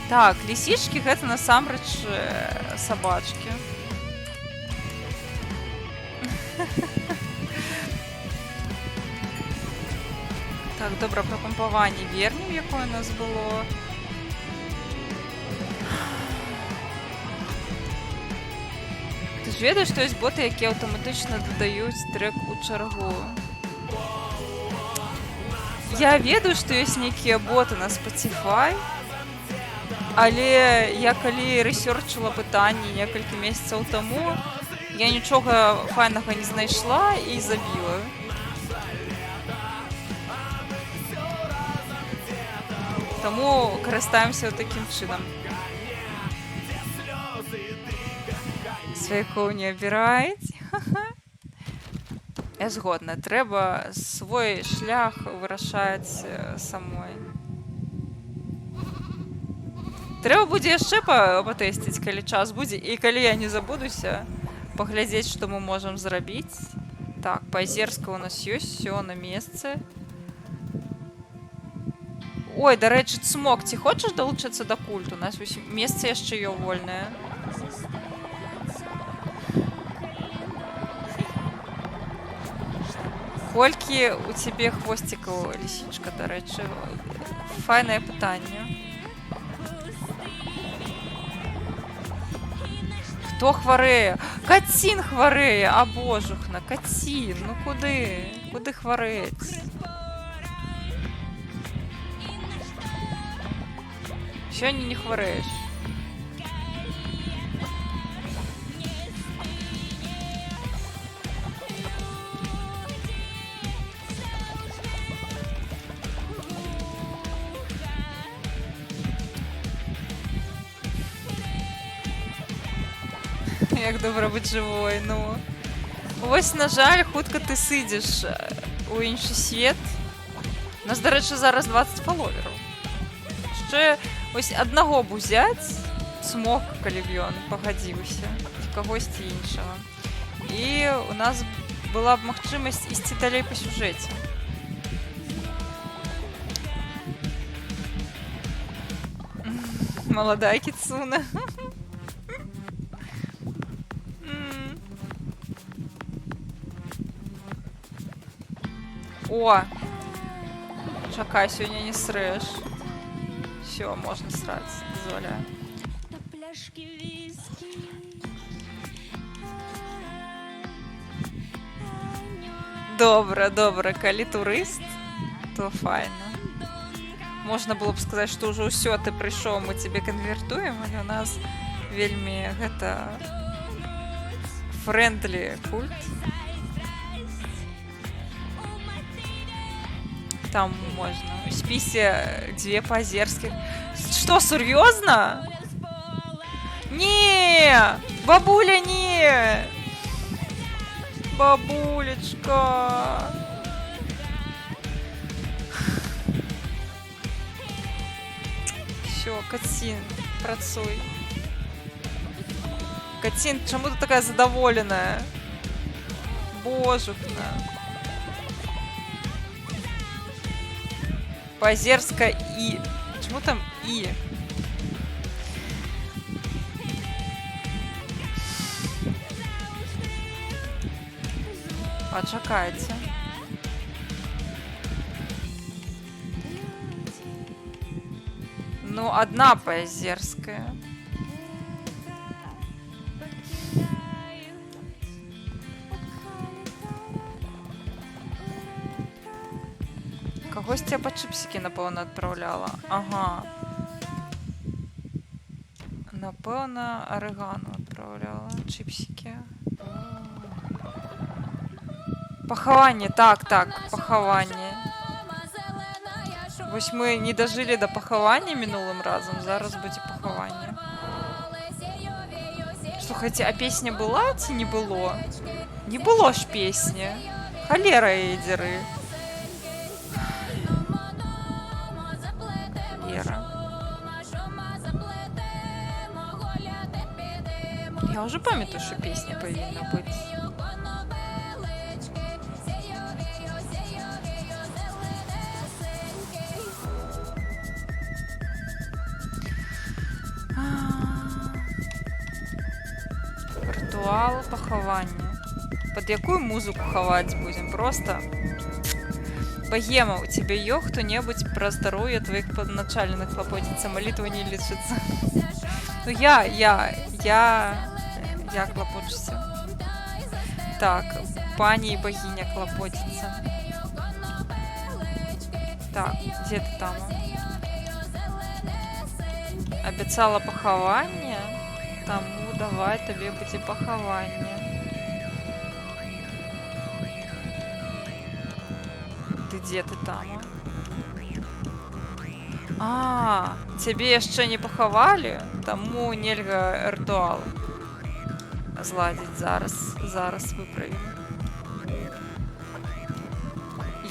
Так, лисички гэта насамрэч собачки. Так, добре, про помпаванне вернем, якое у нас было. Ти ж ведаєш, що є боти, які автоматично додають трек у чергу. Я ведаю, што ёсць нейкія боты на Spotify, але я калі рэсерчыла пытанні некалькі месяцаў таму, я нічога файнага не знайшла і забіла. Таму карыстаемся такім чынам. Сваякоў не абіраюць. Я згодна, трэба свой шлях вырашаць самой. Трэба будзе яшчэ патэсціць, калі час будзе, і калі я не забудуся, паглядзець, што мы можам зрабіць. Так, Пазерска у нас ёсць, всё на месцы. Ой, дарэчы, Цмок, ці хочаш далучыцца да культу? У нас месца яшчэ ёсць вольнае. Колькі у цябе хвосцікаў, лісічка, дарэчы? Файнае пытанне. Хто хварэе? Кацін хварэе! А божухна, Кацін, ну куды? Куды хварэць? Сёння не хварэеш. Як добра быць жывой, ну. Вось, на жаль, хутка ты сыдзеш у іншы свет. У нас, дарэчы, зараз 20 фаловераў. Яшчэ вось аднаго б узяць, Цмок, калі б ён пагадзіўся, ці кагосьці іншага. І у нас была б магчымасць ісці далей па сюжэце. Маладая Кіцуна. О! Чакай, сёння не срэш. Всё, можна сраць, дазваляю. На пляшке виски. Добра, добра, калі турыст, то файна. Можна было б сказаць, што ўжо ўсё, ты прыйшоў, мы цябе канвертуем, але у нас вельмі гэта фрэндлі культ. Там можна. У спісе 2 пазерскіх. Што, сур'ёзна? Не! Бабуля, не! Бабулечка! Всё, Кацін, працуй. Кацін, чаму ты такая задаволеная? Божухна. Пазерска І. Чому там І? Почакайце. Ну, одна Пазерская. Кагосьці я па чыпсікі, напэўна, адпраўляла. Ага. Напэўна, арыгану адпраўляла. Чыпсікі. Пахаванне, так, пахаванне. Вось мы не дажылі да пахавання мінулым разам, зараз будзе пахаванне. Слухайце, а песня была ці не было? Не было ж песні. Халера яе дзяры. Я уже памятаю, что песня повинна быть. Ритуал пахавання. Под якую музыку хаваць будем? Просто... Богема, у тебя ё кто-нибудь про здоровье твоих подначаленных хлопотится? Молитва не лечится. Ну я клопочуся. Так, пани и богиня клопотится. Так, где ты там? Обещала пахавание? Тому давай тебе будет пахавание. Ты где ты там? А, цябе яшчэ не пахавалі, таму нельга рытуал зладзіць зараз выправім.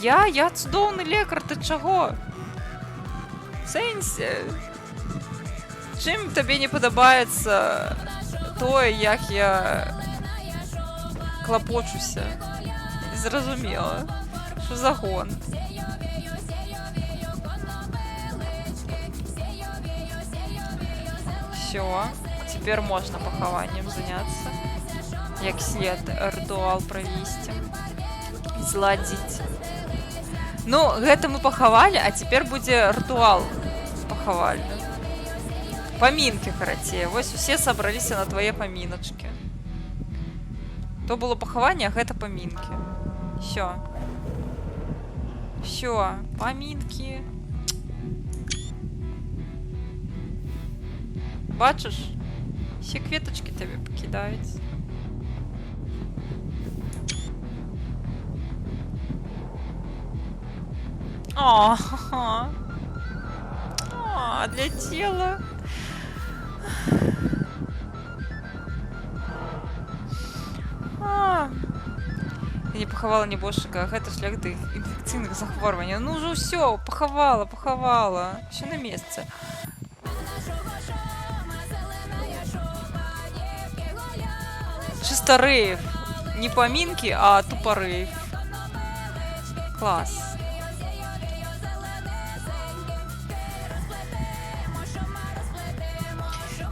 Я цудоўны лекар, ты чаго? Сэнсе? Чым табе не падабаецца тое, як я клапочуся? Зразумела. Што за гон? Все, теперь можно пахаваннем заняться. Як след ритуал провести. Зладзіць. Ну, гэта мы пахавалі, а цяпер будзе ритуал пахавальны. Памінкі, карацей. Вось усе сабраліся на твае паміначкі. То было пахаванне, а гэта памінкі. Всё. Всё, памінкі. Бачыш? Все кветочки тебе пакідаюць. О, для тела. Ты не пахавала небожчыка, гэта шлях да інфекцыйных захворванняў. Ну ўжо ўсё, пахавала. Всё на месцы. Чисто рейв. Не поминки, а тупо рейв. Класс.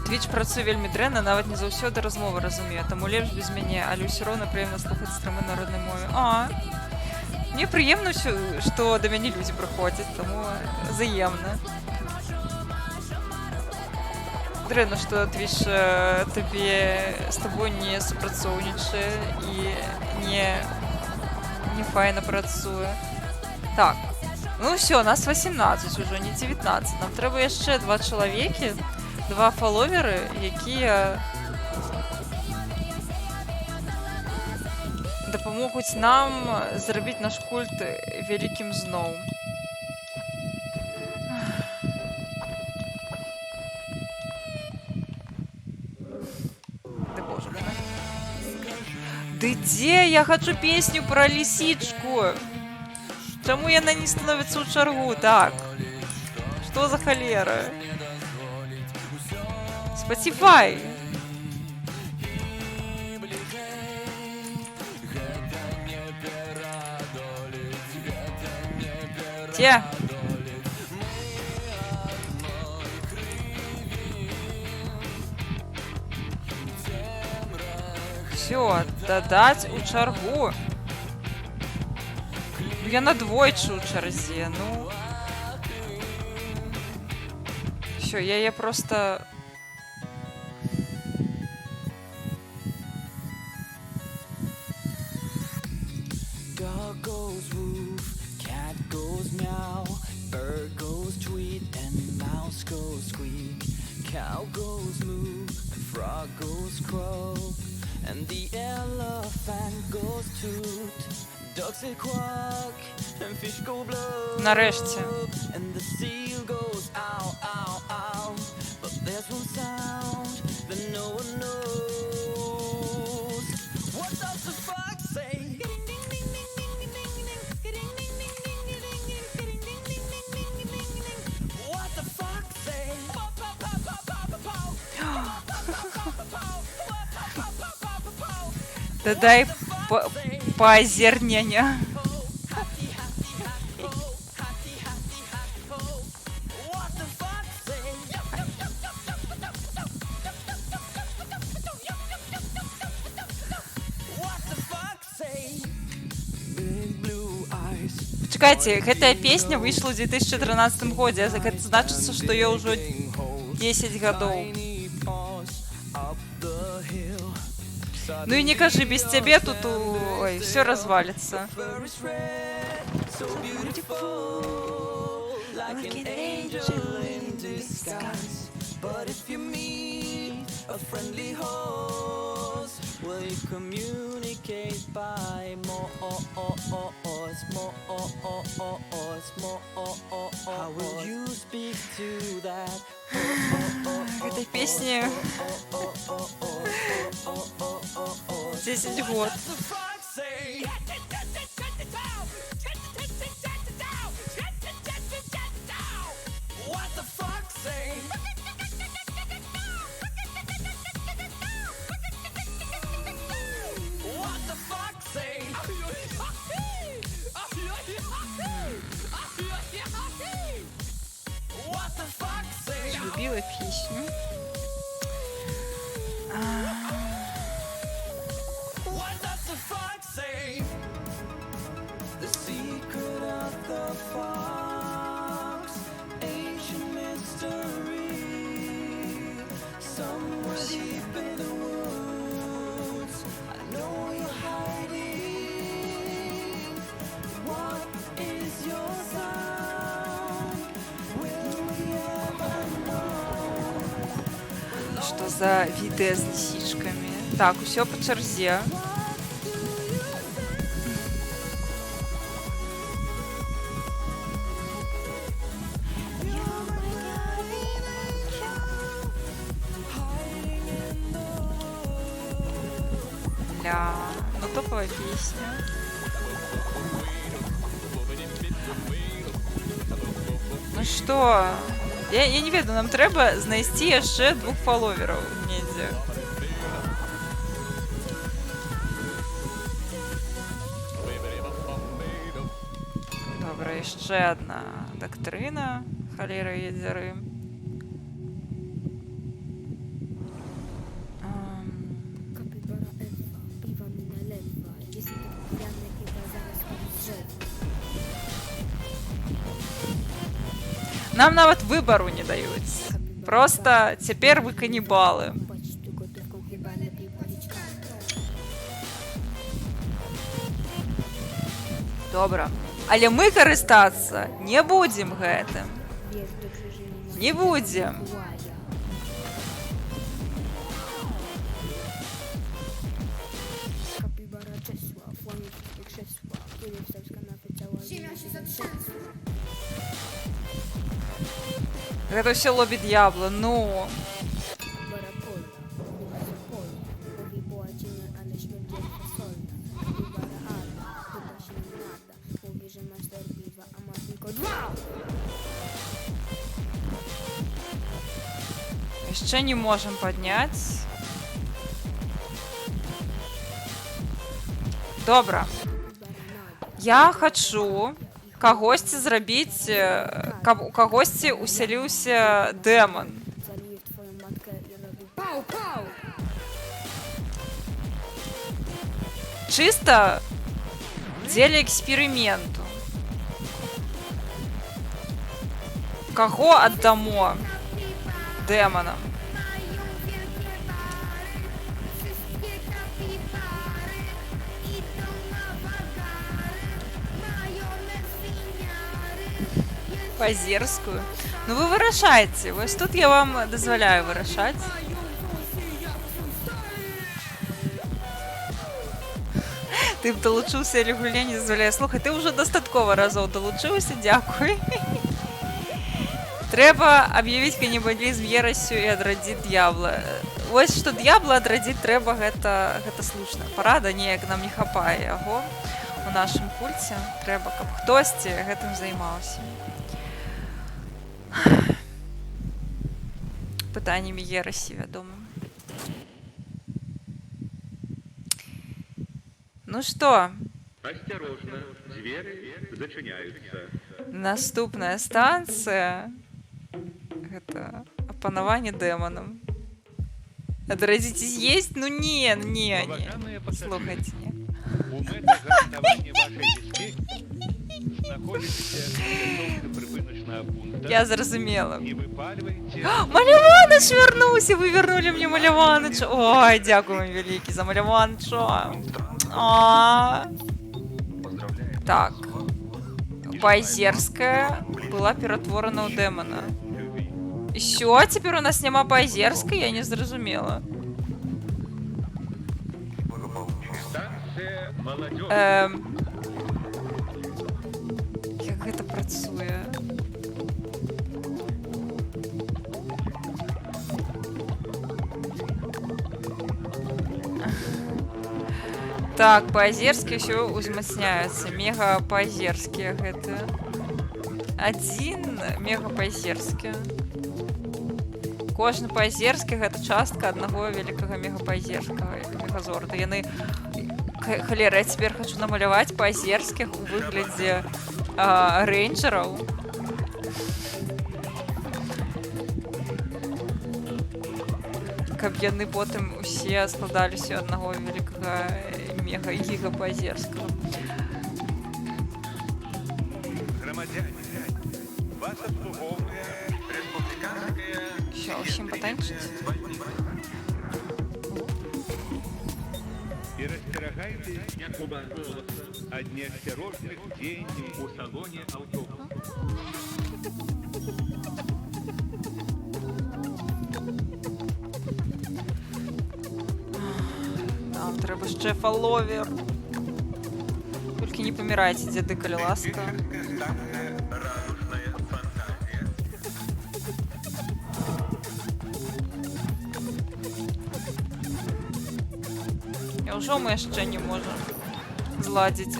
Твіч працуе вельмі дрэнна, нават не заўсёды размовы разумею, таму лепш без мяне, але ўсё роўна прыемна слухаць стрымы народнай мове. Мне прыемна, што да мяне людзі прыходзяць, таму взаемна. Дрэнна, што Твіч с тобой не супрацоўнічае і не файна працуе. Так, ну ўсё, нас 18 ужо, не 19. Нам трэба яшчэ 2 чалавекі, 2 фаловеры, якія дапамогуць нам зрабіць наш культ вялікім зноў. Да боже мой. Ды дзе? Я хочу песню про лисичку. Чаму яна не становіцца ў чаргу? Так. Што за халера? Spotify. Где? Все, дадаць у чаргу. Я на двойчы ў чарзе, ну. Все, я просто... Dog goes woof, cat goes meow, bird goes tweet, and mouse goes squeak. Cow goes moo, and frog goes croak, and the elephant goes toot. Ducks say quack, and fish go blub. Нарешті. And the seal goes ow, ow, ow. But there's one sound that no one knows. What does the fox say? What the fox say? Да дай поозернення. What the fox say? What the fox say? Big blue eyes. Чекайте, гэтая песня выйшла ў 2013 годзе. Гэта значыцца, што я ўжо 10 гадоў. Ну і не кажы, без цябе тут ой, все развалится. Like an angel in disguise. But if you meet a friendly host, will you communicate by more? How will you speak to that? Этой песни 10 год. зрабіла пісню. What does the fox say? The secret of the fox, ancient mystery. Somewhere deep in the woods, I know you're hiding. What is your sound? Will we ever know? Что за відео з лисичками? Так, усё по черзе. Ля, ну топовая песня. Ну что, я не ведаю, нам треба знайсці яшчэ 2 фаловераў недзе. Добра, яшчэ одна доктрина. Холера ядзяры. Kapibara elfa, piwa mi nalewa. Jest to pijany, chyba zaraz umrze. Нам нават выбару не даюць. Просто цяпер вы канібалы. Płacić tu gotówką, chyba lepiej płacić kartą. Добра. Але мы карыстацца не будзем гэтым. Wiesz dobrze, że nie ma Не будзем. łaja. Kapibara Czesław, łamie wszystkie krzesła. Kiedy wstał z kanapy, cała ziemia się zatrzęsła. Гэта ўсё лобі д'ябла, ну. Barakola, nie ma zapolna. Mówi bołacinę, ale śmierdzieli fasolna. Kapibara Ala, chyba się nie nada. Mówi, że ma 4 piwa, a ma tylko 2. Яшчэ не можам падняць. Добра. Я хачу кагосьці зрабіць, каб у кагосьці усяліўся дэман. Caluję w twoją matkę i robię pał, pał. Чыста дзеля эксперыменту. Каго аддамо дэманам? Пазерскую. Ну вы вырашайце. Вось тут я вам дазваляю вырашаць. Ты б далучыўся, але гульня не дазваляе. Слухай, ты ўжо дастаткова разоў далучыўся, дзякуй. Трэба аб'явіць канібалізм ерасю і адрадзіць д'ябла. Вось што д'ябла адрадзіць трэба, гэта слушна. Парада неяк нам не хапае яго у нашым кульце. Трэба, каб хтосьці гэтым займаўся. Пытаннямі ерасі, вядома. Ну што? Осторожно, двери зачиняются. Наступная станцыя гэта апанаванне дэманам. Адрадзіць з'есть? Ну не. Уважаемые пассажиры, Слухайце, не. у мэта гарантавання вашай бяспекі знаходзіцеся на прыпыначнага пункта. Я зразумела. Не выпальвайце. Маляваныч вярнуўся, вы вярнулі мне Маляваныча. Ой, дзякуй вам вялікі за Маляваныча. Так. Паазерская была ператворана ў дэмана. І що, цяпер у нас няма Паазерскай? Я не зразумела. Станція «Маладзёж». Як гэта працуе? Так, Паазерскія ўсё узмацняюцца. Мега Паазерскія гэта. 1 мега Паазерскі. Кожны Паазерскі гэта частка аднаго вялікага мега Паазерскага мегазорда. Яны... Халера, я цяпер хачу намаляваць Паазерскіх у выглядзе рэйнджераў. каб яны потым усе складаліся ў аднаго вялікага мега гіга Паазерскага. Громадяне, вас обслуговує республіканське Все, усім патанчыць. и растерагайтесь от неосторожных деяний у салоне автобуса. Нам трэба ще фаловер. Толькі не памірайце, дзеды, калі ласка. Няўжо мы яшчэ не можам зладзіць?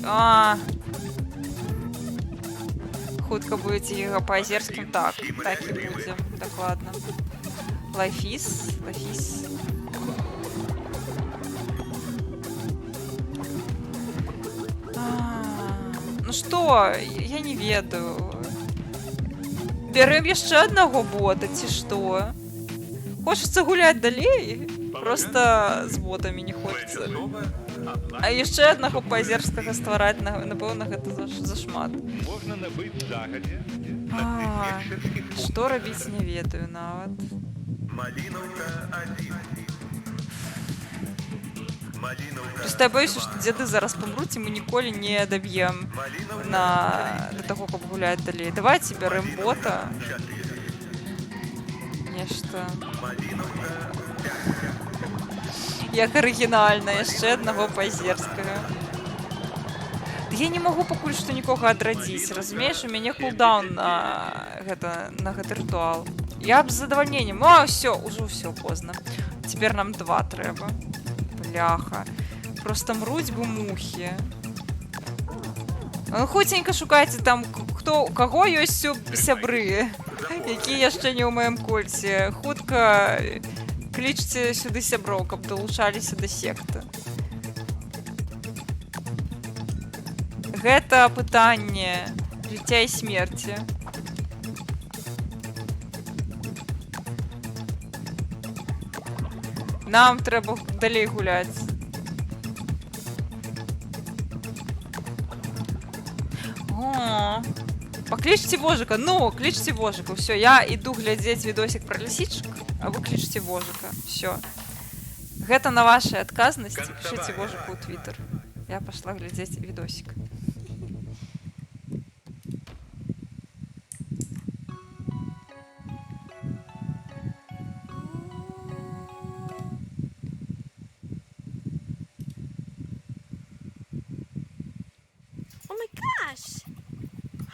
Хутка будзе яго Паазерскім. Так і будзе. Дакладна. Лайфіс. Ну што, я не ведаю. Бярэм яшчэ аднаго бота, ці што? Хочацца гуляць далей? Просто з ботамі не хочацца. А яшчэ аднаго Паазерскага ствараць, напэўна, гэта зашмат. Можна набыць загадзя. Што рабіць, не ведаю нават. Просто я боюся, што дзеды зараз памруць, і мы ніколі не даб'ем да таго, каб гуляць далей. Давайце бярэм бота. Нешта. Як арыгінальна, яшчэ аднаго Паазерскага. Я не магу пакуль што нікога адрадзіць, разумееш? У мяне кулдаун на гэты рытуал. Я б з задавальненнем. Ўсё, ужо ўсё позна. Цяпер нам 2 трэба. Бляха. Просто мруць бы мухі. Ну, хуценька шукайце там, каго ёсць сябры, якія яшчэ не ў маім кольце. Хутка клічце сюды сяброў, каб далучаліся да секты. Гэта пытанне жыцця і смерці. Нам трэба далей гуляць. Паклічце вожыка. Ну, клічце вожыка. Ўсё, я іду глядзець відосік пра лісічак, а вы клічце вожыка. Всё. Гэта на вашай адказнасці. Пішыце вожыку ў Твіттер. Я пашла глядзець відосік. Oh my gosh!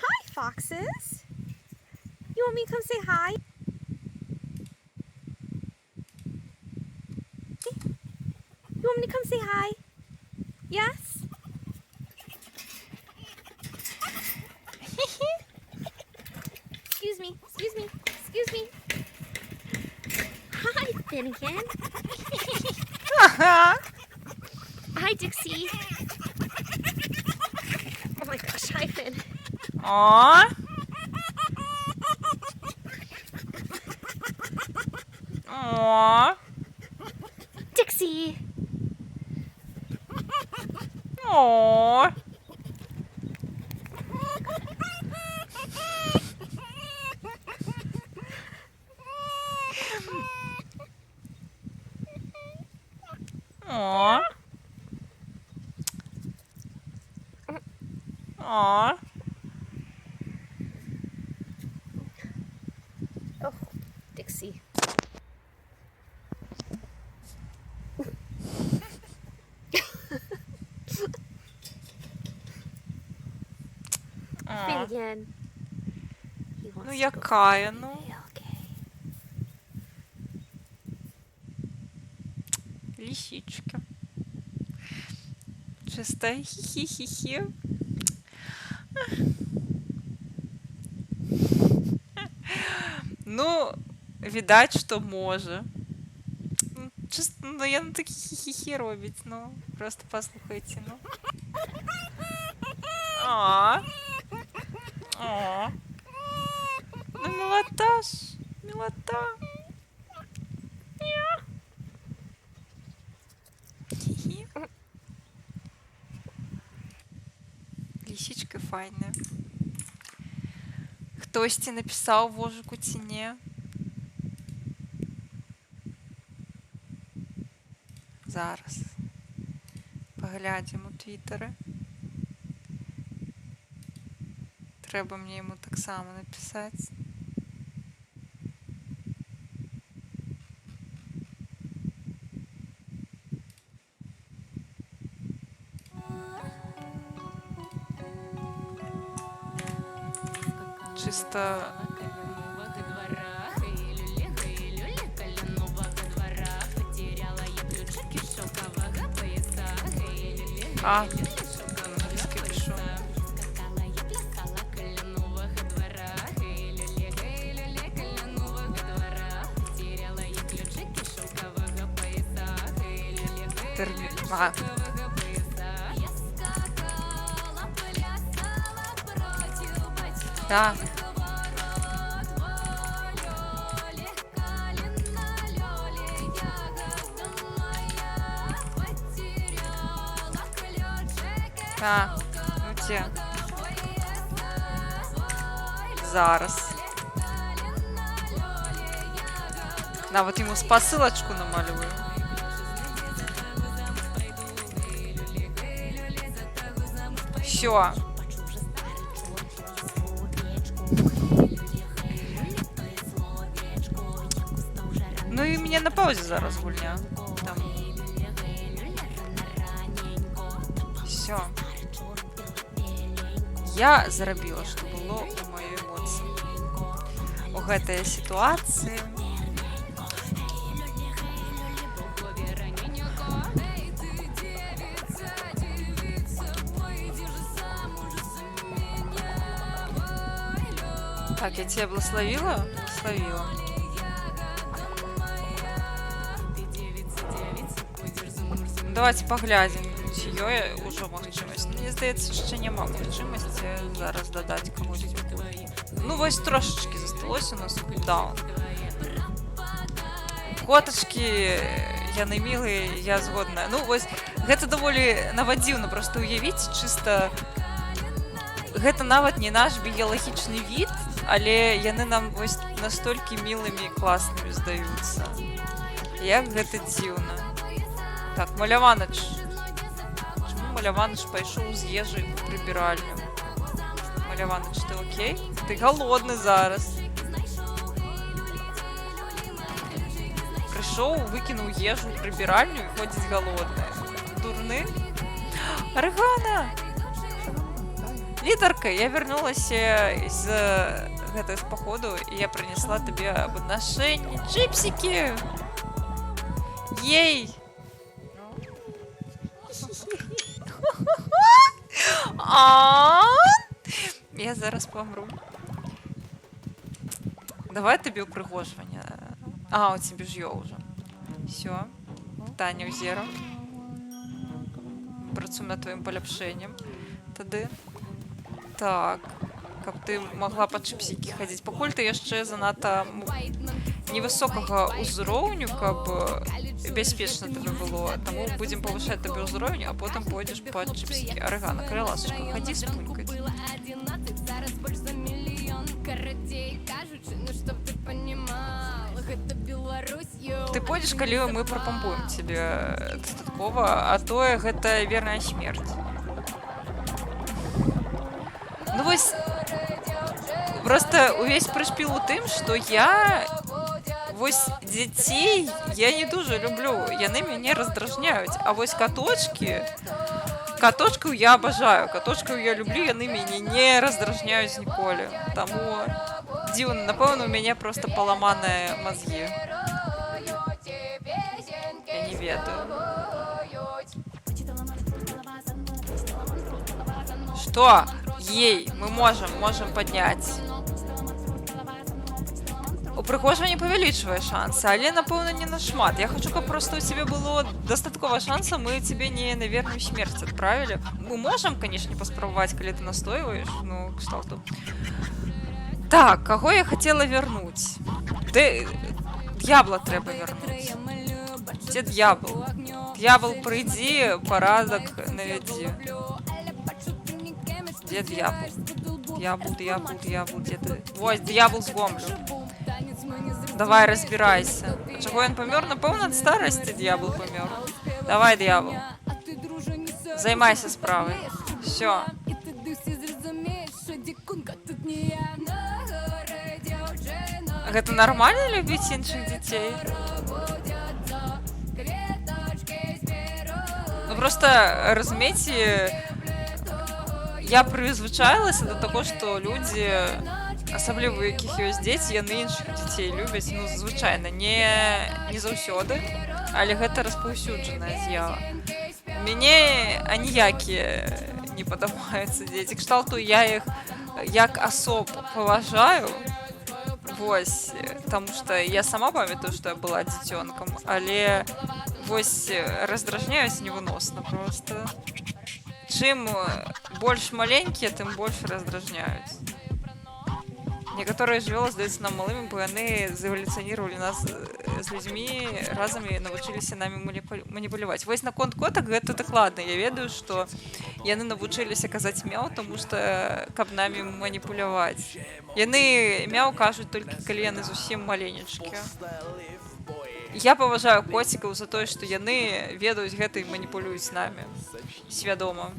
Hi, foxes! You want me to come say hi? You want me to come say hi? Yes? Excuse me, excuse me, excuse me. Hi, Finnegan. Hi, Dixie. Oh my gosh, hi, Finn. Aww. Aww. Dixie. Aww. Aww. Aww. Oh, Dixie. Finnegan. He wants Ну to go якая, ну. okay. Лисичка. Чистая хи-хи-хи-хи. Ну, відаць, што можа. Ну, я такі хі-хі-хі робіць, ну. Просто послухайце, ну. Ну, милота ж. Милота. Таке файне. Хтосьці напісаў вожыку ці не? Зараз. Паглядзім у твітары. Трэба мне яму таксама напісаць. Чисто английский пишу. Да. Так, ну где? Зараз. Да, вот ему посылочку намалюю. Все. Ну и мне на паузе зараз гульня. Там. Все. Я зарабіла, што было ў маёй моцы. У гэтай сітуацыі. Так, я тебя благословила? Благословила. Давайте паглядзім, ці ёй ужо магчымасць. Мне здаецца, яшчэ няма магчымасці зараз дадаць камусьці. Ну вось трошачкі засталося у нас кулдаун. Котачкі, яны мілыя, я згодная. Ну вось гэта даволі навадзіўна проста уявіць, чыста гэта нават не наш біялагічны від, але яны нам вось настолькі мілымі і класнымі здаюцца. Як гэта дзіўна. Так, Маляваныч. Чаму Маляваныч пайшоў з ежай у прыбіральню? Маляваныч, ты окей? Ты галодны зараз. Прыйшоў, выкінуў ежу ў прыбіральню і ходзіць галодны. Дурны? Аргана! Літарка, я вярнулася з гэтай з паходу, і я прынесла табе паднашэнне. Чыпсікі! Ей! Я зараз помру. Давай табе упрыгожванне. У цябе ж ё ўжо. Всё. Таня ўзеру. Працуем над твоім паляпшэннем. Тады. Так. Каб ты могла па чыпсікі хадзіць. Пакуль ты яшчэ занадта невысокага ўзроўню, каб бяспечна табе было. Таму будзем павышаць табе ўзроўню, а потым пойдзеш па чыпсікі. Аргана, каля ласачка, хадзі спунькаць. Ты пойдзеш, калі мы прапампуем цябе дастаткова, а тое гэта верная смерць. Ну вось, просто увесь прышпіл у тым, што я вось дзяцей я не дужа люблю, яны мяне раздражняюць, а вось каточкаў я абажаю, каточкаў я люблю, яны мяне не раздражняюць ніколі. Таму дзіўна, напэўна, у мяне проста паламаныя мазгі. Я не ведаю. Что? Ей, мы можем поднять. Упрыгожванне павялічвае шансы, але, напэўна, не нашмат. Я хочу, каб просто у тебе было дастаткова шанса, мы тебе не на верную смерць отправили. Мы можем, конечно, паспрабаваць, калі ты настойваешь, ну, кшталту. Так, кого я хотела вернуть? Д'ябла трэба вернуть. Где д'ябл? Д'ябл, прыйдзі, парадак навядзі. Где дьявол? Дьявол, где ты? Ось, дьявол з гомлю. Давай, разбирайся. А чого він помер? Напевно, від старості дьявол помер. Давай, дьявол. Займайся справой. Все. Гэта нормально любіць іншых дзяцей? Ну просто, разумееце, я прызвычаілася да таго, што людзі, асабліва у якіх ёсць дзеці, яны іншых дзяцей любяць, ну, звычайна, не заўсёды, але гэта распаўсюджаная з'ява. Мяне аніякія не падабаюцца дзеці. Кшталту я іх як асоб паважаю, вось, таму што я сама памятаю, што я была дзіцёнкам, але вось раздражняюць невыносна просто. Чым больш маленькія, тым больш раздражняюць. Некаторыя жывёлы здаюцца нам малымі, бо яны завалюцыянировали нас з людзьмі разам і навучыліся намі маніпуляваць. Вось наконт котак гэта дакладна. Я ведаю, што яны навучыліся казаць мяу, таму што каб намі маніпуляваць. Яны мяу кажуць толькі калі яны зусім маленечкі. Я паважаю коцікаў за тое, што яны ведаюць гэта і маніпулююць намі. Свядома.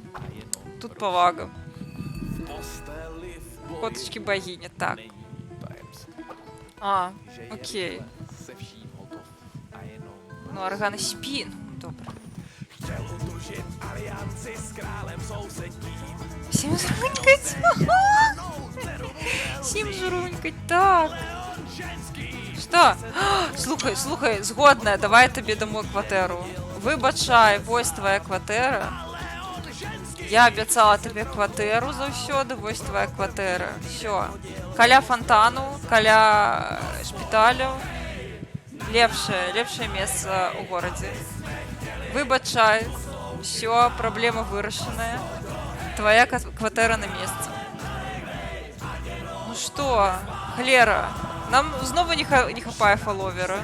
Тут павага. Коточки богиня, так. А, окей. Ну, Аргана спи. Ну, добре. Всім жрунькать. Всім жрунькать, так. Что? Слухай, згодна, давай я тобі дамо кватэру. Выбачай, вось твоя кватэра. Я абяцала табе кватэру заўсёды, вось твоя кватэра. Всё. Каля фонтану, каля шпіталяў. Лепшае месца ў горадзе. Выбачай. Всё, праблема вырашаная. Твоя кватэра на месцы. Ну што, Лера, нам знову не хапае фаловера.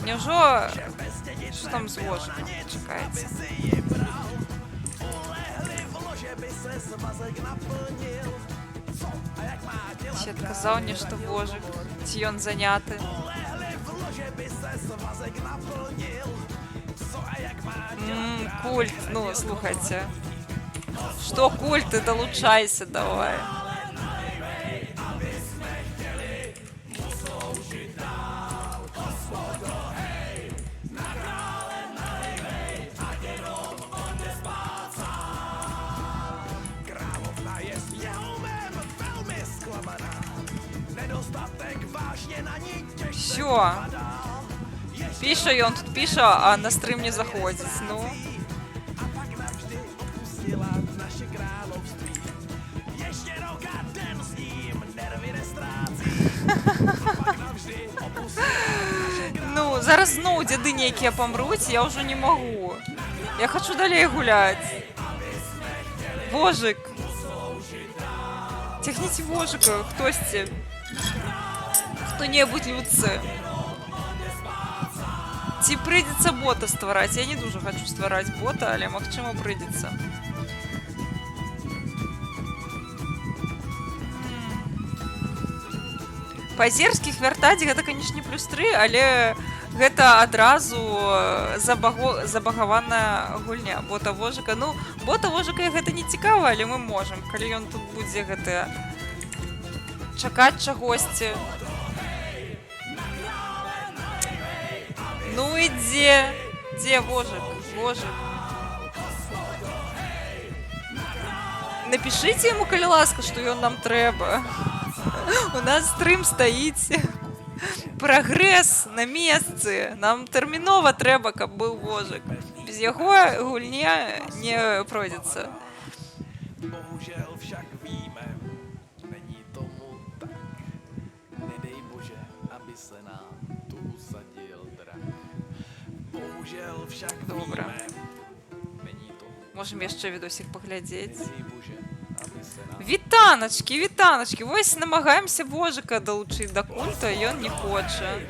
Няўжо... Што там з вожыкам? Чакаеце. Ці адказаў нешта вожык, ці ён заняты. Культ, ну, слухайце. Што культ, ты далучайся, давай. Все. Піша ён тут піша, а на стрим не заходзіць. Ну. Ну, зараз зноў дзяды нейкія памруць, я ўжо не магу. Я хочу далей гуляць. Вожык. Цягніце вожыка, хтосьці. Хто-небудзь людцы. Ці прыйдзецца бота ствараць? Я не дуже хочу ствараць бота, але магчыма прыйдзецца. Па-зерскіх вяртаць гэта, канечне, плюс 3, але гэта адразу забагаваная гульня бота вожыка. Ну, бота вожыка гэта не цікава, але мы можам, калі ён тут будзе гэта чакаць чагосьці. Ну і дзе вожык? Вожык. Напішыце яму, калі ласка, што ён нам трэба. У нас стрым стаіць. Прагрэс на месцы. Нам тэрмінова трэба, каб быў вожык. Без яго гульня не пройдзецца. Добра. Можем яшчэ відосік паглядзець. Вітаначкі, вітаначкі. Вось намагаемся вожыка далучыць да культа, ён не хоча.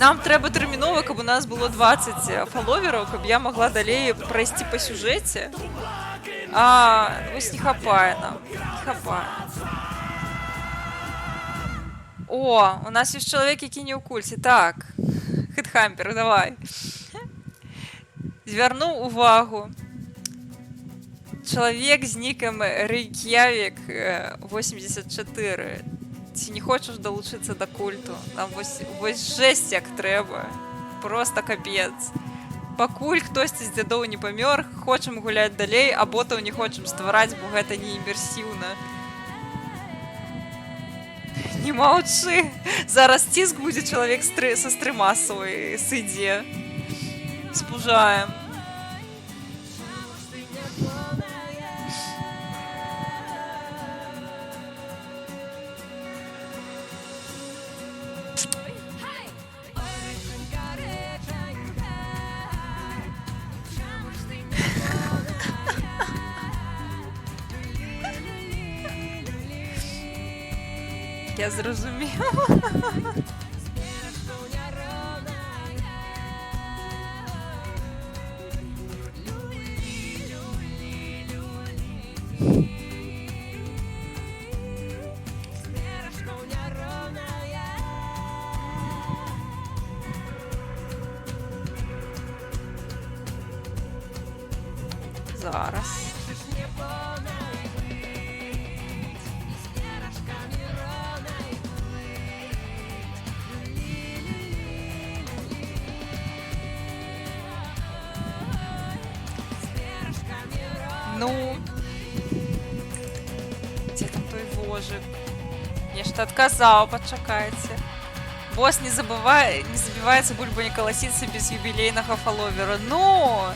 Нам треба терміново, каб у нас було 20 фоловерів, каб я могла далей пройти по сюжеті. А, ось не хапає нам. Не хапає. О, у нас є чоловік, який не у культі. Так. Хедхампер, давай. Звернув увагу. Чоловік з ніком Reykjavik 84. Чи не хочеш долучитися до культу? Там ось жесть як треба. Просто капець. Пакуль хтось з дядоў не памёр, хочам гуляць далей, а ботаў не хочам ствараць, бо гэта не імерсіўна. Не маўчы. Зараз ціск будзе чалавек са стрыма свой сыдзе. Спужаем. Я зрозумів. Зараз. Ну, где там той вожик? Я что отказал, подчакайте. Босс не забивается, бульба не колосится без юбилейного фолловера. Ну!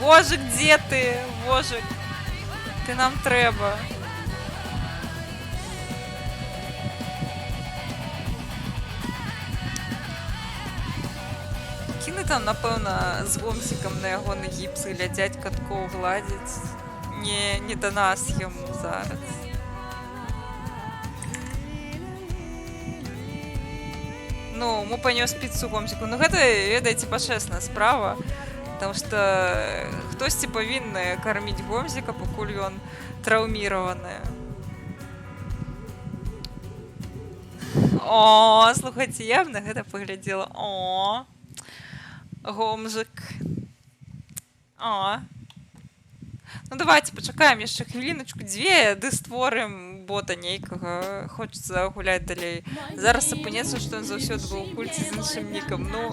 Вожик, где ты? Вожик, ты нам треба. Кіни там, напевно, з гомсиком на його не гіпс, глядять катков гладять. Не до нас йому зараз. Ну, мы понес пиццу гомсику. Ну, гэта, ведаеце, пачэсная справа. Потому что хтосьці павінны карміць гомсика, пакуль ён траўміраваны. О, слухайте, я б на гэта паглядзела. О, гомжик. О. Ну, давайте пачакаем яшчэ хвіліначку-дзве, ды створым бота нейкага. Хочацца гуляць далей. Зараз апынецца, што ён заўсёды быў у кульце з іншым нікам. Ну,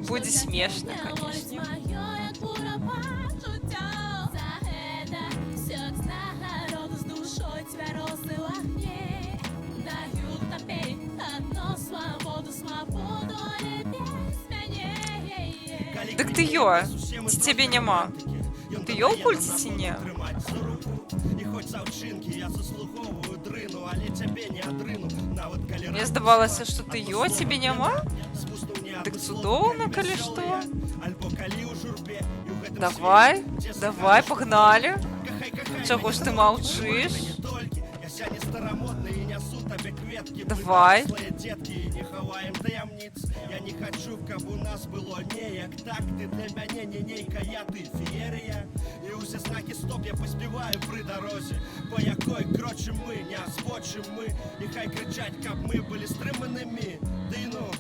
будзе смешна, канешне. Так ты ё, ці цябе няма? Ты ё ў кульце ці не? Мне здавалася, што ты ё, цябе няма? Дык цудоўна, калі што. Давай, пагналі. Чаго ж ты маўчыш? Давай. Я не хочу, каб у нас было неяк так. Ты для мяне не нейкая, ты феерія. І усе знаки стоп я поспіваю при дорозі, по якой крочим ми, не скочим ми. І хай кричать, каб ми були стриманими. Ти ну,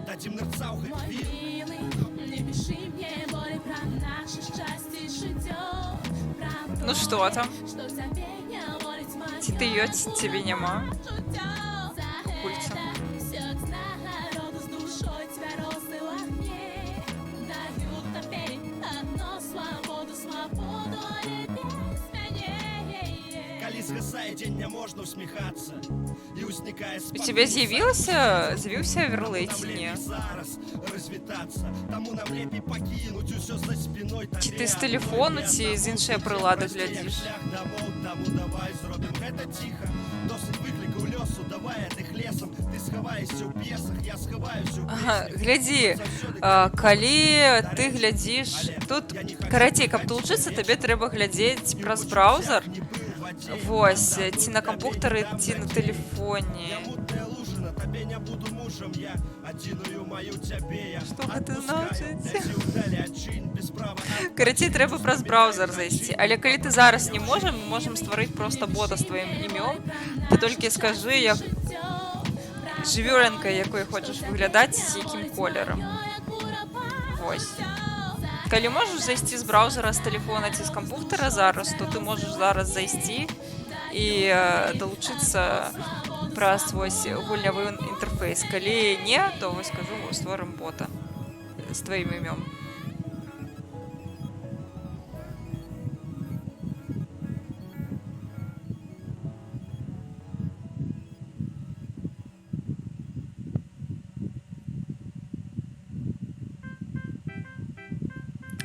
дадим нерцав хоть вір. Не пиши мне более про наше счастье и житё. Ну что там? Ці ти ё, ці тебе нема? Кульца. У тебе з'явився оверлей ці ні? Чи ти з телефону, ці з іншої прилади глядиш? Ага, глядзі, калі ты глядзіш тут, карацей, каб далучыцца, табе трэба глядзець праз браузер, вось, ці на кампутары, ці на тэлефоне. Што гэта значыць? Карацей, трэба праз браузер зайсці, але калі ты зараз не можам, мы можам стварыць проста бота з тваім імём, ты толькі скажы, як жывёленка, якой хочаш выглядаць, з якім колерам. Вось. Калі можаш зайсці з браузера, з тэлефона ці з кампутара зараз, то ты можаш зараз зайсці і далучыцца праз вось гульнявы інтэрфейс. Калі не, то вось кажу, створым бота з тваім імём.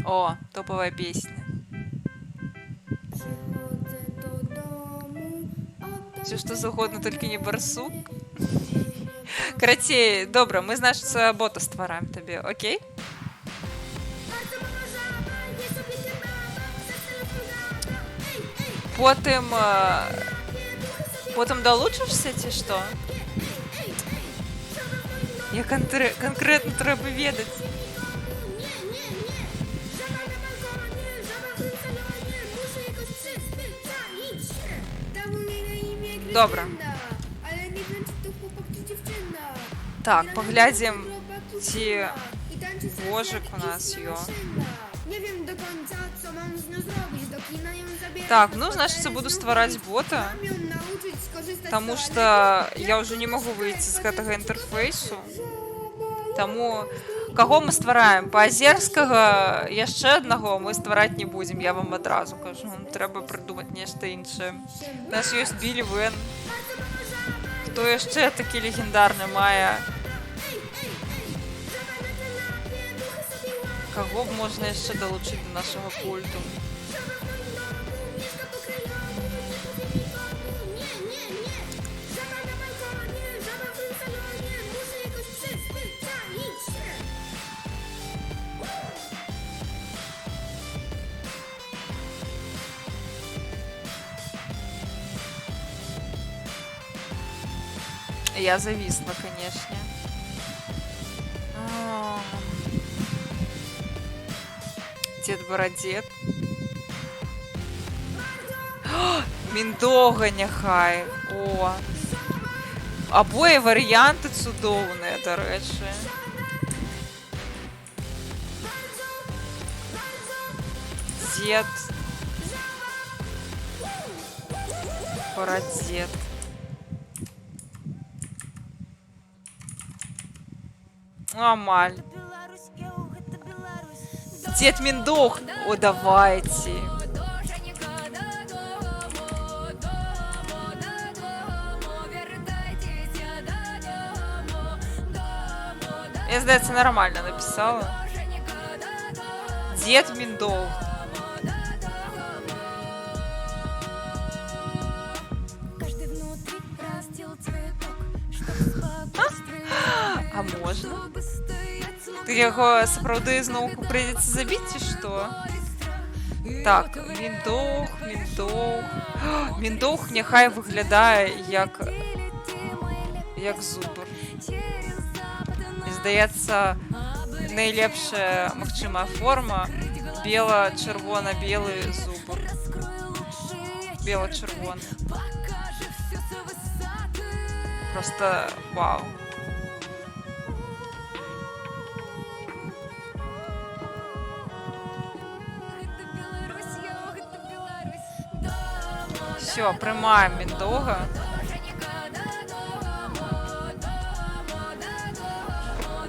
О, топовая песня. Все что загодно, только не барсук. Карацей, добра, мы, значыцца, бота ствараем табе, окей? Потым далучышся ці што? Я канкрэтна трэба ведаць. Добра. Так, паглядзім, ці вожык у нас ёсць. Так, ну, значыцца, буду ствараць бота, таму што я ўжо не магу выйти з гэтага інтэрфейсу. Таму, каго мы ствараем? Паазерскага, яшчэ аднаго мы ствараць не будзем, я вам адразу кажу. Трэба прыдумаць нешта іншае. У нас ёсць Білі Вен. Хто яшчэ такі легендарны мае? Каго б можна яшчэ далучыць да нашага культу? Я зависла, конечно. Дед Бородет. Міндога няхай. О. Абое варыянты цудоўныя, дарэчы. Дед Бородет. Амаль. Дед Миндох. О, давайте. Я, здається, нормально написала. Дед Миндох. А можно? Ты яго сапраўды зноўку прыйдзецца забіць ці што? Так, Міндох. Міндох няхай выглядае як зубр. І здаецца, найлепшая магчымая форма бела-чырвона-белы зубр. Бела-чырвоны. Просто вау. Все, приймаємо Міндога.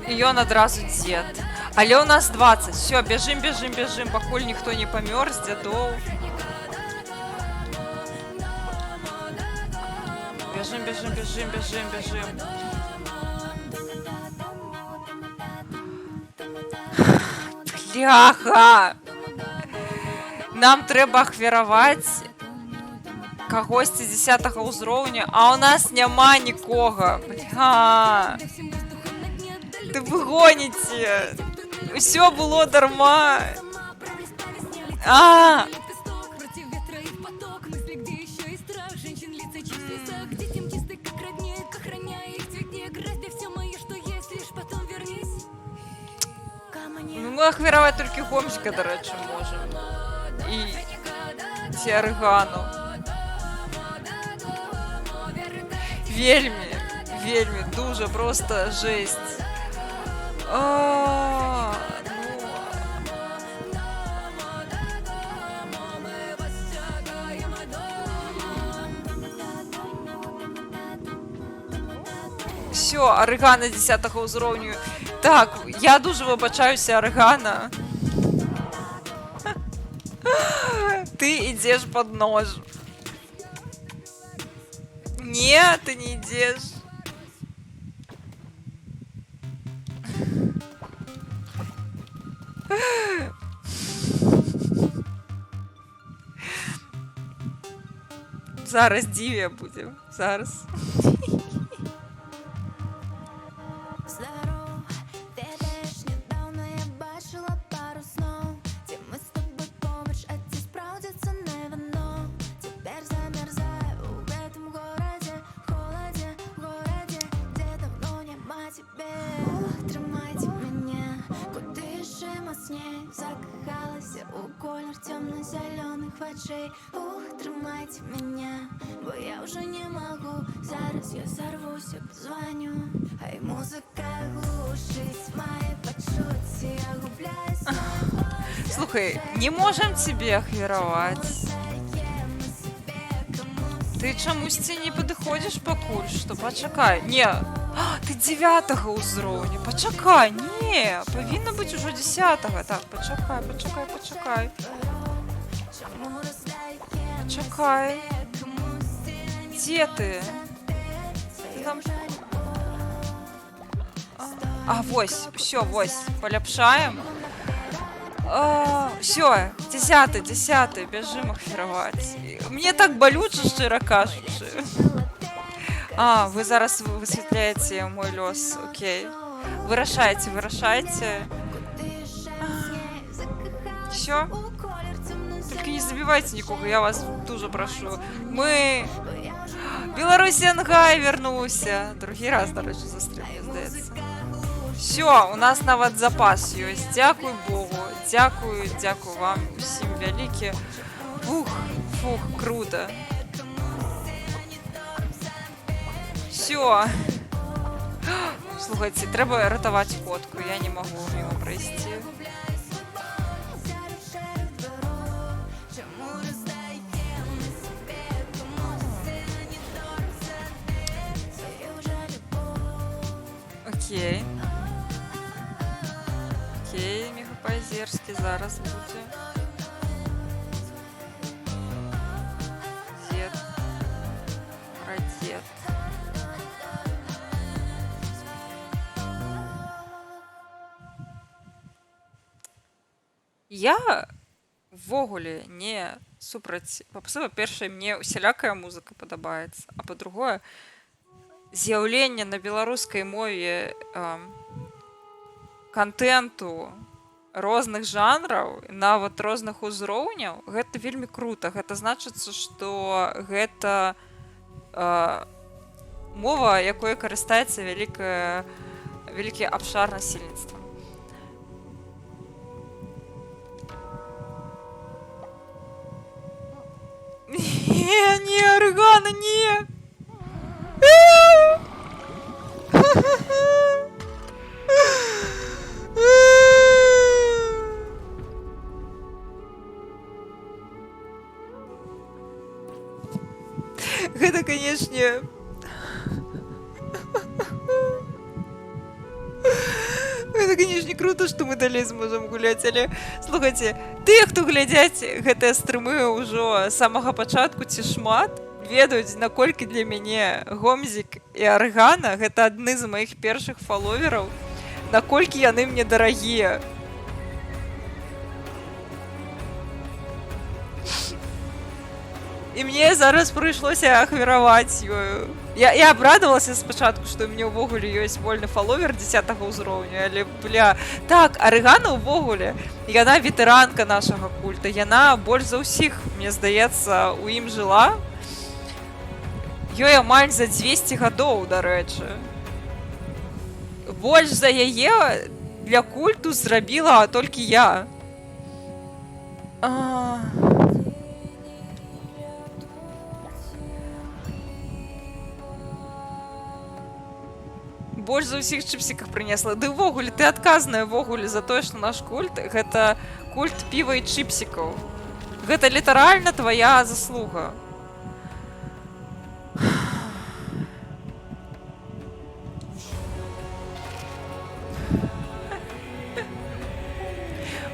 І ён адразу дзед. Але у нас 20. Все, бежим, пакуль ніхто не памёр з дзядоў. Бежим. Бляха! Нам трэба ахвяраваць кагосьці 10-го ўзроўню, а у нас няма нікога. Бля. Ды вы гоніце. Усё было дарма. А! Ну, мы ахвяраваць толькі Гомзіка, дарэчы, можам. І ці Арыгану. Вельмі, вельмі, дуже просто жесть. А, ну. Все, Арыгана 10-го ўзроўню. Так, я дуже вибачаюся, Арыгана. Ты идешь под нож. Нет, ты не идешь. Зараз Дівія будем. Зараз. Здоров, ведаєш, недавно я бачила пару снов, де ми з тобою поруч, а ті справдяться не вино. Теперь замерзаю в этом городе, холоде, городе, где давно нема тебе. Ух, тримайте меня, куди ще моцней, закохалася у колір темно-зелених очей. Ух, тримайте меня, бо я вже не могу, зараз я сорвуся, позвоню. Хай музика глушить мои почуття, я губляю свой голос. Слухай, не можем тебе ахвяраваць. Ты чамусьці не падыходзіш пакуль што? Пачакай. Не, ты 9-го ўзроўня. Пачакай, не, павінна быць ужо 10-го. Так, пачакай, пачакай, пачакай. Пачакай. Дзе ты? Ты там... А, вось, все, вось, поляпшаем. Все, 10-й, бяжым ахвяраваць. Мне так балюча, шчыра кажучы. А, вы зараз высвятляеце мой лёс, окей. Вырашайце, вырашайце. Все? Только не забивайте нікога, я вас дуже прашу. Мы... Беларусь Ангай вернуўся. Другі раз, дарэчы, застрэл, мне здаецца. Все, у нас нават запас ёсць. Дзякуй Богу, дзякую, дзякую вам усім вялікі. Фух, фух, круто. Все. Слухайте, трэба ратаваць фотку, я не магу мимо прайсці. Окей. Окей, Мегапозерскі зараз будзе. Дед. Прадед. Я ввогуле не супраць. Па-першае, мне усялякая музыка падабаецца, а па-другое, з'яўленне на беларускай мове контенту розных жанраў, нават розных узроўняў, гэта вельмі круто. Гэта значыцца, што гэта мова, якой карыстаецца вялікі абшар насельніцтва. Не, Арыгана, не! Гэта, канешне... Гэта, канешне, круто, што мы далей зможам гуляць, але, слухайце, тыя, хто глядзяць гэтыя стрымы ўжо з самага пачатку ці шмат, ведаюць, наколькі для мяне Гомзік і Арыгана гэта адны з маіх першых фаловераў, наколькі яны мне дарагія. І мне зараз прыйшлося ахвяраваць ёю. Я абрадавалася спачатку, што ў мне ўвогуле ёсць вольны фаловер 10-го ўзроўню, але, бля, так, Арыгана ўвогуле, яна ветэранка нашага культа, яна больш за ўсіх, мне здаецца, у ім жыла. Ёй амаль за 200 гадоў, дарэчы. Больш за яе для культу зрабіла толькі я. Больш за ўсіх чыпсіках прынесла. Ды ўвогуле, ты адказная ўвогуле за тое, што наш культ гэта культ піва і чыпсікаў. Гэта літаральна твая заслуга.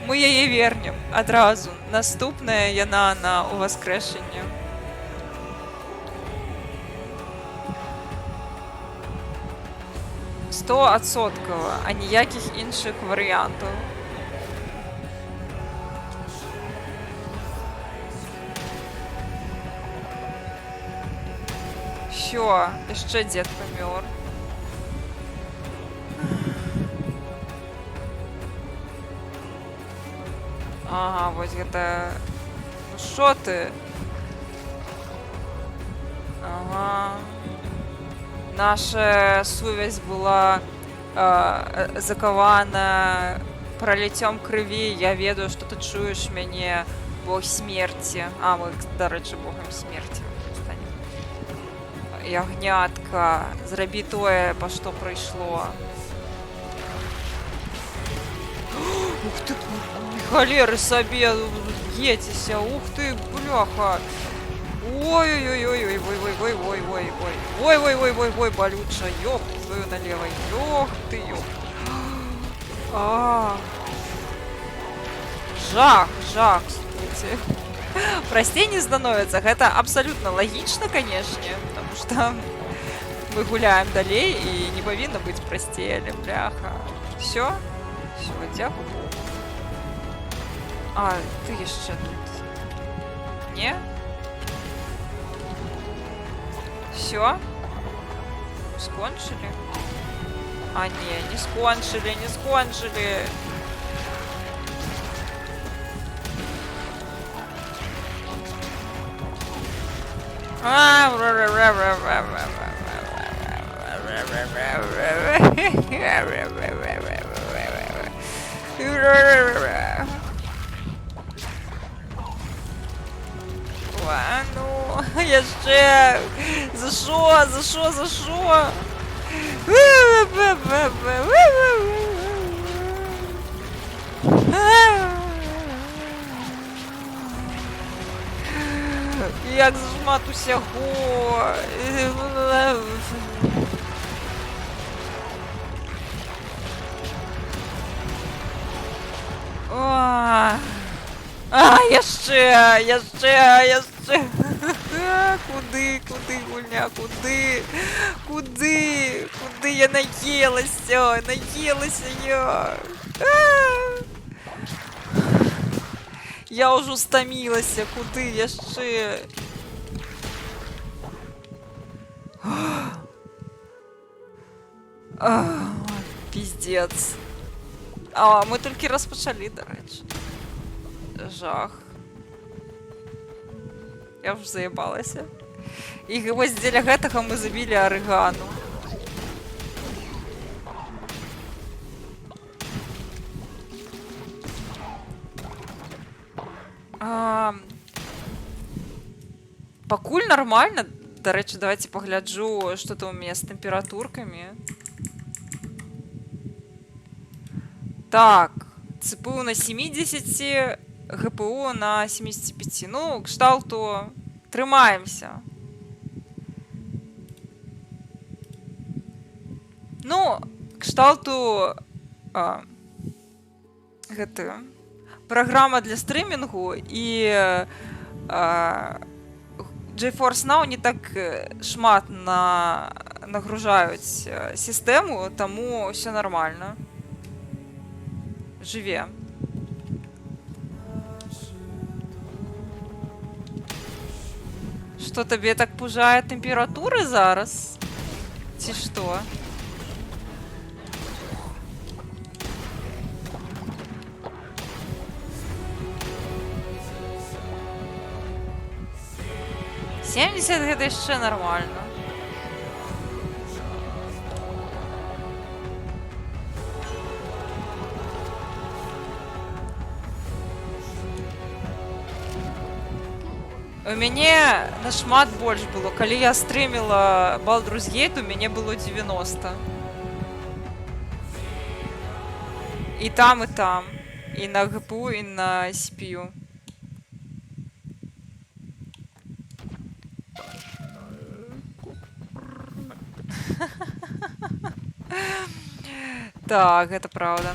Мы яе вернем адразу. Наступная яна на уваскрэшэнне. Стопроцентова, а ніякіх іншых варыянтаў. Всё, яшчэ дзед памёр. Ага, вось гэта... Ну шо ты? Ага... Наша сувязь была закована проліцём крыві. Я ведаю, што ты чуеш мяне, бог смерці. А, мы, дарэчы, богам смерці станем. Ягнятка, зрабі тое, па што прыйшло. Ух ты, халеры сабе, ецеся, ух ты, бляха. Ой-ой-ой-ой-ой-ой-ой-ой-ой-ой-ой-ой-ой, болюча, ёх твою налево, ёх ты, ёх. Жах, жах, слушайте. Простей не становится, это абсолютно логично, конечно, потому что мы гуляем далей и не повинно быть простей, але бляха. Все? Все, дякую. А, ты еще тут. Не? Все? Скончили? А, не скончили, не скончили. Ну, яшчэ! За що? За що? За що? Як зажмат усяго. Яшчэ. Куды, гульня, куды? Куды я наелася я. Я ўжо стамілася, куды яшчэ? Пиздец. А, мы толькі распачалі, дарэчы. Жах. Я ўжо заебалася. І вось дзеля гэтага мы забілі Арыгану. Пакуль нормально. Дарэчы, давайте пагляджу, што там у мяне з тэмпературкамі. Так, ЦПУ на 70, ГПУ на 75. Ну, кшталту трымаемся. Ну, кшталту гэта праграма для стрымінгу і GeForce Now не так шмат нагружаюць сістэму, таму ўсё нормально. Жыве. Что, тебе так пужає температури зараз? Чи що? «70 гэта яшчэ нормально. У мяне нашмат больш было. Калі я стрыміла Baldur's Gate, у мяне было 90. І там, і там. І на GPU, і на CPU. Так, гэта праўда.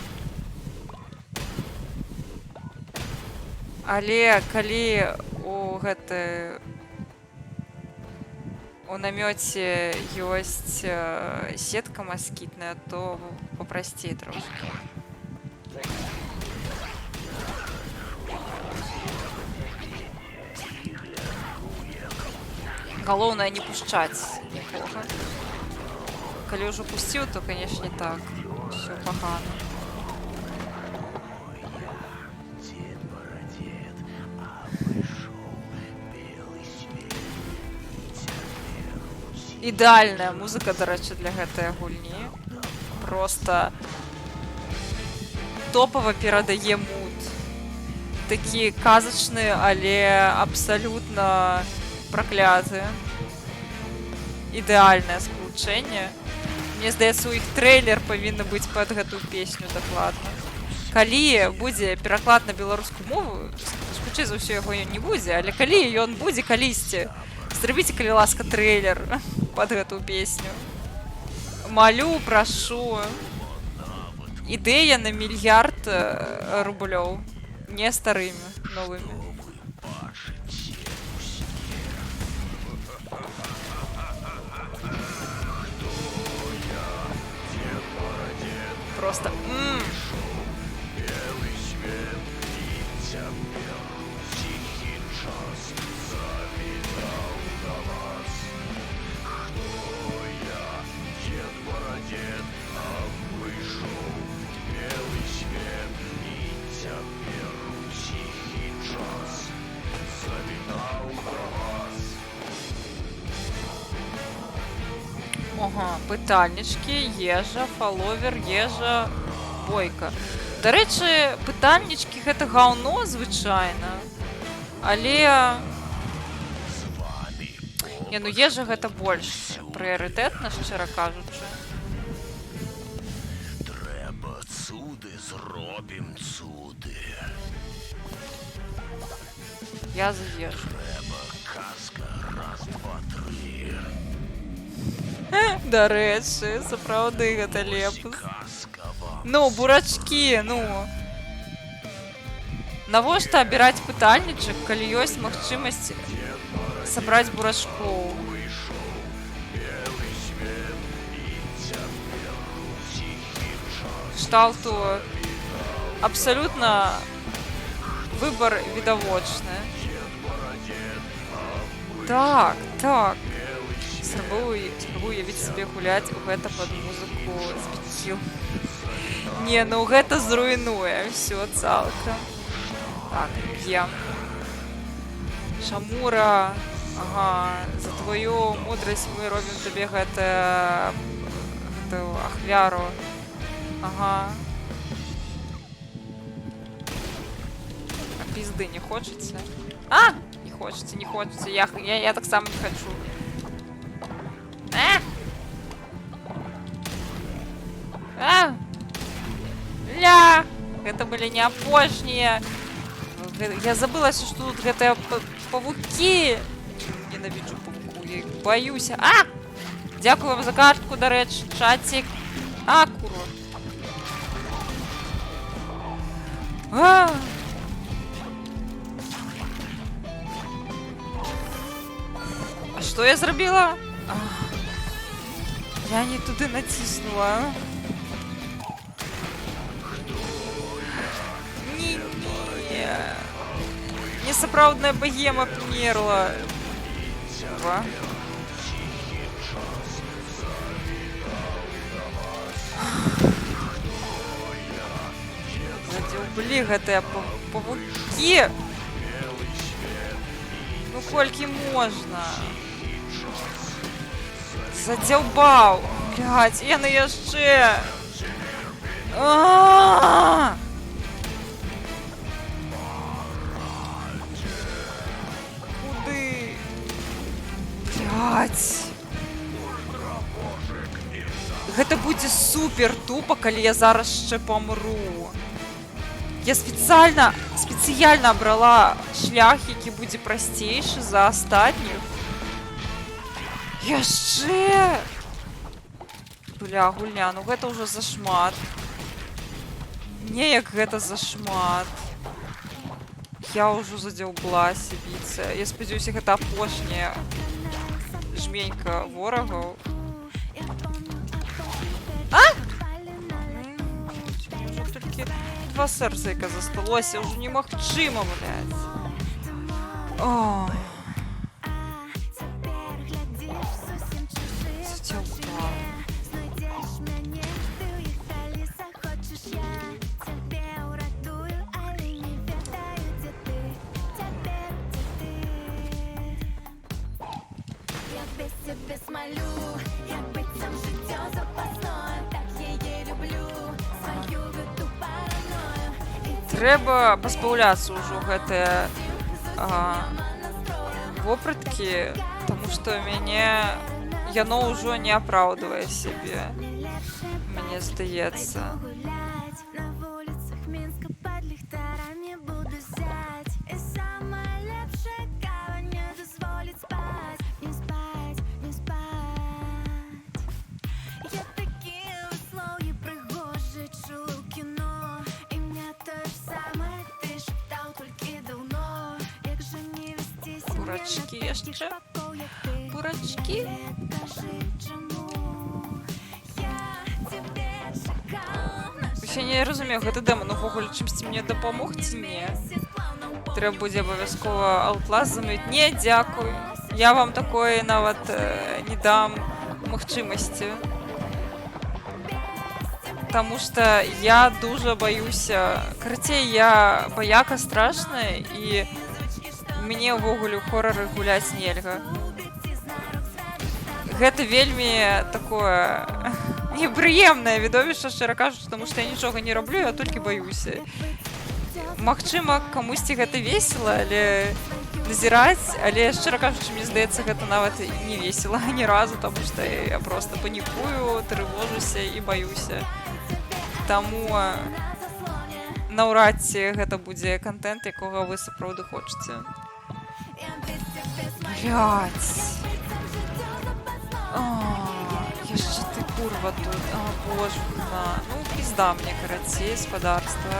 Але калі у намёце ёсць сетка маскітная, то папрасцей трошки. Галоўнае не пушчаць нікога. Калі ўжо пусціў, то, канешне, так. Всё пагана. Ідэальная музыка, дарэчы, для гэтай гульні. Просто топава перадае муд. Такі казачны, але абсалютна пракляты. Ідэальнае спалучэнне. Мне здаецца, у іх трэйлер павінны быць пад гэтую песню дакладна. Калі будзе пераклад на беларускую мову, хутчэй за ўсё яго не будзе, але калі ён будзе калісьці, зрабіце, калі ласка, трэйлер пад гэтую песню. Малю, прашу. Ідэя на мільярд рублёў. Не старымі, новымі. Просто... Ага, пытальнічкі, ежа, фаловер, ежа, бойка. Дарэчы, пытальнічкі гэта гаўно звычайна. Але... Не, ну ежа гэта больш прыярытэтна, шчыра кажучы. Трэба цуды, зробім цуды. Я за ежу. Трэба казка, раз, два, тры. Дарэчы, сапраўды гэта лепус. Ну, бурачкі, ну. Навошта абіраць пытальнічак, калі ёсць магчымасць сабраць бурачкоў? Кшталту абсалютна выбар відавочны. Так, так. Спрабую уявіць сабе гуляць у гэта пад музыку з біців. Не, ну гэта зруйнуе ўсё цалкам. Так, п'ем. Шамура. Ага, за твою мудрасць мы робім табе гэтую ахвяру. Ага. А пізды не хочаце? А! Не хочаце, не хочаце. Я так само не хочу. Ля! Гэта былі не апошнія. Я забылася, што тут гэтыя павукі. Ненавіджу павуку, я іх баюся. А! Дзякую вам за картку, дарэчы, чатик. А, курва. А! А што я зрабіла? Я не туды націснула. Не. Несапраўдная богема памерла. Курва. Задзюблі гэтыя павукі. Ну колькі можна? Задзяўбаў. Блядь, яны яшчэ. А-а-а! Куды? Блядь. Гэта будзе супер тупа, калі я зараз яшчэ памру. Я спецыяльна абрала шлях, які будзе прасцейшы за астатніх. Яшчэ! Бля, гульня, ну гэта ўжо зашмат. Неяк гэта зашмат. Я ўжо задзяўблася біцца. Я спадзяюся, гэта апошняя жменька ворагаў. А? Уже толькі 2 сэрцайка засталося, ўжо немагчыма, блядь. Ой. Задзяўбала. Трэба пазбаўляцца ўжо гэтыя вопраткі, таму што мяне яно ўжо не апраўдвае сябе. Мне здаецца. Бурачки яшчэ? Бурачки? Я не разумею, гэта дэмон увогуле чымсьці мне дапамог ці не? Трэба будзе абавязкова Outlast замовіць. Не, дзякуй. Я вам такое нават не дам магчымасці. Таму што я дужа баюся. Карацей, я баяка страшная і мне ўвогуле ў хорары гуляць нельга. Гэта вельмі такое непрыемнае відовішча, шчыра кажучы, таму што я нічога не раблю, я толькі баюся. Магчыма, камусьці гэта весела, але назіраць, але шчыра кажучы, мне здаецца, гэта нават не весела ні разу, таму што я проста панікую, трывожуся і баюся. Таму наўрад ці гэта будзе контент, якога вы сапраўды хочаце. Блядь. Яшчэ ты курва тут. А, божухна. Ну, пізда мне, карацей, спадарства.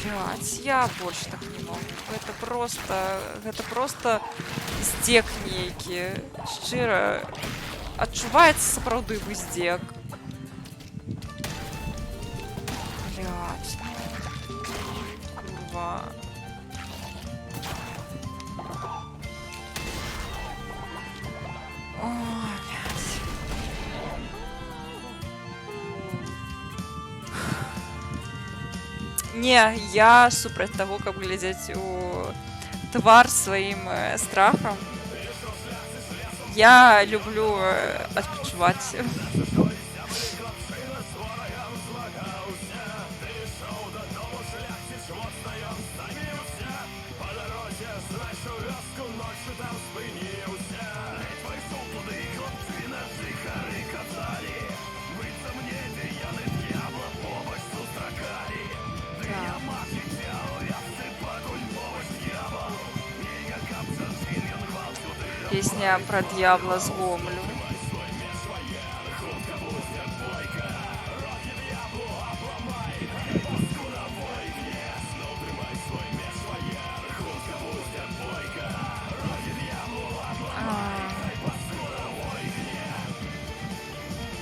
Блядь, я больш так не могу. Гэта проста здзек нейкі. Шчыра, адчуваецца сапраўды здзек. Блядь. Курва. Ой, блядь. Не, я супраць таго, каб глядзець у твар сваім страхам. Я люблю адпачываць. Песня про дьявола з Гомелю.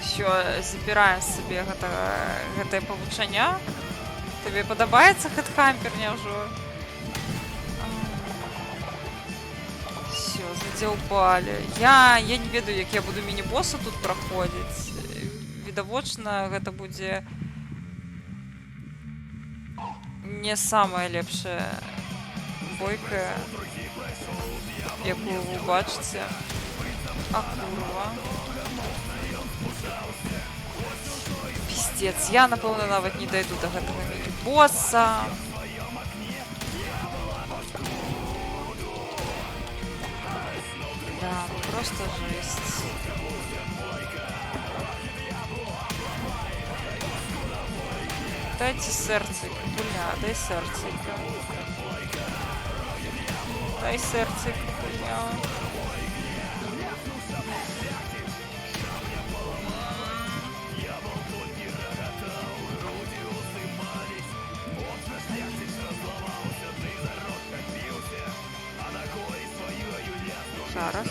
Все, забираем себе гэтае павучання. Это Тобі подобається хедхампер, няўжо? Все, задзяўбалі. Я не ведаю, як я буду міні-боса тут праходзіць. Відавочна, гэта будзе не самая лепшая бойка, якую вы бачыце. А курва. Пиздец, я, напэўна, нават не дайду до гэтага міні-боса. Да, ну просто жесть. Дайте сердце, бля, дай сердце. Дай сердце, бля. Зараз.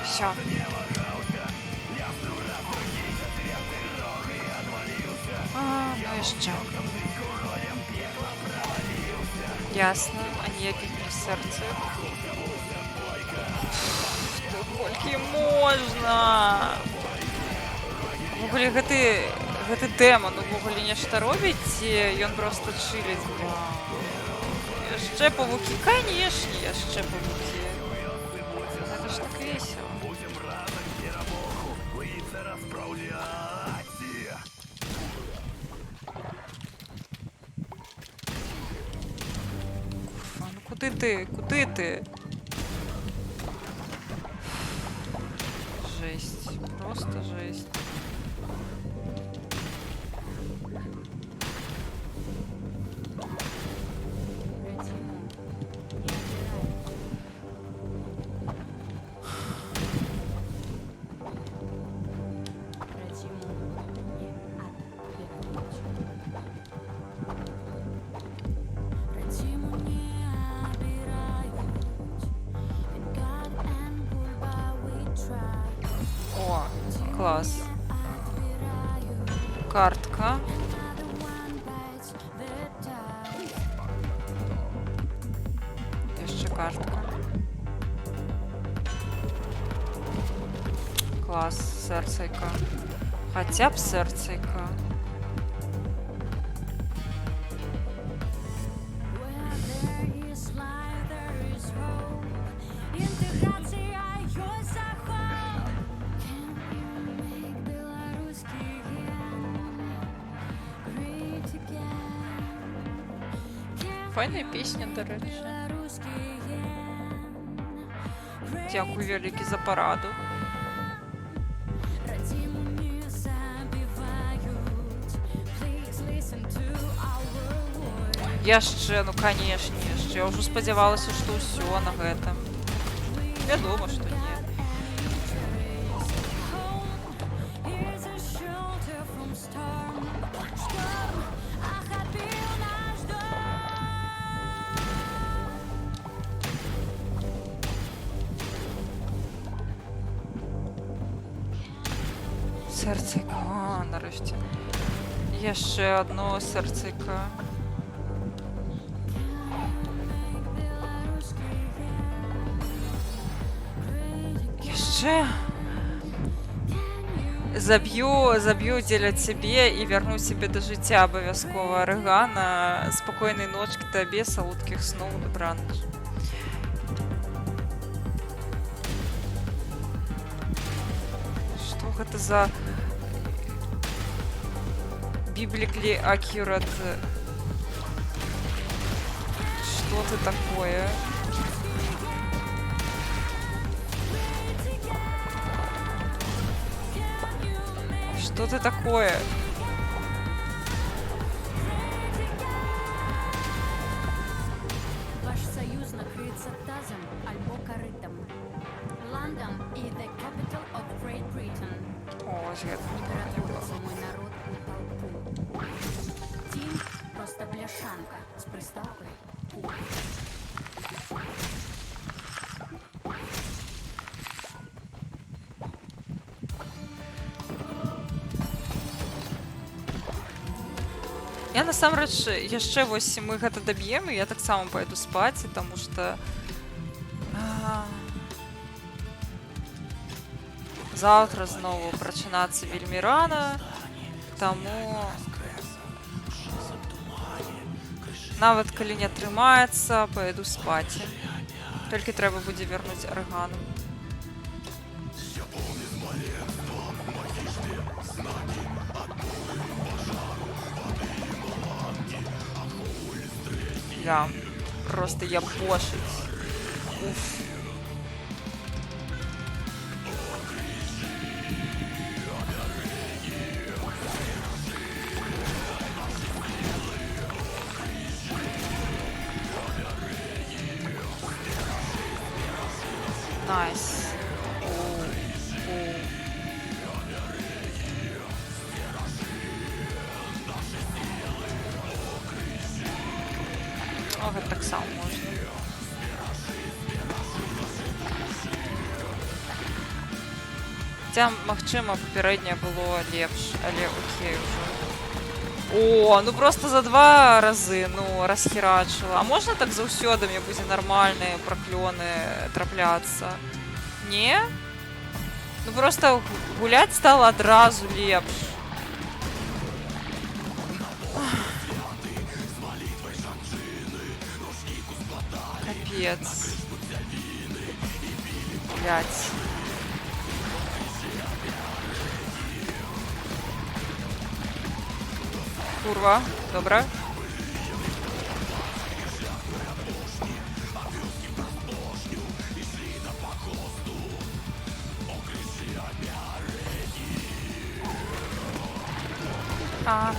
Все. Ну jeszcze. Ясно, а ніяких не серце. Колькі можна? Увогуле гэты дэмон увогуле нешта робіць, ці ён проста чыліць, бля. Яшчэ павукі, канешне, яшчэ павукі. Гэта ж так весело. Курва, ну куди ти? Куди ти? Жесть. Просто жесть. О, класс. Картка. Jeszcze картка. Класс, серцейка. Хотя б серцейка. Файна пісня, до речі. Дякую велике за пораду. Яшчэ, ну канешне, яшчэ. Я ўжо спадзявалася, што ўсё на гэтым. Вядома, што не. Серцейка, а, нарешті. Яшчэ одно серцейка. Яшчэ. Заб'ю дзеля цябе і вярну себе до жыцця абавязкова. Рэгана, спакойнай ночкі табе, салодкіх сноў, добраноч. Што гэта за biblically accurate? Что это такое? Что ты такое? Ваш союз накрыется тазом альбо корытом. Лондон и the capital of Great Britain. О, я Не протронется мой народ у толпу. Тим просто бляшанка с приставкой «у». Я насамрэч яшчэ вось мы гэта даб'ем, і я таксама пойду спаць, таму што заўтра знову прачынацца вельмі рана, таму нават калі не атрымаецца, пойду спаць. Толькі трэба будзе вярнуць аргану. Я просто ябошить. Уф. Найс. О, гэта таксама можна. Хаця, магчыма, папярэдняе было лепш, але окей ўжо. О, ну просто за 2 разы, ну, расхерачыла. А можна так заўсёды мне будзе нармальныя праклёны трапляцца? Не? Ну просто гуляць стала адразу лепш. Капец. Блять. Курва, добра. А.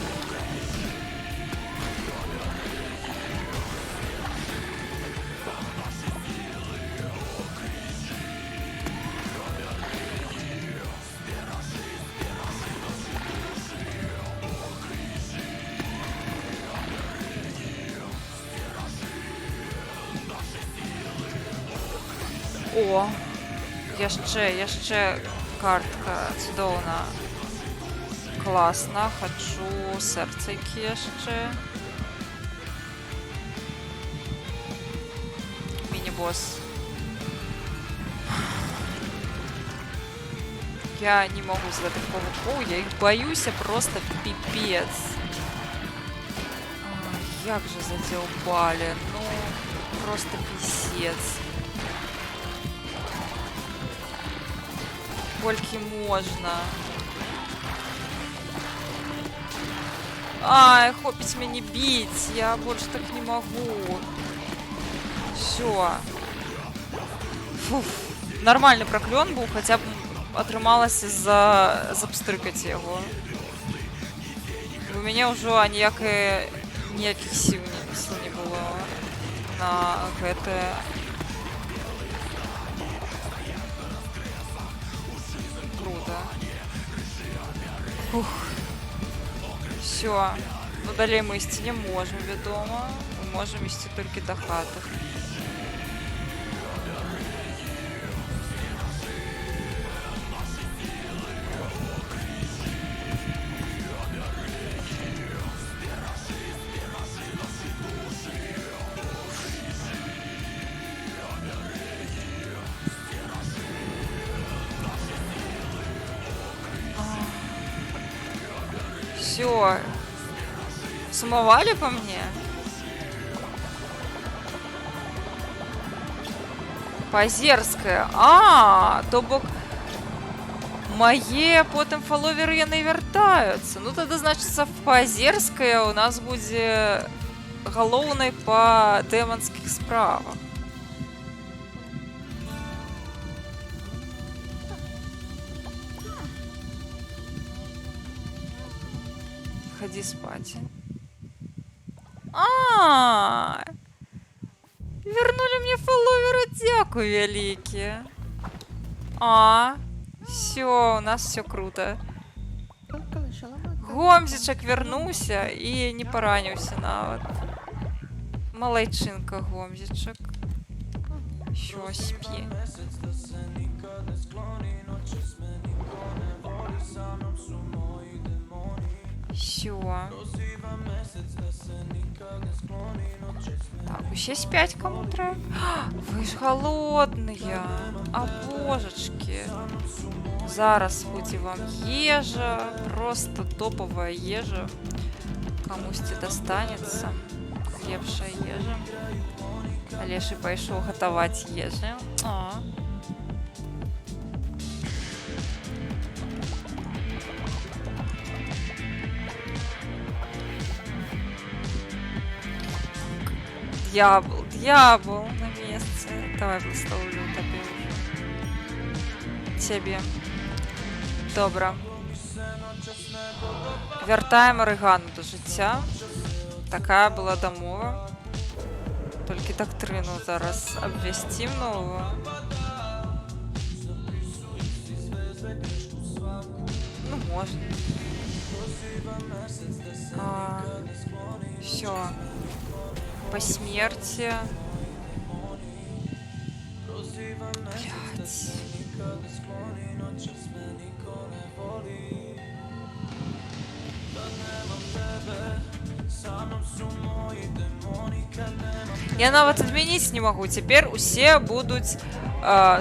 О, яшчэ картка цудоўна. Класна, хачу сэрцайкі яшчэ. Міні-босс. Я не могу з гэтых павукоў, я іх баюся просто піпец. Як же задзяўбалі, ну, просто пісец. Колькі можна. Ай, хопіць мяне біць, я больш так не магу. Всё. Фуф. Нормальны праклён быў, хаця б атрымалася запстрыкаць яго. У мяне ўжо ніякіх сіл не было на гэтае. Круто. Ух. Все. Ну, далей мы ісці не можем, вядома. Мы можем ісці толькі да хаты. Все. Сумовали по мне? Позерская. То бок мае потым фаловеры яны вяртаюцца. Ну тады значыцца Позерская у нас будзе галоўнай па дэманскіх справах. Заходи спать. А, вернули мне фолловера, дякую великі. Все, у нас все круто. Гомзічак вернуўся і не параніўся нават. Малайчынка Гомзічак. Що, спі. Все. Так, усе спять кому трэба. Вы ж голодные. А божечки. Зараз будзе вам ежа. Просто топовая ежа. Камусьці достанется. Лепшая ежа. Алеша пайшоў гатаваць ежы. Дьявол на месте. Давай благословлю тебе уже. Тебе. Добре. Вяртаем Арыгану до жыцця. Такая была дамова. Толькі дактрыну зараз абвясцім новую. Ну, можна. Все. По смерти. Блядь. Я нават адмяніць не магу. Цяпер усе будуць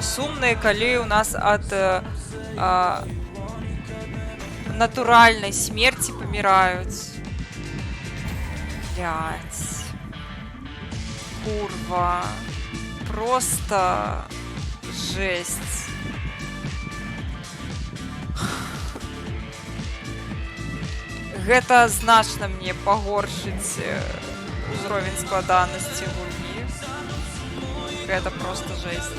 сумныя, калі у нас ад натуральнай смерці паміраюць. Блядь. Курва. Просто жесть. Гэта значна мне пагоршыць узровень складанасці гульні. Гэта просто жесть.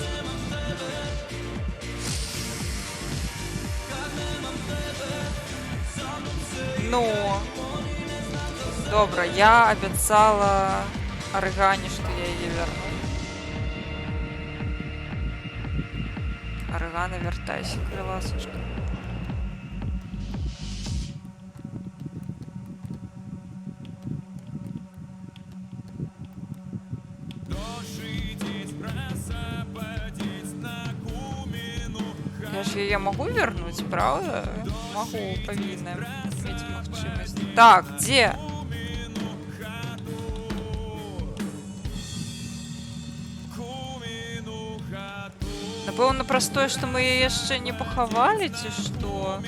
Ну, добра, я абяцала Арыгане, што я яе верну. Арыгана, вяртайся, крыласачка. Я ж яе магу вернуць, правда? Магу, павінна мець магчымасць. Так, дзе? Напэўна, праз тое, што мы яе яшчэ не пахавалі, ці што?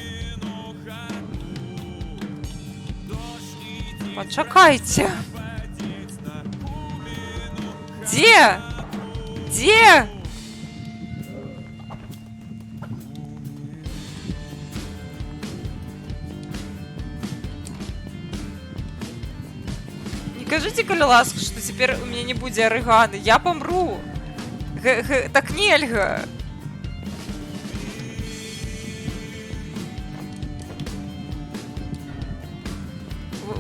Пачакайце! Дзе? Дзе? Не кажыце, калі ласка, што цяпер у мяне не будзе Арыганы. Я памру. Так нельга.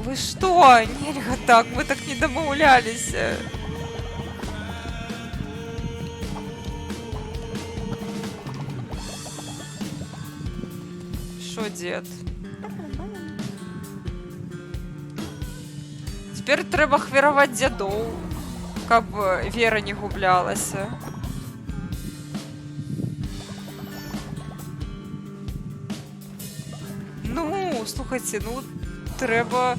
Вы што? Нельга так, мы так не дамаўляліся. Шо, дзед? Цяпер трэба ахвяраваць дзядоў, каб вера не гублялася. Ну, слухайце, ну трэба...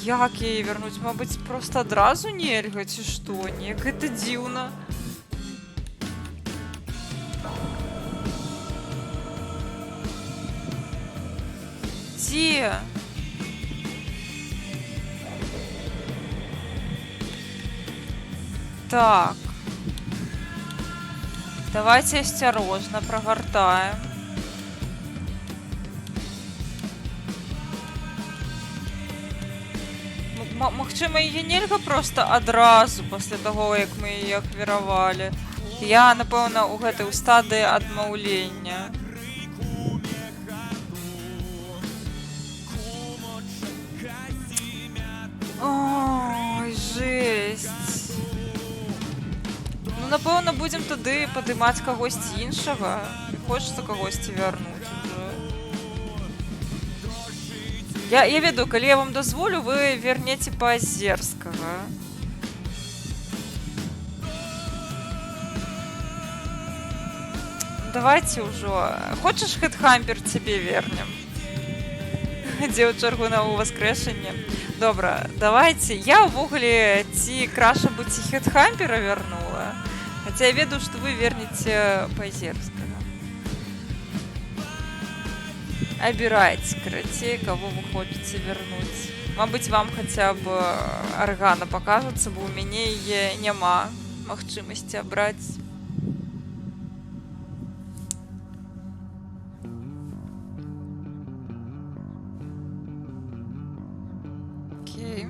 Як яе вернуць? Мабыць, проста адразу нельга, ці што? Неяк гэта дзіўна. Дзе? Так. Давайте осторожно прогортаем. Магчыма, яе нельга проста адразу пасля таго, як мы яе ахвяравалі. Я, напэўна, у гэтай стадыі адмаўлення. Ой, жесть. Ну, напэўна, будзем тады падымаць кагосьці іншага. Хочацца кагосьці вярнуць ужо. Я ведаю, калі я вам дазволю, вы вернеце Паазерскага. Давайте ўжо. Хочаш Хедхампер цябе вернем? Дзе ў чаргу на ўваскрэшанне? Добра, давайте. Я ўвогуле ці краша бы ці Хедхампера вярнула. Хаця я ведаю, што вы вернеце Паазерскага. Абірайце, карацей, кого вы хочаце вярнуць. Мабыць, вам хаця б Аргана пакажацца, бо ў мяне яе няма магчымасці абраць. Окей.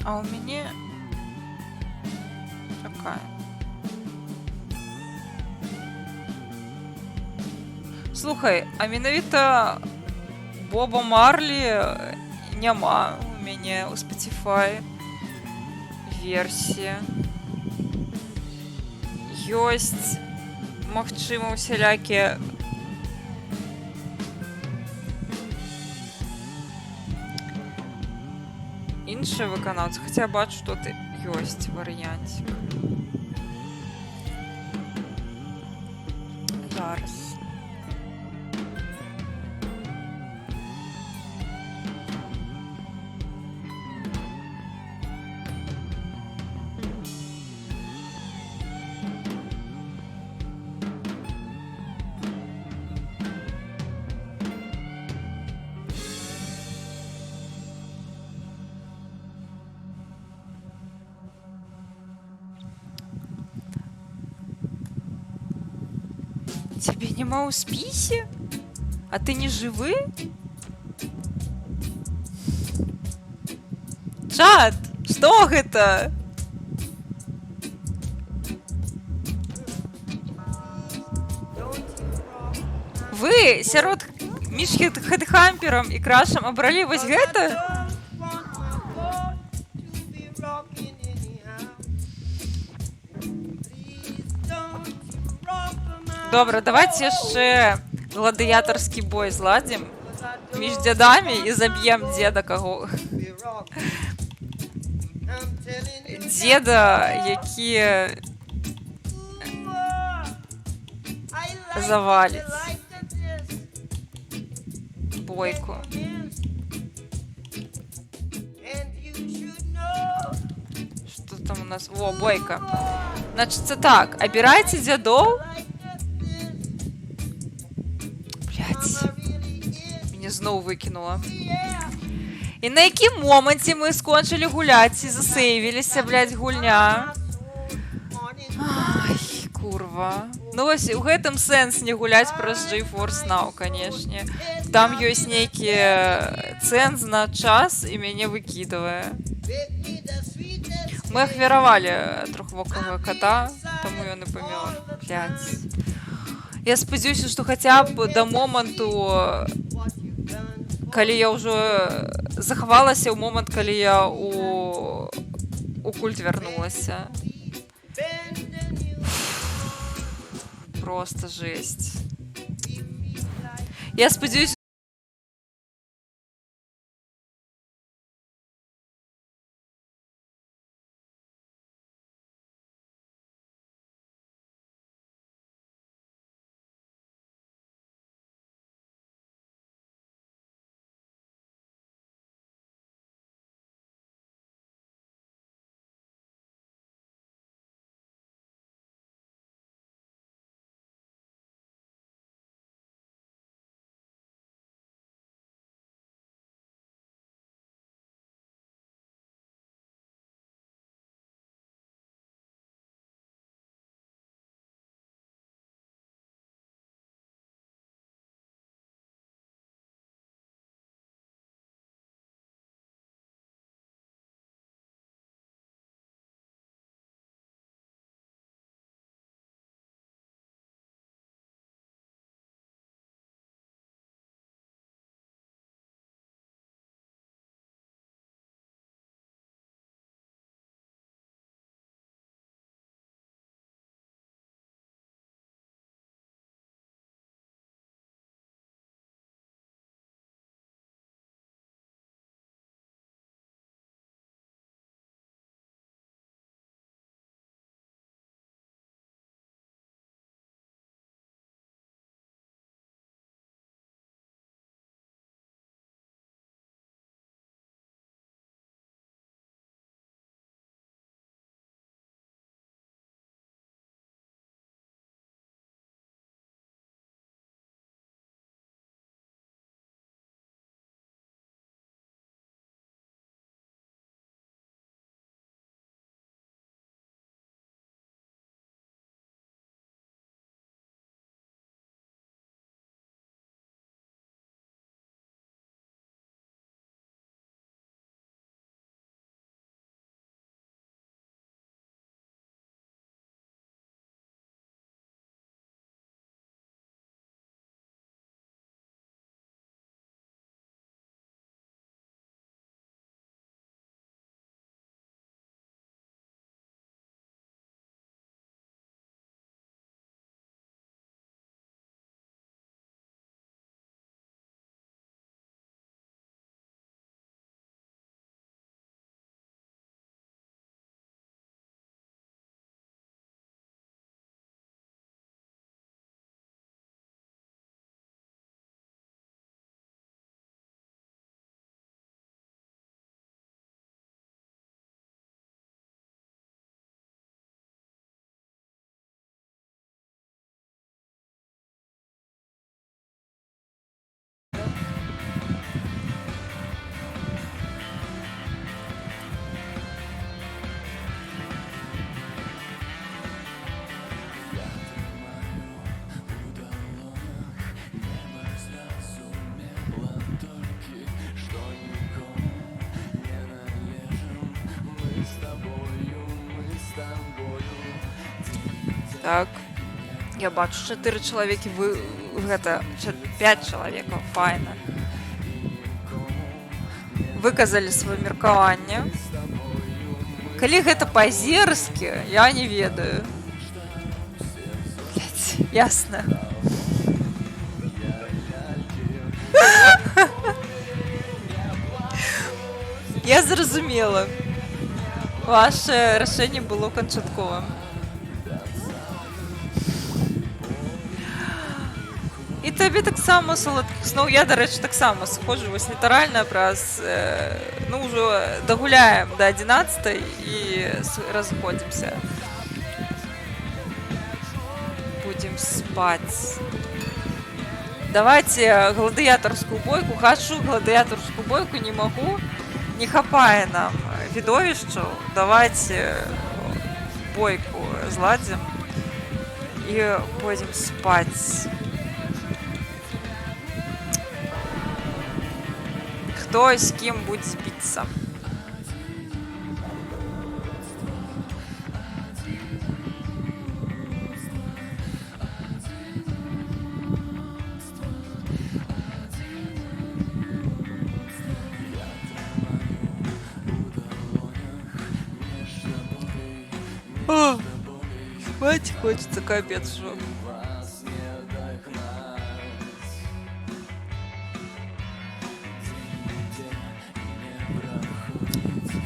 А у мяне такая. Слухай, а менавіта Боба Марлі няма у мяне ў Spotify версія. Ёсць, магчыма, усялякія іншыя выканаўцы, хаця бачу, што тут ёсць варыянцік. Зараз. Тебе нема ў спісе? А ты не жывы? Чат, што гэта? Вы сярод між Хедхамперам і Крашам абралі вось гэта? Добра, давайте яшчэ гладыятарскі бой зладзім між дзядамі і заб'ем дзеда каго. Дзеда, які заваліць бойку. Што там у нас? Во, бойка. Значыцца так, абірайце дзядоў. Зноў выкінула. І на якім моманце мы скончылі гуляць і засейвіліся, блядь, гульня? Ай, курва. Ну вось, у гэтым сэнс не гуляць праз GeForce Now, канешне. Там ёсць нейкі цэнз на час і мяне выкідывае. Мы ахвяравалі трохвокага кота, таму ён і памёр. Блядь. Я спадзяюся, што хаця б да моманту, калі я ўжо захавалася ў момант, калі я у культ вярнулася. Просто жесть. Я спадзяюся, Так. Я бачу 4 чалавекі, вы гэта 5 чалавекаў, файна. Выказалі сваё меркаванне. Калі гэта па-азерскі, я не ведаю. Блядь, ясна. Я зразумела. Ваше рашэнне было канчатковым. І табе таксама салодкіх сноў. Я, дарэчы, таксама сходжу вось літаральна праз... Ну, ўжо дагуляем да 11 і разыходзімся. Будем спаць. Давайте гладыятарскую бойку. Хачу гладыятарскую бойку, не магу. Не хапае нам відовішчаў. Давайте бойку зладзім і пойдзем спаць. Хто з кім будзе біцца? Спать хочется, капец, жопа.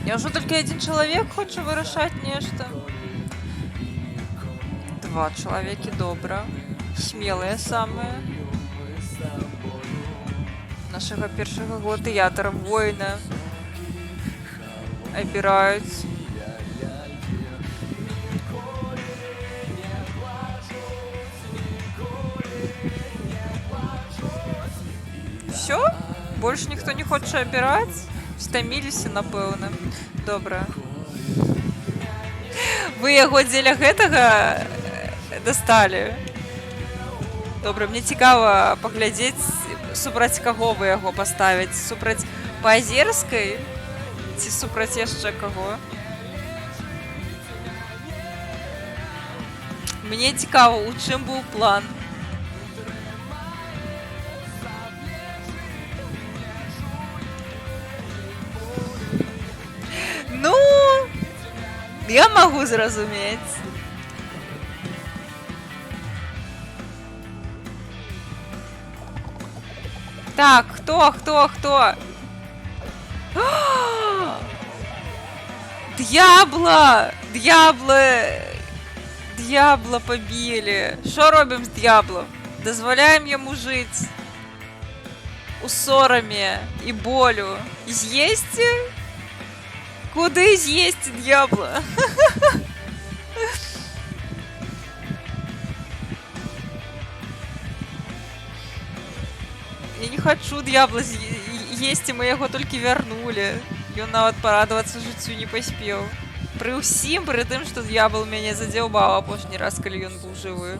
Няўжо толькі адзін чалавек хоча вырашаць нешта? 2 чалавекі, добра. Смелыя самыя. Нашага першага гладыятара, воіна. Абіраюць. Всё? Больш ніхто не хоча абіраць? Стаміліся, напэўна. Добра. Вы яго дзеля гэтага дасталі? Добра, мне цікава паглядзець, супраць каго вы яго паставіць. Супраць па-азерскай? Ці супраць яшчэ каго? Мне цікава, у чым быў план? Ну, я могу зразумець. Так, хто? Д'ябла побілі. Що робім з д'яблом? Дазваляем яму жыць у сораме і болю. З'есці? Куды з'есці д'ябла? Я не хочу д'ябла есці, мы яго толькі вярнулі. Ён нават парадавацца жыццю не паспеў. Пры ўсім, пры тым, што д'ябл мяне задзяўбаў апошні раз, калі ён быў жывы.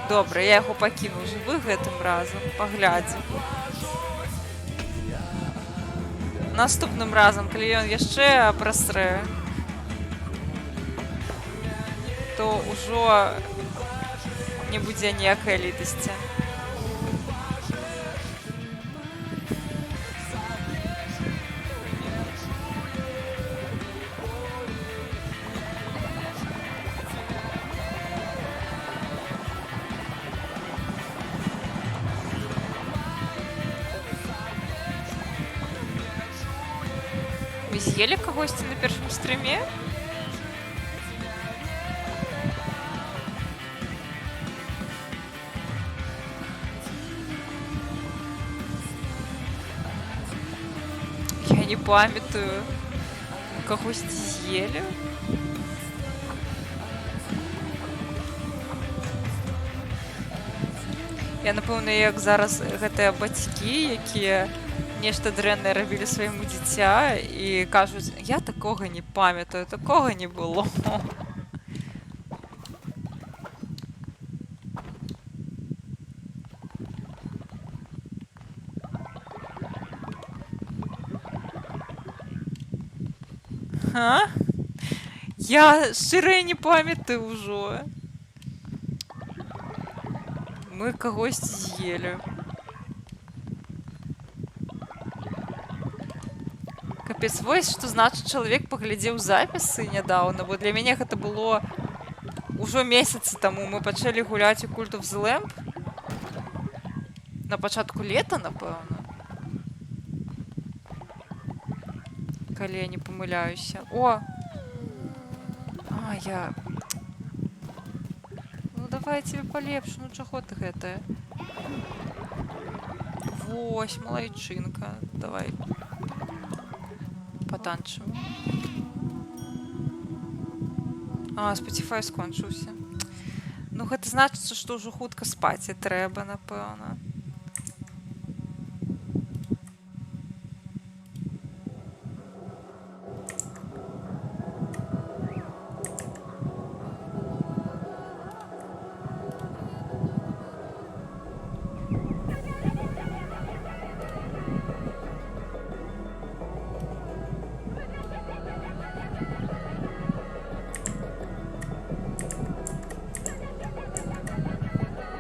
Добра, я яго пакіну жывы гэтым разам, паглядзім. Наступным разам, калі ён яшчэ прасрэ, то ўжо не будзе ніякай літасці. Вы з'елі кагосьці на першым стрыме? Я не памятаю. Кагосьці з'елі? Я, напэўна, як зараз гэтыя бацькі, якія нешта дрэннае рабілі свайму дзіця і кажуць, я такога не памятаю, такога не было. А? Я шчыра не памятаю ўжо. Мы кагось з'елі. Капец, вось што значыць чалавек паглядзеў запісы нядаўна, бо для мяне гэта было ўжо месяцы таму. Мы пачалі гуляць у Cult of the Lamp. На пачатку лета, напэўна. Калі я не памыляюся. О! А, я... Ну, давай я тебе палепшу. Ну, чаго ты гэтае? Вось, малайчынка. Давай. Патанчым. А, Spotify скончыўся. Ну, гэта значыцца, што ўжо хутка спаць і трэба, напэўна.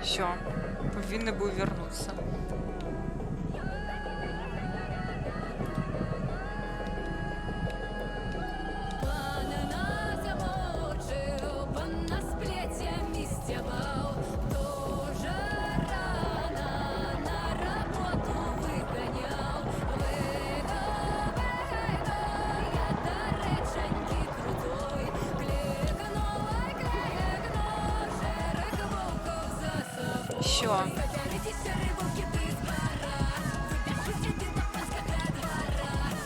Всё, павінны быў вярнуцца. Всё.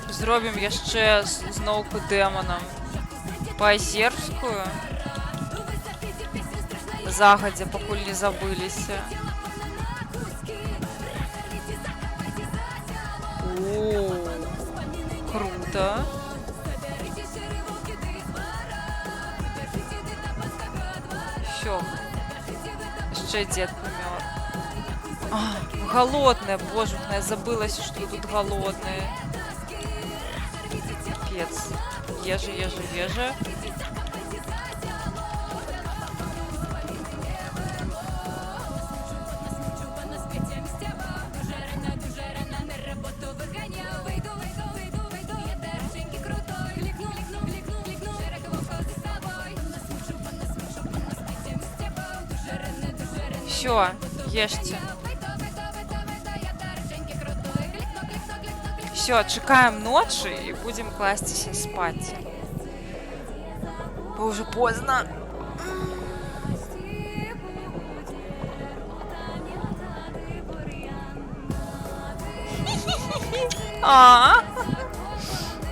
Зробім яшчэ зноўку дэманам па-азерскую. Загадзя, пакуль не забыліся. О, круто. Всё. Яшчэ дзед памёр. А, голодная, боже, я забылась, что тут голодная. Капец. Ежи, ежи, ежи. Все, ешьте. Все, чекаем ночи и будем класться спать. Бо уже поздно.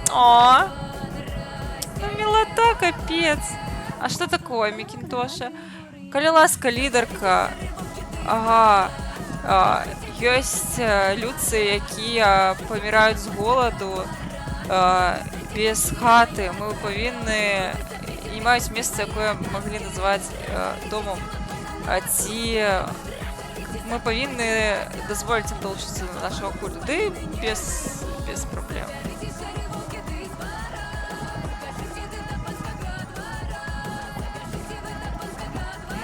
Ну милота, капец. А что такое, Мікінтоша? Калі ласка, лідарка. Ага. Ёсць людцы, якія паміраюць з голаду без хаты. Мы павінны не маюць месца, якое маглі назваць домом. Ці мы павінны дазволіць ім далучыцца да нашага культу. Ды без праблем.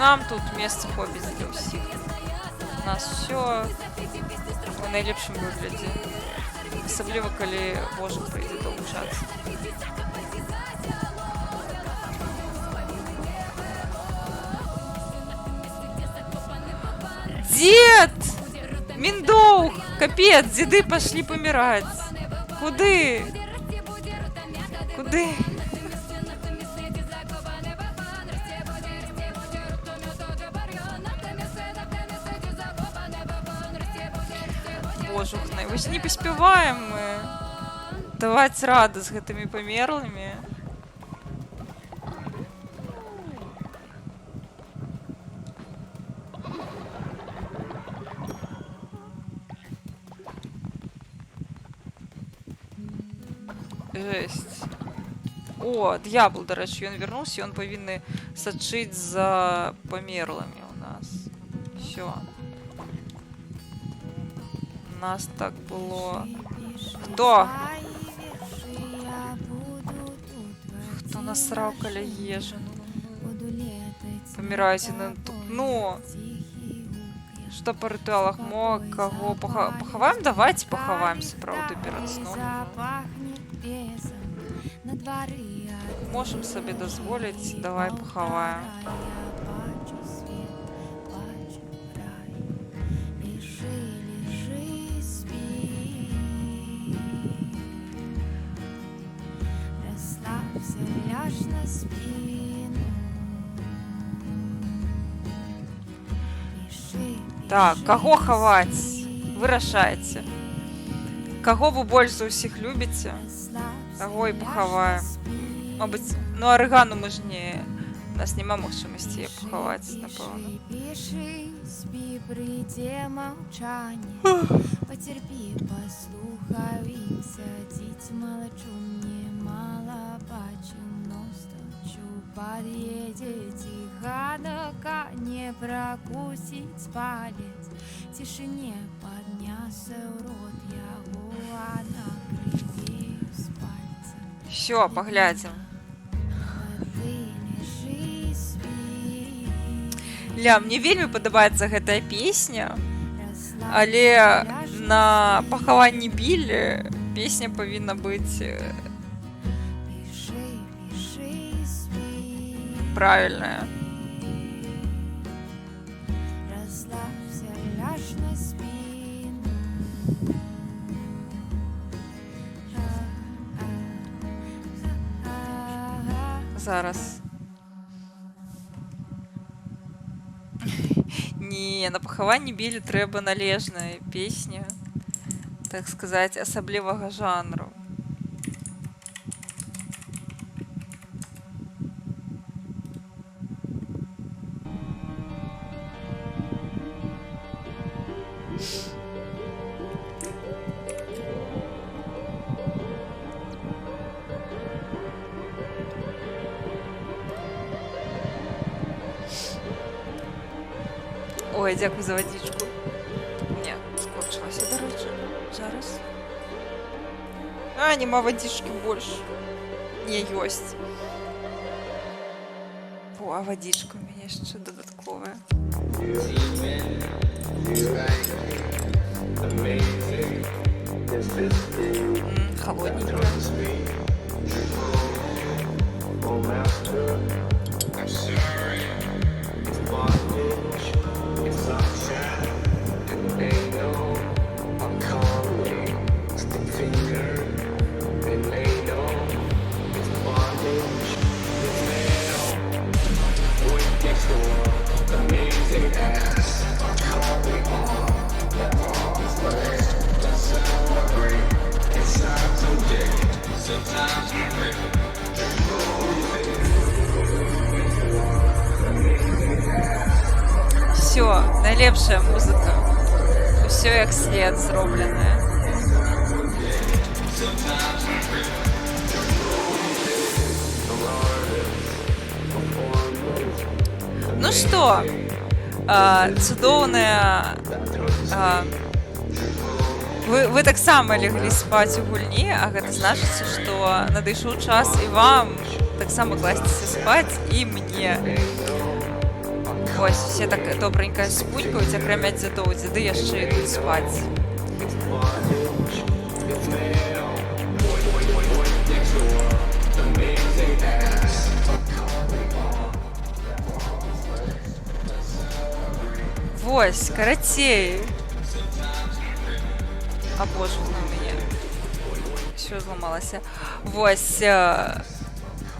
Нам тут месца хобіць для ўсіх. У нас все у найлепшым выглядзе. Асабліва, калі можа прыйдзе далучацца. Дед! Миндоух! Капец, деды пошли помирать. Куды? Куды? Божухна, вось не паспяваем мы даваць рады з гэтымі памерлымі. Жесть. О, д'ябл, до рэчы, ён вярнуўся, ён павінны сачыць за памерлымі у нас. Всё. У нас так было. Кто? насраў каля ежы. Буду летать. Паміраюць на ну. Што па рытуалах мо каго пахаваем? Давайте пахаваем сапраўды перад сном. Запахнет бесом на дворы. Можам сабе дазволіць, давай пахаваем. Я бачу свет, бачу рай. Лежи, лежи, спи. Расслабься, ляжь на спину. Пиши, Так, каго хаваць? Вырашайце. Каго вы больш за ўсіх любіце? Таго і пахаваем. Мабыць, ну арыгану мы ж не... У нас няма магчымасці яе пахаваць, напэўна. Пиши, спи, прийде молчание. Потерпи, послухаю и садить молчу. Мне мало бачу, но стучу. Подъедет тихо, дока не прокусить палец. В тишине поднялся урод, яго накрываю с пальцем. Всё, паглядзім. Ты лежи, спи. Ля, мне вельмі падабаецца гэтая песня, але на пахаванні Біллі песня павінна быць Пиши, пиши, спи. правільная. Расслабься, ляжь на спину. Зараз. Не, на пахаванні Біллі трэба належная песня, так сказаць, асаблівага жанру. Ой, дзякуй за вадзічку. Не, скончылася, дарэчы. Зараз. А, няма вадзічкі больш. Не, ёсць. О, а вадзічка у мяне яшчэ дадатковая. Холодненькая. Всё, найлепшая музыка. Усё як след зробленае. Ну што, цудоўная... Вы таксама леглі спаць у гульні, а гэта значыць, што надышоў час і вам таксама класціся спаць, і мне. Вось, усе так добренька спунькаюць, акрамя дзядоў, дзяды яшчэ ідуць спаць. Вось, карацей. А боже, у мяне ўсё зламалася. Вось,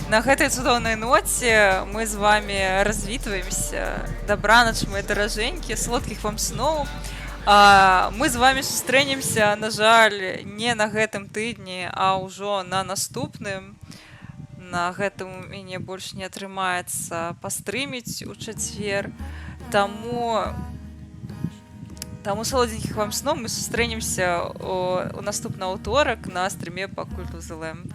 на гэтай цудоўнай ноце мы з вами развітваемся. Дабранач, мои даражэнькі, солодкіх вам сноў. Мы з вами сустрэнемся, на жаль, не на гэтым тыдні, а ўжо на наступным. На гэтым у мяне больш не атрымаецца пастрыміць у чацвер. Таму салодзенькіх вам сноў, мы сустрэнемся у наступны аўторак на стрыме па Cult of the Lamb.